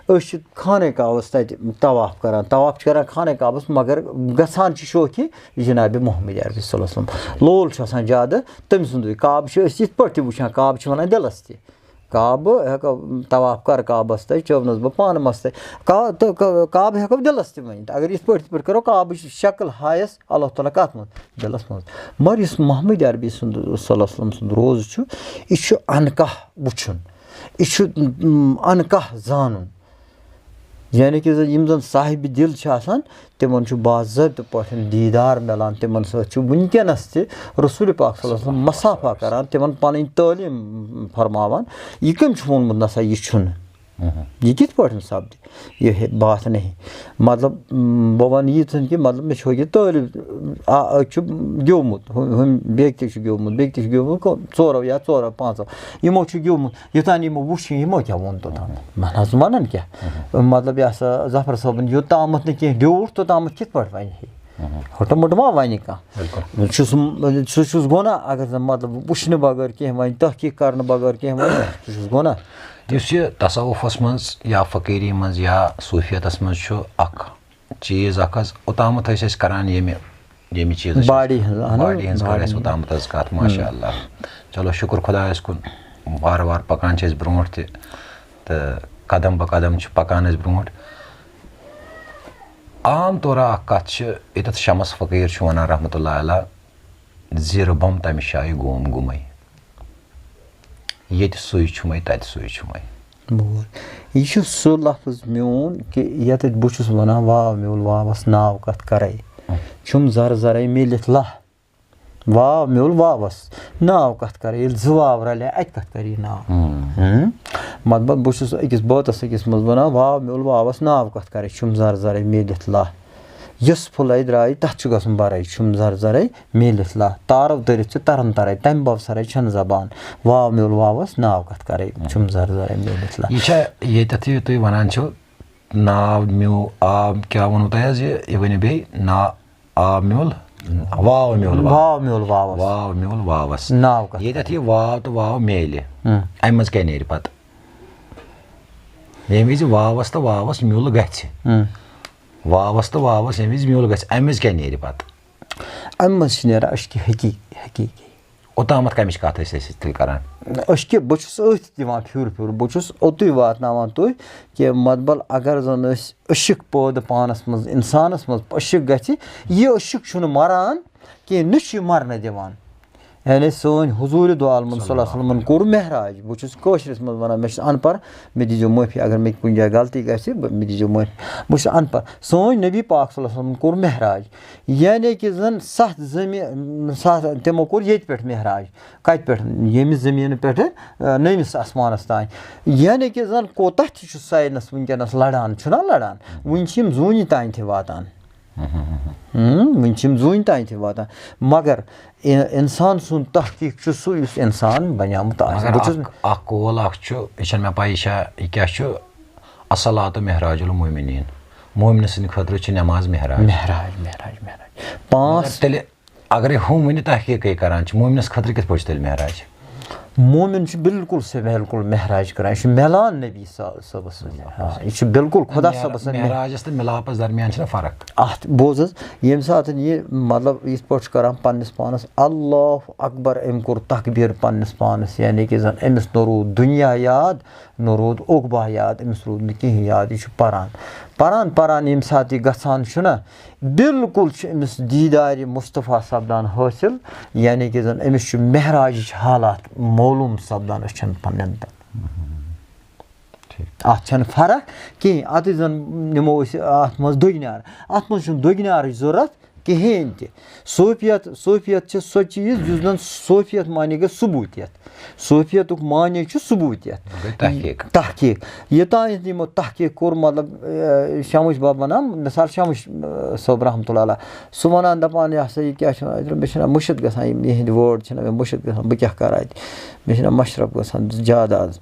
أسۍ چھِ خانہ کعبَس تَتہِ طواف کَران طواف چھِ کَران خانہ کعبَس مگر گژھان چھِ شوقی جِنابِ محمد عربی صلی اللہ علیہ وسلم لول چھُ آسان زیادٕ تٔمۍ سُنٛدُے کعبہٕ چھِ أسۍ یِتھ پٲٹھۍ تہِ وٕچھان کعبہٕ چھِ وَنان دِلَس تہِ کعبہٕ ہٮ۪کو طواف کَر کعبَس تانۍ چٲونَس بہٕ پانہٕ مَستَے کعبہٕ ہٮ۪کو دِلَس تہِ ؤنِتھ اگر یِتھ پٲٹھۍ کَرو کعبٕچ شکٕل ہایَس اللہ تعالیٰ کَتھ منٛز دِلَس منٛز مگر یُس محمد عربی سُنٛد صلی اللہ علیہ وسلم سُنٛد روزٕ چھُ یہِ چھُ اَنہٕ کاہ وٕچھُن یہِ چھُ اَنہٕ کاہ زانُن یعنی کہِ یِم زَن صاحبِ دِل چھِ آسان تِمَن چھُ باضٲبطہٕ پٲٹھۍ دیٖدار مِلان تِمَن سۭتۍ چھُ وٕنکٮ۪نَس تہِ رسوٗلِ پاک صلی اللہ علیہ وسلم مصافہ کَران تِمَن پَنٕنۍ تعلیٖم فرماوان یہِ کٔمۍ چھُ ووٚنمُت نسا یہِ چھُنہٕ یہِ کِتھ پٲٹھۍ سپدِ یہِ بات نہیں مطلب بہٕ وَنہٕ ییٖژَن کہِ مطلب مےٚ چھُ یہِ تعلیٖم چھُ گیومُت ہُمۍ بیٚکہِ تہِ چھُ گیومُت ژورو یا پانٛژو یِمو چھُ گیومُت یوٚتانۍ یِمو وٕچھ یِمو کیٛاہ ووٚن توٚتامَتھ وَنہِ حظ وَنان کیٛاہ مطلب یہِ ہسا ظفر صٲبَن یوٚتامَتھ نہٕ کینٛہہ ڈیوٗٹھ توٚتامَتھ کِتھ پٲٹھۍ وَنہِ ہے ہوٚٹہٕ موٚٹہٕ ما وَنہِ کانٛہہ سُہ چھُس گۄناہ اگر زَن مطلب وٕچھنہٕ بغٲر کینٛہہ وَنہِ تحقیٖق کَرنہٕ بغٲر کینٛہہ وَنہِ سُہ چھُس گۄناہ یُس یہِ تصوُفَس منٛز یا فقیٖری منٛز یا صوٗفیتَس منٛز چھُ اکھ چیٖز اکھ حظ اوٚتامَتھ ٲسۍ أسۍ کَران ییٚمہِ چیٖزٕچ باڈی ہٕنٛز کٔر اَسہِ اوٚتامَتھ حظ کَتھ ماشاء اللہ چلو شُکُر خۄدایَس کُن وارٕ وارٕ پَکان چھِ أسۍ برونٛٹھ تہِ تہٕ قدم بہ قدم چھِ پَکان أسۍ برونٛٹھ عام طورا اکھ کَتھ چھِ ییٚتٮ۪تھ شمس فقیٖر چھُ وَنان رحمتہ اللہ علیٰ زِ رُبَم تَمہِ جایہِ گوم گُمَے ییٚتہِ سُے چھُمَے تَتہِ سُے چھُمَے یہِ چھُ سُہ لفظ میون کہِ ییٚتٮ۪تھ بہٕ چھُس وَنان واو میوٗل واوَس ناو کَتھ کَرَے چھُم زَرٕ زَرَے میٖلِتھ لَہ واو میوٗل واوَس ناو کَتھ کَرَے ییٚلہِ زٕ واو رَلے اَتہِ کَتھ کَرِ یہِ ناو مطلب بہٕ چھُس أکِس بٲتَس أکِس منٛز وَنان واو میوٗل واوَس ناو کَتھ کَرَے چھُم زَرٕ زَرَے میٖلِتھ لَہ یۄس پھٕلَے درٛاے تَتھ چھُ گژھُن بَرٲے چھُم زَرٕ زَرَے میٖلِتھ لَہ تارو دٔرِتھ چھِ تَرَن تَرَے تَمہِ بَوسَرَے چھَنہٕ زبان واو میوٗل واوَس ناو کَتھ کَرَے چھُم زَرٕ زَرَے میٖلِتھ لَہ یہِ چھا ییٚتٮ۪تھ یہِ تُہۍ وَنان چھِو ناو میوٗ آب کیٛاہ ووٚنوٕ تۄہہِ حظ یہِ ؤنِو بیٚیہِ آب میوٗل واو میوٗل واوَس ناو کَتھ ییٚتٮ۪تھ یہِ واو تہٕ واو میلہِ اَمہِ منٛز کیٛاہ نیرِ پَتہٕ ییٚمہِ وِزِ واوَس تہٕ واوَس میوٗل گژھِ واوَس تہٕ واوَس ییٚمہِ وِزِ میوٗل گژھِ اَمہِ وِزِ کیٛاہ نیرِ پَتہٕ اَمہِ منٛز چھِ نیران أسۍ کہِ حقیٖقی اوٚتامَتھ کَمِچ کَتھ ٲسۍ أسۍ تیٚلہِ کَران أسۍ کہِ بہٕ چھُس أتھۍ دِوان پھیُر بہٕ چھُس اوٚتُے واتناوان تُہۍ کہِ مطلب اگر زَن أسۍ عشق پٲدٕ پانَس منٛز اِنسانَس منٛز عشق گژھِ یہِ عشق چھُنہٕ مَران کینٛہہ نہ چھُ یہِ مَرنہٕ دِوان یعنی سٲنۍ حضوٗرِ دو عالمن صلی اللہ علیہ وسلمن کوٚر مہراج بہٕ چھُس کٲشرِس منٛز وَنان مےٚ چھُ اَن پَڑھ مےٚ دیٖزیو معٲفی اگر مےٚ کُنہِ جایہِ غلطی گژھِ مےٚ دیٖزیو معٲفی بہٕ چھُس اَن پَڑھ سٲنۍ نبی پاک صلی اللہ علیہ وسلمن کوٚر مہراج یعنی کہِ زَن 7 زٔمیٖن تِمو کوٚر ییٚتہِ پٮ۪ٹھ مہراج کَتہِ پٮ۪ٹھ ییٚمہِ زٔمیٖنہٕ پٮ۪ٹھٕ 9مِس آسمانَس تانۍ یعنی کہِ زَن کوتاہ تہِ چھُ ساینَس وٕنکٮ۪نَس لَڑان چھُنہ لَڑان وٕنہِ چھِ یِم زوٗنہِ تانۍ تہِ واتان وٕنہِ چھِ یِم زوٗنہِ تانۍ تہِ واتان مگر اِنسان سُنٛد تحقیٖق چھُ سُہ یُس اِنسان بنیومُت آسہِ بہٕ چھُس اکھ قول اکھ چھُ یہِ چھَنہٕ مےٚ پاے یہِ کیاہ چھُ اصلاتُ مہراج المومنیٖن مومنہِ سٕنٛدِ خٲطرٕ چھِ نٮ۪ماز مہراج مہراج 5 تیٚلہِ اگرے ہُم وٕنہِ تحقیٖقٕے کران چھِ مومنس خٲطرٕ کِتھ پٲٹھۍ چھُ تیٚلہِ مہراج مومِن چھُ بِلکُل سُہ بِلکُل مہراج کران یہِ چھُ میلان نبی صٲبَس سۭتۍ یہِ چھُ بِلکُل خۄدا صٲبَس سۭتۍ مہراجس تہٕ مِلاپس درمیان چھِنہ فرق اَتھ بوز حظ ییٚمہِ ساتہٕ یہِ مطلب یِتھ پٲٹھۍ چھُ کران پننِس پانس اللہ اکبر أمۍ کوٚر تقبیٖر پننِس پانس یعنی کہِ زن أمِس نہ روٗد دُنیا یاد نہ روٗد عقبہ یاد أمِس روٗد نہٕ کِہینۍ یاد یہِ چھُ پران ییٚمہِ ساتہٕ یہِ گژھان چھُنہ بِلکُل چھُ أمِس دیٖدارِ مُصطفیٰ سپدان حٲصِل یعنی کہِ زن أمِس چھُ مہراجِچ حالات معلوٗم سپدان أچھن پننٮ۪ن اَتھ چھَنہٕ فرق کِہیٖنۍ اَتھ زن نِمو أسۍ اَتھ منٛز دُگنیار اَتھ منٛز چھُنہٕ دُگنیارٕچ ضوٚرتھ کِہیٖنۍ تہِ صوفیت چھِ سۄ چیٖز یُس زن صوفیت معنی گٔے ثبوٗتیت صوفیتُک معنی چھُ ثبوٗتیت تحقیٖق یوٚتانۍ یِمو تحقیٖق کوٚر مطلب شمش باب وَنان مِثال شمش صٲب رحمتہ اللہ علیہ سُہ وَنان دَپان یہِ ہسا یہِ کیاہ چھُ وَنان مےٚ چھِنہ مٔشِد گژھان یِم یِہِنٛدۍ وٲڈ چھِنہ مےٚ مٔشِد گژھان بہٕ کیاہ کَرٕ اَتہِ مےٚ چھِنہ مشرف گژھان زیادٕ آز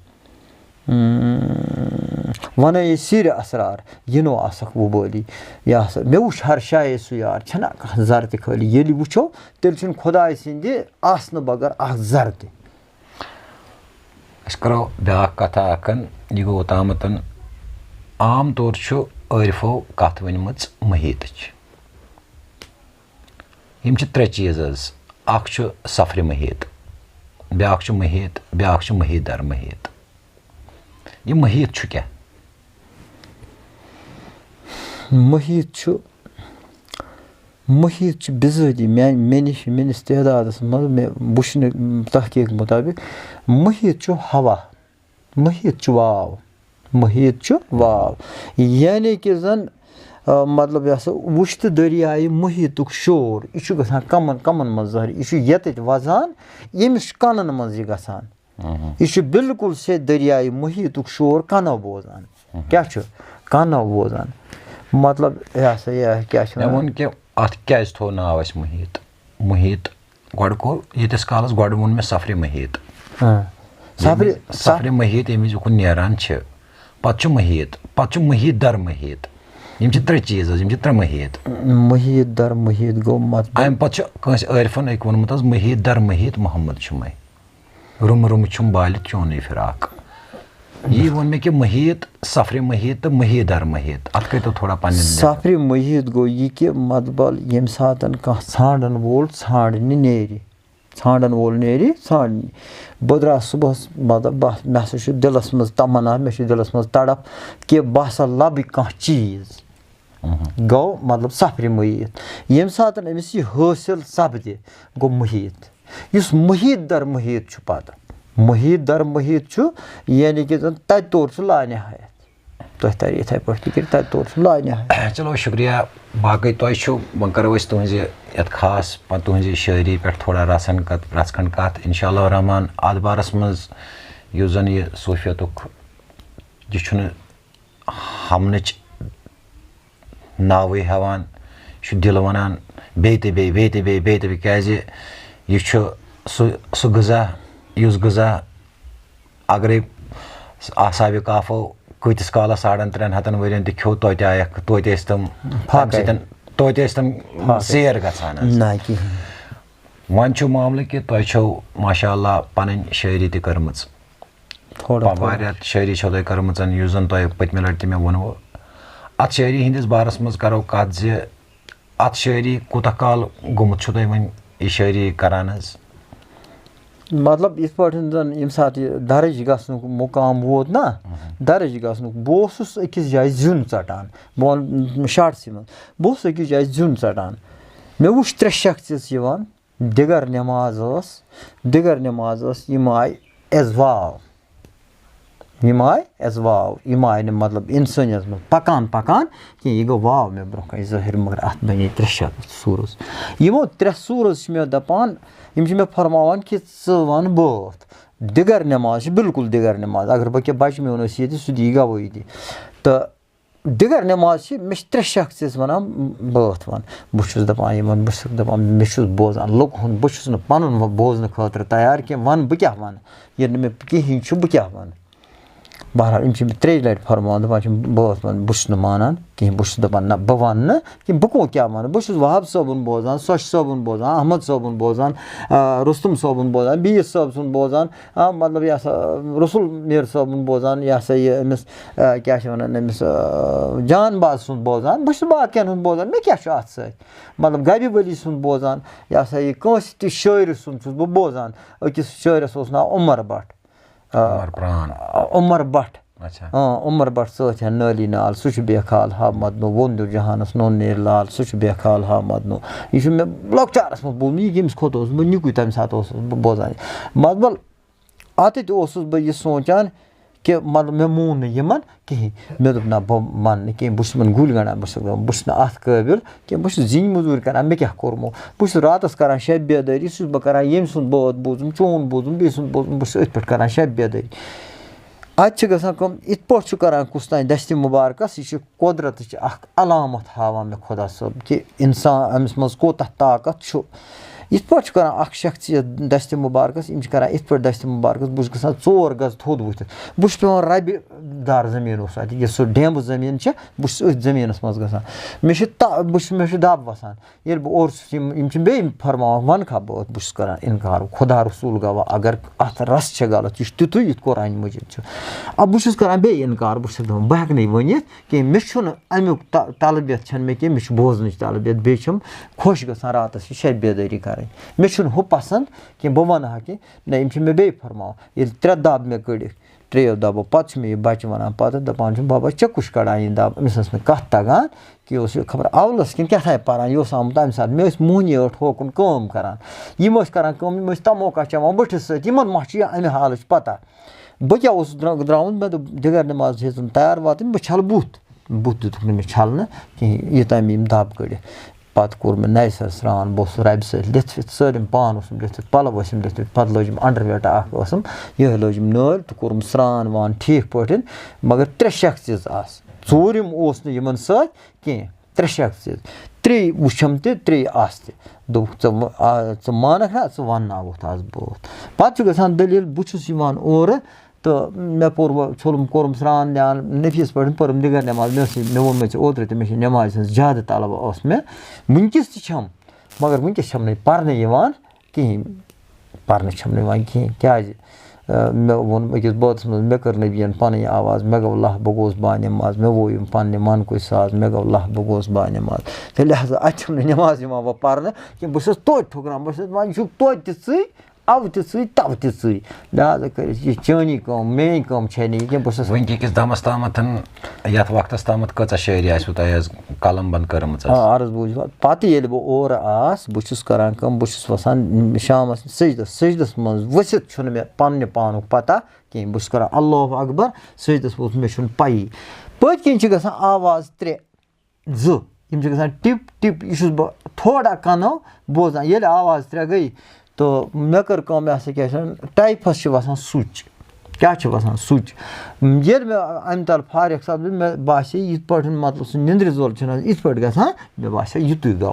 وَنٲیے سیٖرِ اسرار یِنو آسکھ وُبٲلی یہِ ہسا مےٚ وٕچھ ہر شایے سُہ یار چھَنہ کانٛہہ زَر تہِ خٲلی ییٚلہِ وٕچھو تیٚلہِ چھُنہٕ خۄداے سٕنٛدِ آسنہٕ بغٲر اکھ زَر تہِ أسۍ کَرو بیٛاکھ کَتھا اَکھ یہِ گوٚو اوٚتامَتھ عام طور چھُ عٲرفو کَتھ ؤنمٕژ محیٖطٕچ یِم چھِ 3 چیٖز حظ اَکھ چھُ سفرِ محیٖط بیٛاکھ چھُ محیٖط بیٛاکھ چھُ محیٖط در محیٖط یہِ محیٖط چھُ کیٛاہ محیٖط چھُ بِذٲتی میٲنِس تعدادَس منٛز مےٚ وٕچھنہٕ تحقیٖق مُطٲبِق محیٖط چھُ ہوا محیٖط چھُ واو یعنی کہِ زن مطلب یہِ ہسا وٕچھتہٕ دٔریایہِ محیٖطُک شور یہِ چھُ گژھان کَمن منٛز ظٲہِر یہِ چھُ ییٚتٮ۪تھ وَزان ییٚمِس چھُ کَنن منٛز یہِ گژھان یہِ چھُ بِلکُل سیٚود دٔریایہِ محیٖطُک شور کَنو بوزان کیاہ چھُ کَنو بوزان مطلب یہِ ہسا یہِ کیاہ چھُ مےٚ ووٚن کہِ اَتھ کیٛازِ تھوٚو ناو اَسہِ محیٖط گۄڈٕ کوٚر ییٖتِس کالَس گۄڈٕ ووٚن مےٚ سفرِ محیٖط سفرِ محیٖط ییٚمہِ وِزِ اُکُن نیران چھِ پَتہٕ چھُ محیٖط پَتہٕ چھُ محیٖط در محیٖط یِم چھِ 3 چیٖز حظ یِم چھِ 3 محیٖط در محیٖط گوٚو مطلب اَمہِ پَتہٕ چھُ کٲنٛسہِ عٲرفَن أکۍ ووٚنمُت حظ محیٖط در محیٖط محمد چھُمے روٚمہٕ چھُم بالہِ چونُے فِراق یی ووٚن مےٚ کہِ محیٖط سفرِ محیٖط تہٕ محیٖط در محیٖط اَتھ کٔرۍتو تھوڑا پنٕنہِ سفرِ محیٖط گوٚو یہِ کہِ مطلب ییٚمہِ ساتہٕ کانٛہہ ژھانٛڈن وول ژھانٛڈنہِ نیرِ بہٕ درٛاس صُبحس مطلب مےٚ ہسا چھُ دِلس منٛز تمنا مےٚ چھُ دِلس منٛز تڑپ کہِ بہٕ ہسا لبہٕ کانٛہہ چیٖز گوٚو مطلب سفرِ محیٖط ییٚمہِ ساتہٕ أمِس یہِ حٲصِل سپدِ گوٚو محیٖط یُس محیٖط در محیٖط چھُ پتہٕ محیٖط در محیٖط چھُ یعنی کہِ زن تتہِ تور چھُ لانِہایت تۄہہِ ترِ یِتھٕے پٲٹھۍ تِکیٛازِ تتہِ تور چھُ لانِہایت چلو شُکریہ باقٕے تۄہہِ چھُو وۄنۍ کرو أسۍ تُہنٛزِ یتھ خاص پتہٕ تُہنٛزِ شٲعری پٮ۪ٹھ تھوڑا رژھ کھنٛڈ کتھ انشاء اللہ رحمان اتھ بارس منٛز یُس زن یہِ صوفیتُک یہِ چھُنہٕ ہمنٕچ ناوٕے ہٮ۪وان یہِ چھُ دِل ونان بیٚیہِ تہِ بیٚیہِ کیٛازِ یہِ چھُ سُہ غذا یُس غذا اگرے آسابِ کافو کۭتِس کالس 350 ؤرین تہِ کھیوٚو توتہِ ٲسۍ تِم سیر گژھان وۄنۍ چھُ معاملہٕ کہِ تۄہہِ چھو ماشاء اللہ پنٕنۍ شٲعری تہِ کٔرمٕژ واریاہ شٲعری چھو تۄہہِ کٔرمٕژ یُس زن تۄہہِ پٔتمہِ لٹہِ تہِ مےٚ ووٚنوٕ اتھ شٲعری ہٕنٛدِس بارس منٛز کرو کتھ زِ اتھ شٲعری کوٗتاہ کال گوٚمُت چھُو تۄہہِ وۄنۍ یہِ شٲعری کران حظ مطلب یِتھ پٲٹھۍ زن ییٚمہِ ساتہٕ یہِ درٕج گژھنُک مُقام ووت نا درٕج گژھنُک بہٕ اوسُس أکِس جایہِ زیُن ژٹان بہٕ ونہٕ شاٹسٕے منٛز بہٕ اوسُس أکِس جایہِ زیُن ژٹان مےٚ وٕچھ 3 شخص یِوان दिगर नमाज ٲس یِم آیہِ ایز واو یِم آیہِ نہٕ مطلب اِنسٲنیَتس منٛز پَکان کینٛہہ یہِ گوٚو واو مےٚ برونٛہہ کَنہِ ظٲہِر مگر اَتھ بَنے 3 سوٗرٕز یِمو 3 سوٗرٕز چھِ مےٚ دَپان یِم چھِ مےٚ فرماوان کہِ ژٕ وَن بٲتھ دِگر نٮ۪ماز چھِ بِلکُل دِگر نٮ۪ماز اگر بہٕ کینٛہہ بَچہِ میون ٲسۍ ییٚتہِ سُہ دِیہِ گوٲہی تہِ تہٕ دِگر نٮ۪ماز چھِ مےٚ چھِ 3 شخصیت وَنان بٲتھ وَن بہٕ چھُس دَپان یِمن بہٕ چھُسکھ دَپان مےٚ چھُس بوزان لُکہٕ ہُنٛد بہٕ چھُس نہٕ پَنُن بوزنہٕ خٲطرٕ تیار کینٛہہ وَنہٕ بہٕ کیٛاہ وَنہٕ ییٚلہِ نہٕ مےٚ کِہیٖنۍ چھُ بہٕ کیٛاہ وَنہٕ بہرحال یِم چھِ مےٚ 3 لَٹہِ فرماوان دَپان چھِ بٲتھ وَن بہٕ چھُس نہٕ مانان کِہیٖنۍ بہٕ چھُس دَپان نہ بہٕ وَنہٕ نہٕ کینٛہہ بہٕ کیٛاہ وَنہٕ بہٕ چھُس وہاب صٲبُن بوزان سۄچھ صٲبُن بوزان احمد صٲبُن بوزان رُستُم صٲبُن بوزان بیٖس صٲب سُنٛد بوزان مطلب یہِ ہسا رسول میٖر صٲبُن بوزان یہِ ہسا یہِ أمِس کیٛاہ چھِ وَنان أمِس جان باز سُنٛد بوزان بہٕ چھُس باقٕیَن ہُنٛد بوزان مےٚ کیٛاہ چھُ اَتھ سۭتۍ مطلب گَبہِ ؤلی سُنٛد بوزان یہِ ہسا یہِ کٲنٛسہِ تہِ شٲعرٕ سُنٛد چھُس بہٕ بوزان أکِس شٲعرَس اوس ناو عمر بٹ عمر بٹ عمر بٹ سۭتۍ نٲلی نال سُہ چھُ بےخال ہا مدنو ووٚن دیُت جہانَس نوٚن نیرِ لال سُہ چھُ بےخال ہا مدنو یہِ چھُ مےٚ لۄکچارَس منٛز بوٗزمُت یہِ کٔمِس کھۄتہٕ اوسُس بہٕ نِکُے تَمہِ ساتہٕ اوسُس بہٕ بوزان مطلب اَتٮ۪تھ اوسُس بہٕ یہِ سونٛچان کہِ مطلب مےٚ مون نہٕ یِمن کِہیٖنۍ مےٚ دوٚپ نہ بہٕ وَنہٕ نہٕ کینٛہہ بہٕ چھُس یِمن گُلۍ گنٛڈان بہٕ چھُسکھ دَپان بہٕ چھُس نہٕ اَتھ قٲبِل کینٛہہ بہٕ چھُس زِنۍ موٚزوٗرۍ کران مےٚ کیٛاہ کوٚرمُت بہٕ چھُس راتَس کران شبِ بیدٲری چھُس بہٕ کران ییٚمہِ سُنٛد بٲتھ بوٗزُم چون بوٗزُم بیٚیہِ سُنٛد بوٗزُم بہٕ چھُس أتھۍ پٮ۪ٹھ کران شبِ بیدٲری اَتہِ چھِ گژھان کٲم یِتھ پٲٹھۍ چھُ کران کُس تانۍ دستہِ مُبارکَس یہِ چھُ قۄدرَتٕچ اکھ علامت ہاوان مےٚ خۄدا صٲب کہِ اِنسان أمِس منٛز کوٗتاہ طاقت چھُ یِتھ پٲٹھۍ چھُ کران اکھ شخصیت دستہِ مُبارکَس یِم چھِ کران یِتھ پٲٹھۍ دستہِ مُبارکَس بہٕ چھُس گژھان 4 گز تھوٚد ؤتھِتھ بہٕ چھُس پیٚوان ربہِ دار زٔمیٖن اوس اَتہِ یُس سُہ ڈیمبہٕ زٔمیٖن چھِ بہٕ چھُس أتھۍ زٔمیٖنَس منٛز گژھان مےٚ چھُ دب وَسان ییٚلہِ بہٕ اورٕ چھُس یِم چھِ بیٚیہِ فرماوان وَنکھا بٲتھ بہٕ چھُس کران اِنکار خۄدا رسوٗل گواہ اگر اَتھ رَس چھِ غلط یہِ چھُ تیُتھُے یُتھ قرآنہِ مجیٖد چھُ بہٕ چھُس کران بیٚیہِ اِنکار بہٕ چھُس دَپان بہٕ ہٮ۪کہٕ نہٕ یہِ ؤنِتھ کینٛہہ مےٚ چھُنہٕ اَمیُک طلبیت چھَنہٕ مےٚ کینٛہہ مےٚ چھُ بوزنٕچ طلبیت بیٚیہِ چھُم خۄش گژھان راتَس یہِ شبِ بیدٲری کَرٕنۍ مےٚ چھُنہٕ ہُہ پَسنٛد کینٛہہ بہٕ وَنہٕ ہا کہِ نہ یِم چھِ مےٚ بیٚیہِ فرماوان ییٚلہِ 3 دَب مےٚ کٔڑِکھ 3 دَبو پَتہٕ چھُ مےٚ یہِ بَچہِ وَنان پَتہٕ دَپان چھُم بابا ژےٚ کُس کَڑان یہِ دَب أمِس ٲس نہٕ کَتھ تَگان کہِ یہِ اوس یہِ خبر اَولَس کِنہٕ کیٛاہ تانۍ پَران یہِ اوس آمُت تَمہِ ساتہٕ مےٚ ٲسۍ موٚہنی ٲٹھ ہوکُن کٲم کَران یِم ٲسۍ کَران کٲم یِم ٲسۍ تَموکا چٮ۪وان بٔٹھِس سۭتۍ یِمَن ما چھُ یہِ اَمہِ حالٕچ پَتہ بہٕ کیٛاہ اوسُس درٛامُت مےٚ دوٚپ دِگر نٮ۪ماز ہیٚژٕم تیار واتٕنۍ بہٕ چھَلہٕ بُتھ دِتُکھ نہٕ مےٚ چھَلنہٕ کِہیٖنۍ یوٚتام مےٚ یِم دَب کٔڑِکھ پَتہٕ کوٚر مےٚ نَیہِ سَرٕ سرٛان بہٕ اوسُس رَبہِ سۭتۍ لِتھوِتھ سٲلِم پان اوسُم لِتھوِتھ پَلو ٲسِم لِتھوِتھ پَتہٕ لٲجِم اَنڈَرویٹا اَکھ ٲسٕم یِہوٚے لٲجِم نٲلۍ تہٕ کوٚرُم سرٛان وان ٹھیٖک پٲٹھۍ مگر 3 شخصیت آسہٕ 4ِم اوس نہٕ یِمَن سۭتۍ کینٛہہ 3 شخصیت 3 وٕچھَم تہِ 3 آسہٕ تہِ دوٚپُکھ ژٕ مانَکھ نہ ژٕ وَنناوُتھ آز بٲتھ پَتہٕ چھُ گژھان دٔلیٖل بہٕ چھُس یِوان اورٕ تہٕ مےٚ پوٚر وۄنۍ چھوٚلُم کوٚرُم سرٛان وان نٔفیٖس پٲٹھۍ پٔرٕم دِگر نٮ۪ماز مےٚ ووٚن مےٚ ژےٚ اوترٕ تہِ مےٚ چھِ نٮ۪مازِ ہٕنٛز زیادٕ طلب اوس مےٚ وٕنۍکٮ۪س تہِ چھَم مگر وٕنۍکٮ۪س چھَم نہٕ پَرنہٕ یِوان کِہیٖنۍ پَرنہٕ چھَم نہٕ یِوان کِہیٖنۍ کیٛازِ مےٚ ووٚن أکِس بٲتَس منٛز مےٚ کٔر نبیَن پَنٕنۍ آواز مےٚ گوٚو لَہ بہٕ گوس بانٮ۪ماز مےٚ وویِم پنٛنہِ منکُے ساز مےٚ گوٚو لَہ بہٕ گوس بانٮ۪ماز تہٕ لہٰذا اَتہِ چھَم نہٕ نٮ۪ماز یِوان وۄنۍ پَرنہٕ کینٛہہ بہٕ چھُس توتہِ ٹھُکران بہٕ چھُس دَپان یہِ چھُکھ توتہِ تہِ ژٕے اَوٕ تہِ ژٕے تَوٕ تہِ ژٕے لہٰذا کٔرِتھ یہِ چٲنی کٲم میٛٲنۍ کٲم چھے نہٕ یہِ کینٛہہ بہٕ چھُس وٕنکٮ۪کِس دَمَس تامَتھ یَتھ وقتَس تامَتھ کۭژاہ شٲعری آسوٕ تۄہہِ حظ قلم بنٛد کٔرمٕژ عرض بوٗزِو پَتہٕ ییٚلہِ بہٕ اورٕ آس بہٕ چھُس کَران کٲم بہٕ چھُس وَسان شامَس سٔجدَس منٛز ؤسِتھ چھُنہٕ مےٚ پنٛنہِ پانُک پَتہ کِہیٖنۍ بہٕ چھُس کَران اللہُ اکبر سٔجدَس منٛز مےٚ چھُنہٕ پَیی پٔتۍ کِنۍ چھِ گژھان آواز 3 2 یِم چھِ گژھان ٹِپ ٹِپ یہِ چھُس بہٕ تھوڑا کَنو بوزان ییٚلہِ آواز 3 گٔے تہٕ مےٚ کٔر کٲم مےٚ ہَسا کیٛاہ چھِ وَنان ٹایفَس چھِ وَسان سُچ کیٛاہ چھِ وَسان سُچ ییٚلہِ مےٚ اَمہِ تَل فارغ سَپدٕ مےٚ باسے یِتھ پٲٹھۍ مطلب سُہ نِندرِ زول چھُنہٕ حظ یِتھ پٲٹھۍ گژھان مےٚ باسے یِتُے گوٚو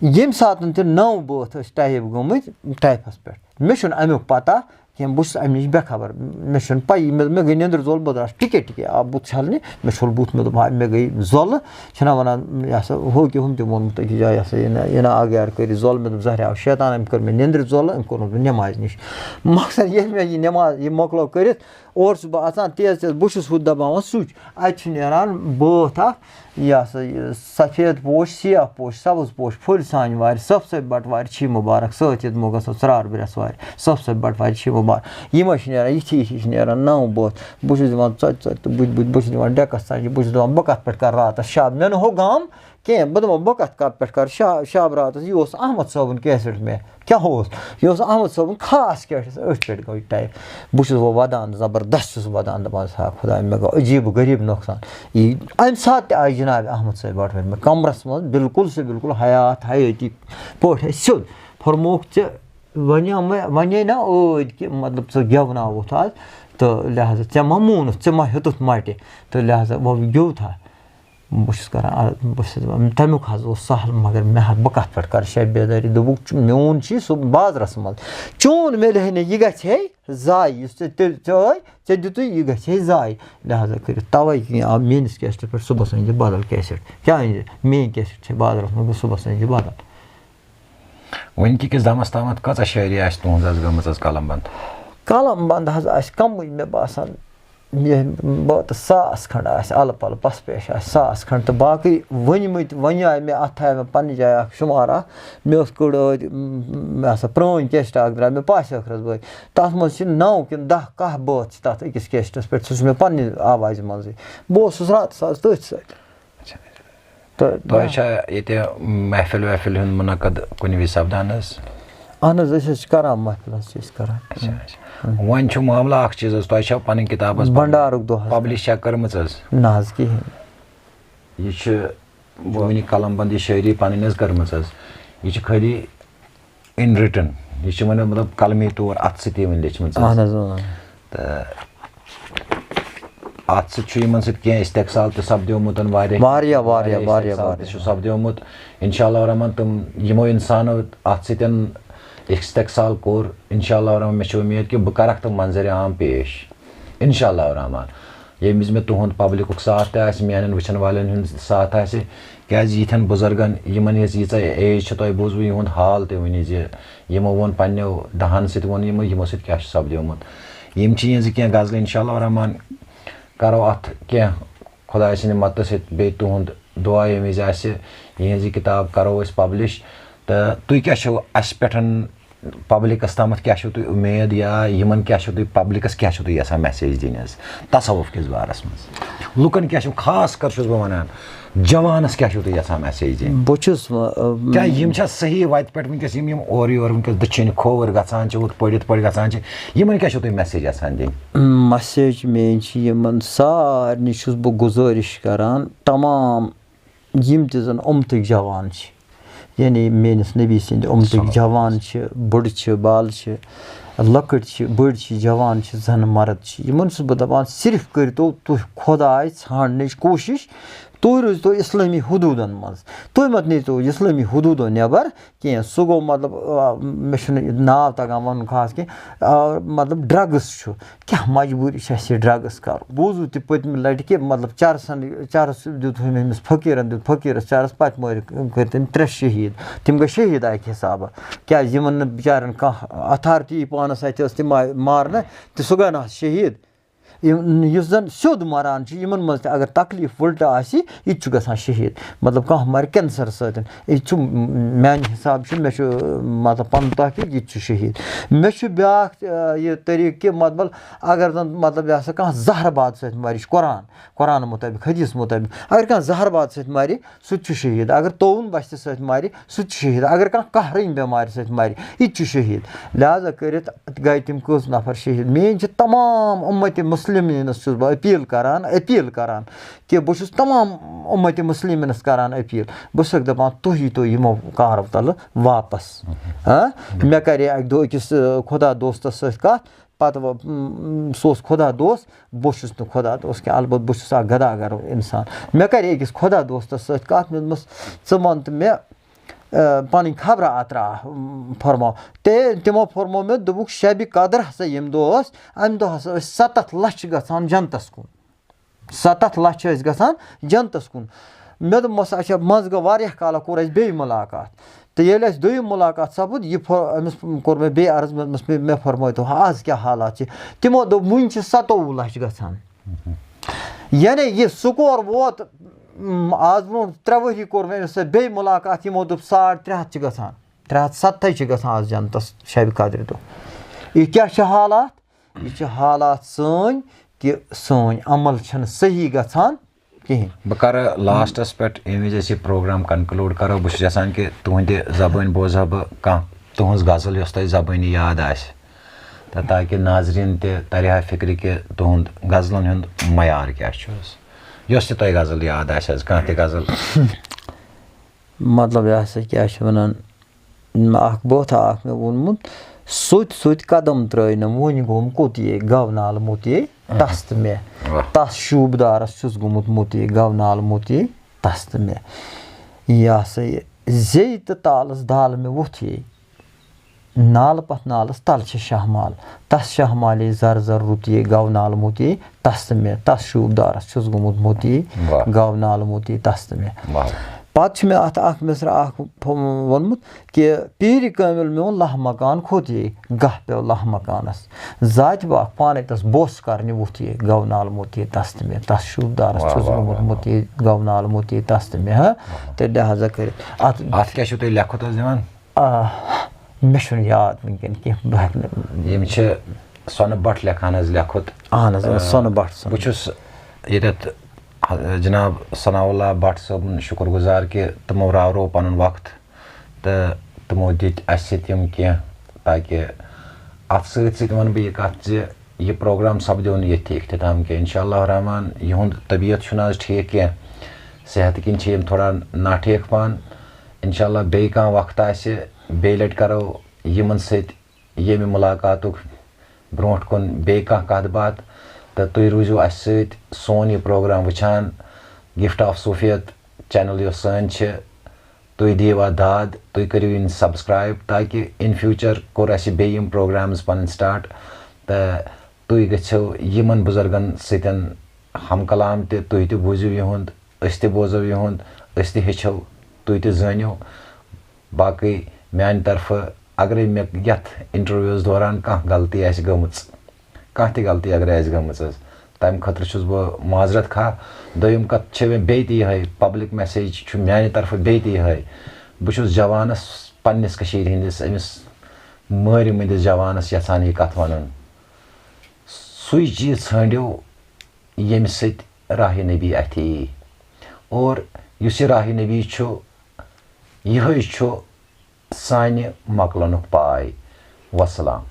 ییٚمہِ ساتہٕ تہِ 9 بٲتھ ٲسۍ ٹایپ گٔمٕتۍ ٹایپَس پٮ۪ٹھ مےٚ چھُنہٕ اَمیُک پَتہ کینٛہہ بہٕ چھُس اَمہِ نِش بے خبر مےٚ چھُنہٕ پَیی مےٚ گٔے نِندٕر زول بہٕ درٛاس ٹِکے آو بُتھ چھَلنہِ مےٚ چھوٚل بُتھ مےٚ دوٚپ ہاے مےٚ گٔے زۄلہٕ چھِنا وَنان یہِ ہسا ہُہ کہِ ہُم تہِ ووٚنمُت أکِس جایہِ یہِ ہسا یہِ نہ اَگیار کٔرِتھ زۄلہٕ مےٚ دوٚپ زہرا شیطان أمۍ کٔر مےٚ نِندرِ زۄلہٕ أمۍ کوٚرنَس بہٕ نٮ۪مازِ نِش مقصد ییٚلہِ مےٚ یہِ نٮ۪ماز یہِ مۄکلو کٔرِتھ اورٕ چھُس بہٕ اَژان تیز بہٕ چھُس ہُہ دَباوان سُچ اَتہِ چھُ نیران بٲتھ اَکھ یہِ ہسا یہِ سفید پوش سِیاہ پوش سَبٕز پوش پھٔلۍ سانہِ وارِ صف صفِ بَٹوارِ چھی مُبارک سۭتۍ یِمو گژھو ژرار برٛٮ۪سوارِ صف صفِ بَٹوارِ چھی مُبارک یِمے چھِ نیران یِتھی چھِ نیران 9 بٲتھ بہٕ چھُس دِوان ژۄچہِ تہٕ بہٕ چھُس دِوان ڈٮ۪کَس ژَجہِ بہٕ چھُس دَپان بہٕ کَتھ پٮ۪ٹھ کَرٕ راتَس شب مےٚ نہٕ ہُہ غم کینٛہہ بہٕ دَپان بہٕ کَتھ پٮ۪ٹھ کَرٕ شب راتَس یہِ اوس احمد صٲبُن کیسٹ مےٚ کیٛاہ اوس یہِ اوس احمد صٲبُن خاص کیٛاہ أتھۍ پٮ۪ٹھ گوٚو یہِ ٹایپ بہٕ چھُس وۄنۍ وَدان زبردست چھُس وَدان دَپان ہا خۄدایا مےٚ گوٚو عجیٖب غریٖب نۄقصان یہِ اَمہِ ساتہٕ تہِ آیہِ جِناب احمد صٲب بَٹوٲرۍ مےٚ کَمرَس منٛز بِلکُل سے بِلکُل حیٲتی پٲٹھۍ اَسہِ سیوٚد فرمووُکھ ژےٚ وَنے نا ٲدۍ کہِ مطلب ژٕ گٮ۪وناوُتھ آز تہٕ لہٰذا ژےٚ ما مونُتھ ژےٚ ما ہیوٚتُتھ مَٹہِ تہٕ لہٰذا وۄنۍ گیوٚوتھا بہٕ چھُس کَران بہٕ چھُس دَپان تَمیُک حظ اوس سہل مگر مےٚ حظ بہٕ کَتھ پٮ۪ٹھ کَرٕ شبِ بیدٲری دوٚپُکھ میون چھُے سُہ بازرَس منٛز چون میلہِ ہے نہٕ یہِ گژھِ ہے ضایہِ یُس ژےٚ تیٚلہِ ژےٚ ژےٚ دِتُے یہِ گژھِ ہے ضایہِ لہٰذا کٔرِتھ تَوَے کینٛہہ آو میٲنِس کیسٹَس پٮ۪ٹھ صُبحس أنۍ زِ بدل کیسٹ کیٛاہ أنۍ زِ میٲنۍ کیسٹ چھِ بازرَس منٛز گوٚو صُبحس أنۍ زِ بدل وٕنۍ کِس دَمَس تامَتھ کۭژاہ شٲعری آسہِ تُہٕنٛز حظ گٔمٕژ حظ قلم بنٛد قلم بنٛد حظ آسہِ کَمٕے مےٚ باسان بہٕ 100 کھنٛڈ آسہِ اَلہٕ پَلہٕ پَسہٕ پیش آسہِ 100 کھنٛڈ تہٕ باقٕے ؤنۍمٕتۍ وۄنۍ آے مےٚ اَتھ تھایہِ مےٚ پنٛنہِ جایہِ اَکھ شُمار اَکھ مےٚ اوس کٔڑ ٲدۍ مےٚ ہسا پرٛٲنۍ کیسٹ اَکھ درٛاے مےٚ پاسہِ ٲخرَس بٲے تَتھ منٛز چھِ 9 کِنہٕ 10 کاہ بٲتھ چھِ تَتھ أکِس کیسٹَس پٮ۪ٹھ سُہ چھُ مےٚ پنٛنہِ آوازِ منٛزٕے بہٕ اوسُس راتَس آز تٔتھۍ سۭتۍ تہٕ تۄہہِ چھا ییٚتہِ محفِل وحفِل ہُنٛد مُنعقد کُنہِ وِزِ سپدان حظ اہن حظ أسۍ حظ چھِ کَران محفِل حظ چھِ أسۍ کَران وۄنۍ چھُ معاملہٕ اَکھ چیٖز حظ تۄہہِ چھو پَنٕنۍ کِتاب حظ بنڈارُک دۄہ حظ پَبلِش چھا کٔرمٕژ حظ نہ حظ کِہیٖنۍ یہِ چھِ وٕنہِ قلم بنٛد یہِ شٲعری پَنٕنۍ حظ کٔرمٕژ حظ یہِ چھِ خٲلی اِن رِٹٕن یہِ چھِ وۄنۍ مطلب قلمی طور اَتھٕ سۭتی وۄنۍ لیٚچھمٕژ اہن حظ تہٕ اَتھ سۭتۍ چھُ یِمن سۭتۍ کینٛہہ استحصال تہِ سپدیومُت واریاہ تہِ چھُ سپدیومُت اِنشاء اللہ رحمان تِم یِمو اِنسانو اَتھ سۭتۍ استحصال کوٚر اِنشاء اللہ رحمان مےٚ چھِ اُمید کہِ بہٕ کَرَکھ تِم منظرِ عام پیش اِنشاء اللہ رحمان ییٚمہِ وِزِ مےٚ تُہُنٛد پبلِکُک ساتھ تہِ آسہِ میانٮ۪ن وٕچھن والٮ۪ن ہُنٛد ساتھ آسہِ کیٛازِ یِتھٮ۪ن بُزرگن یِمن ہِنٛز ییٖژاہ ایج چھِ تۄہہِ بوٗزوٕ یِہُنٛد حال تہِ وٕنہِ زِ یِمو ووٚن پنٛنیو دَہن سۭتۍ ووٚن یِمو سۭتۍ کیٛاہ چھُ سپدیومُت یِم چھِ یِہٕنٛزٕ کینٛہہ غزلہٕ اِنشاء اللہ رحمان کَرو اَتھ کینٛہہ خۄداے سٕنٛدِ مدتہٕ سۭتۍ بیٚیہِ تُہُنٛد دُعا ییٚمہِ وِزِ آسہِ یِہٕنٛز یہِ کِتاب کَرو أسۍ پبلِش تہٕ تُہۍ کیٛاہ چھِو اَسہِ پٮ۪ٹھ پبلِکَس تامَتھ کیٛاہ چھُو تُہۍ اُمید یا یِمن کیٛاہ چھُو تُہۍ پبلِکَس کیٛاہ چھُو تُہۍ یَژھان میسیج دِنۍ حظ تصوُف کِس بارَس منٛز لُکَن کیٛاہ چھُو خاص کر چھُس بہٕ وَنان جوانَس کیٛاہ چھُو تُہۍ یَژھان میسیج دِنۍ بہٕ چھُس کیٛاہ یِم چھا صحیح وَتہِ پٮ۪ٹھ وٕنکٮ۪س یِم اورٕ یورٕ وٕنکٮ۪س دٔچھِنۍ کھووُر گژھان چھِ ہُتھ پٲٹھۍ یِتھ پٲٹھۍ گژھان چھِ یِمن کیٛاہ چھُو تُہۍ میسیج یَژھان دِنۍ مسیج میٲنۍ چھِ یِمن سارنٕے چھُس بہٕ گُزٲرِش کران تمام یِم تہِ زن اُمتٕکۍ جوان چھِ یعنی میٲنِس نبی سٕنٛدۍ اُمتٕکۍ جوان چھِ بٕڑٕ چھِ بالہٕ چھِ لۄکٕٹۍ چھِ بٔڑۍ چھِ جوان چھِ زَنہٕ مرد چھِ یِمن چھُس بہٕ دَپان صرف کٔرۍتو تُہۍ خۄداے ژھانٛڈنٕچ کوٗشِش تُہۍ روٗزۍتو اِسلٲمی حدوٗدن منٛز تُہۍ مت نیٖتو اِسلٲمی حدوٗدو نٮ۪بر کینٛہہ سُہ گوٚو مطلب مےٚ چھُنہٕ ناو تگان وَنُن خاص کینٛہہ مطلب ڈرٛگٕس چھُ کیٛاہ مجبوٗری چھِ اَسہِ یہِ ڈرٛگٕس کَرُن بوٗزوٕ تہِ پٔتمہِ لٹہِ کہِ مطلب چرس دیُت أمِس فقیٖرن دیُت فقیٖرس چرس پتہٕ مٲرِکھ کٔرۍ تٔمۍ 3 شہیٖد تِم گٔے شہیٖد اَکہِ حِسابہٕ کیٛازِ یِمن نہٕ بِچارٮ۪ن کانٛہہ اَتھارٹی پانس اَتھِ ٲس تِم آیہِ مارنہٕ تہٕ سُہ گٔے نہٕ شہیٖد یُس زن سیوٚد مران چھُ یِمن منٛز تہِ اگر تکلیٖف وٕلٹہٕ آسہِ یہِ تہِ چھُ گژھان شہیٖد مطلب کانٛہہ مرِ کینسر سۭتۍ یہِ چھُ میانہِ حِساب چھُ مےٚ چھُ مطلب پنُن تحقیٖق یہِ تہِ چھُ شہیٖد مےٚ چھُ بیٛاکھ یہِ طریٖقہٕ کہِ مطلب اگر زن مطلب یہِ ہسا کانٛہہ زہرباد سۭتۍ مرِ یہِ چھُ قرآن مُطٲبِق حدیٖث مُطٲبِق اگر کانٛہہ زہرباد سۭتۍ مرِ سُہ تہِ چھُ شہیٖد اگر تووُن بستہِ سۭتۍ مرِ سُہ تہِ چھُ شہیٖد اگر کانٛہہ قہرٕنۍ بٮ۪مارِ سۭتۍ مرِ یہِ تہِ چھُ شہیٖد لہٰذا کٔرِتھ گٔے تِم کٔژ نفر شہیٖد میٲنۍ چھِ تمام اُمتِ مُسلِمیٖنس چھُس بہٕ اپیٖل کران کہِ بہٕ چھُس تمام اُمتِ مُسلِمیٖنس کران اپیٖل بہٕ چھُسکھ دپان تُہۍ ییٖتو یِمو کارو تلہٕ واپس مےٚ کرے اکہِ دۄہ أکِس خۄدا دوستس سۭتۍ کتھ پتہٕ سُہ اوس خۄدا دوس بہٕ چھُس نہٕ خۄدا دوس کینٛہہ البتہٕ بہٕ چھُس اکھ گداگر اِنسان مےٚ کرے أکِس خۄدا دوستس سۭتۍ کتھ مےٚ دوٚپمس ژٕ وَن تہٕ مےٚ پنٕنۍ خبرا اترا فرماو تِمو فرموو مےٚ دوٚپُکھ شبِ قدر ہسا ییٚمہِ دۄہ ٲس امہِ دۄہ ہسا ٲسۍ 7 لچھ گژھان جنتس کُن 7 لچھ ٲسۍ گژھان جنتس کُن مےٚ دوٚپمس اچھا منٛزٕ گوٚو واریاہ کالا کوٚر اَسہِ بیٚیہِ مُلاقات تہٕ ییٚلہِ اَسہِ دوٚیِم مُلاقات سپُد أمِس کوٚر مےٚ بیٚیہِ عرض مےٚ فرمٲیتو آز کیٛاہ حالات چھِ تِمو دوٚپ وُنہِ چھِ 27 لچھ گژھان یعنی یہِ سکور ووت آز برونٛٹھ 3 ؤری کوٚر مےٚ أمِس سۭتۍ بیٚیہِ مُلاقات یِمو دوٚپ 350 چھِ گژھان 370 چھِ گژھان آز جنتس شبِ قدرِ دۄہ یہِ کیٛاہ چھِ حالات یہِ چھِ حالات سٲنۍ کہِ سٲنۍ عمل چھِنہٕ صحیح گژھان کِہیٖنۍ بہٕ کَرٕ لاسٹَس پٮ۪ٹھ ییٚمہِ وِزِ أسۍ یہِ پرٛوگرام کَنکٕلوٗڈ کَرو بہٕ چھُس یَژھان کہِ تُہٕنٛدِ زبٲنۍ بوزٕ ہا بہٕ کانٛہہ तुहंज गजल यस तह जबानी याद आए ताकि नाजरीन तरह फिक्र कि तुहंद गजलन हुंद मयार क्या यस तह गजल याद आए कह गजल मतलब यह हसा क्या वन बोथा मे वोनमुत सोत कदम त्रय वन गोम कोत गवनाल मोत तस तो मे तस शूबदारस गोमुत मोत गवनाल मोत तस तो मे यह हसा जे तो तालस दाल मे वोथ नाल पथ नालस तल शहमाल तस शहमाल जर जर रुत गवनाल मोत तस तो मे तस शूबदारस गोमुत मोत गवनाल मोत तस तो मे पत् मे अत मिसरा वोनमुत कि पीर कामिल मोन लह मकान खोत गह पे लह मकानस जात बाख पाने तस बोस करने वोथ गवनाल मोत तस तो मे तस शूबदारस गोमुत मोत गवनाल मोत तस तो मे तो लिहाजा कर मे याद वनकन कह सोन भट लेखान लेखुत अहन सोन भट बहुत जनाब सनाउल्लाह भट साहब शुक्रगुजार कि तमो रावरो पन वक्त तो तमो दित तम कह ताकि अत सत वन बह कत यह प्रोग्राम सपदो ये इख्तिताम कह इंशाअल्लाह रहमान यहुंद तबीयत ठीक कह सेहत किन थोड़ा ना ठीक पान इंशाअल्लाह बे कह वक्त बे लट करो यमन सत मुलाकात ब्रोट कुन बे कह कत बात तो तुम रूजो अस सोन यह प्रोग्राम वुचान गिफ्ट ऑफ सूफियत चैनल यो सन तुम दीवा दाद तुम करो इन सब्सक्राइब ताकि इन फ्यूचर कोर अस बेम प्रोग्राम्स पन स्टार्ट तो तुम गो यमन बुजुर्गन सतन हम कलाम तुम बूझो यहुंद अस बोजो यहुंद अस हेचो तुम जानो बाकी मान तरफ अगर मे यथ इंटरव्यूज दौरान कह गलती आस गमच कह त गलती अगर आस गमच तम खतर बह माजरत खा दोम कत बे पब्लिक मैसेज मान तरफ बे बह जवानस पन्निस हंदिस अमिस मार मंदिस जवानस यहान यह कत वन सुई चीज षांडियो यम सत राह नबी अथी और युस राह नबी यह सानि मकलनुक पाय वसलाम।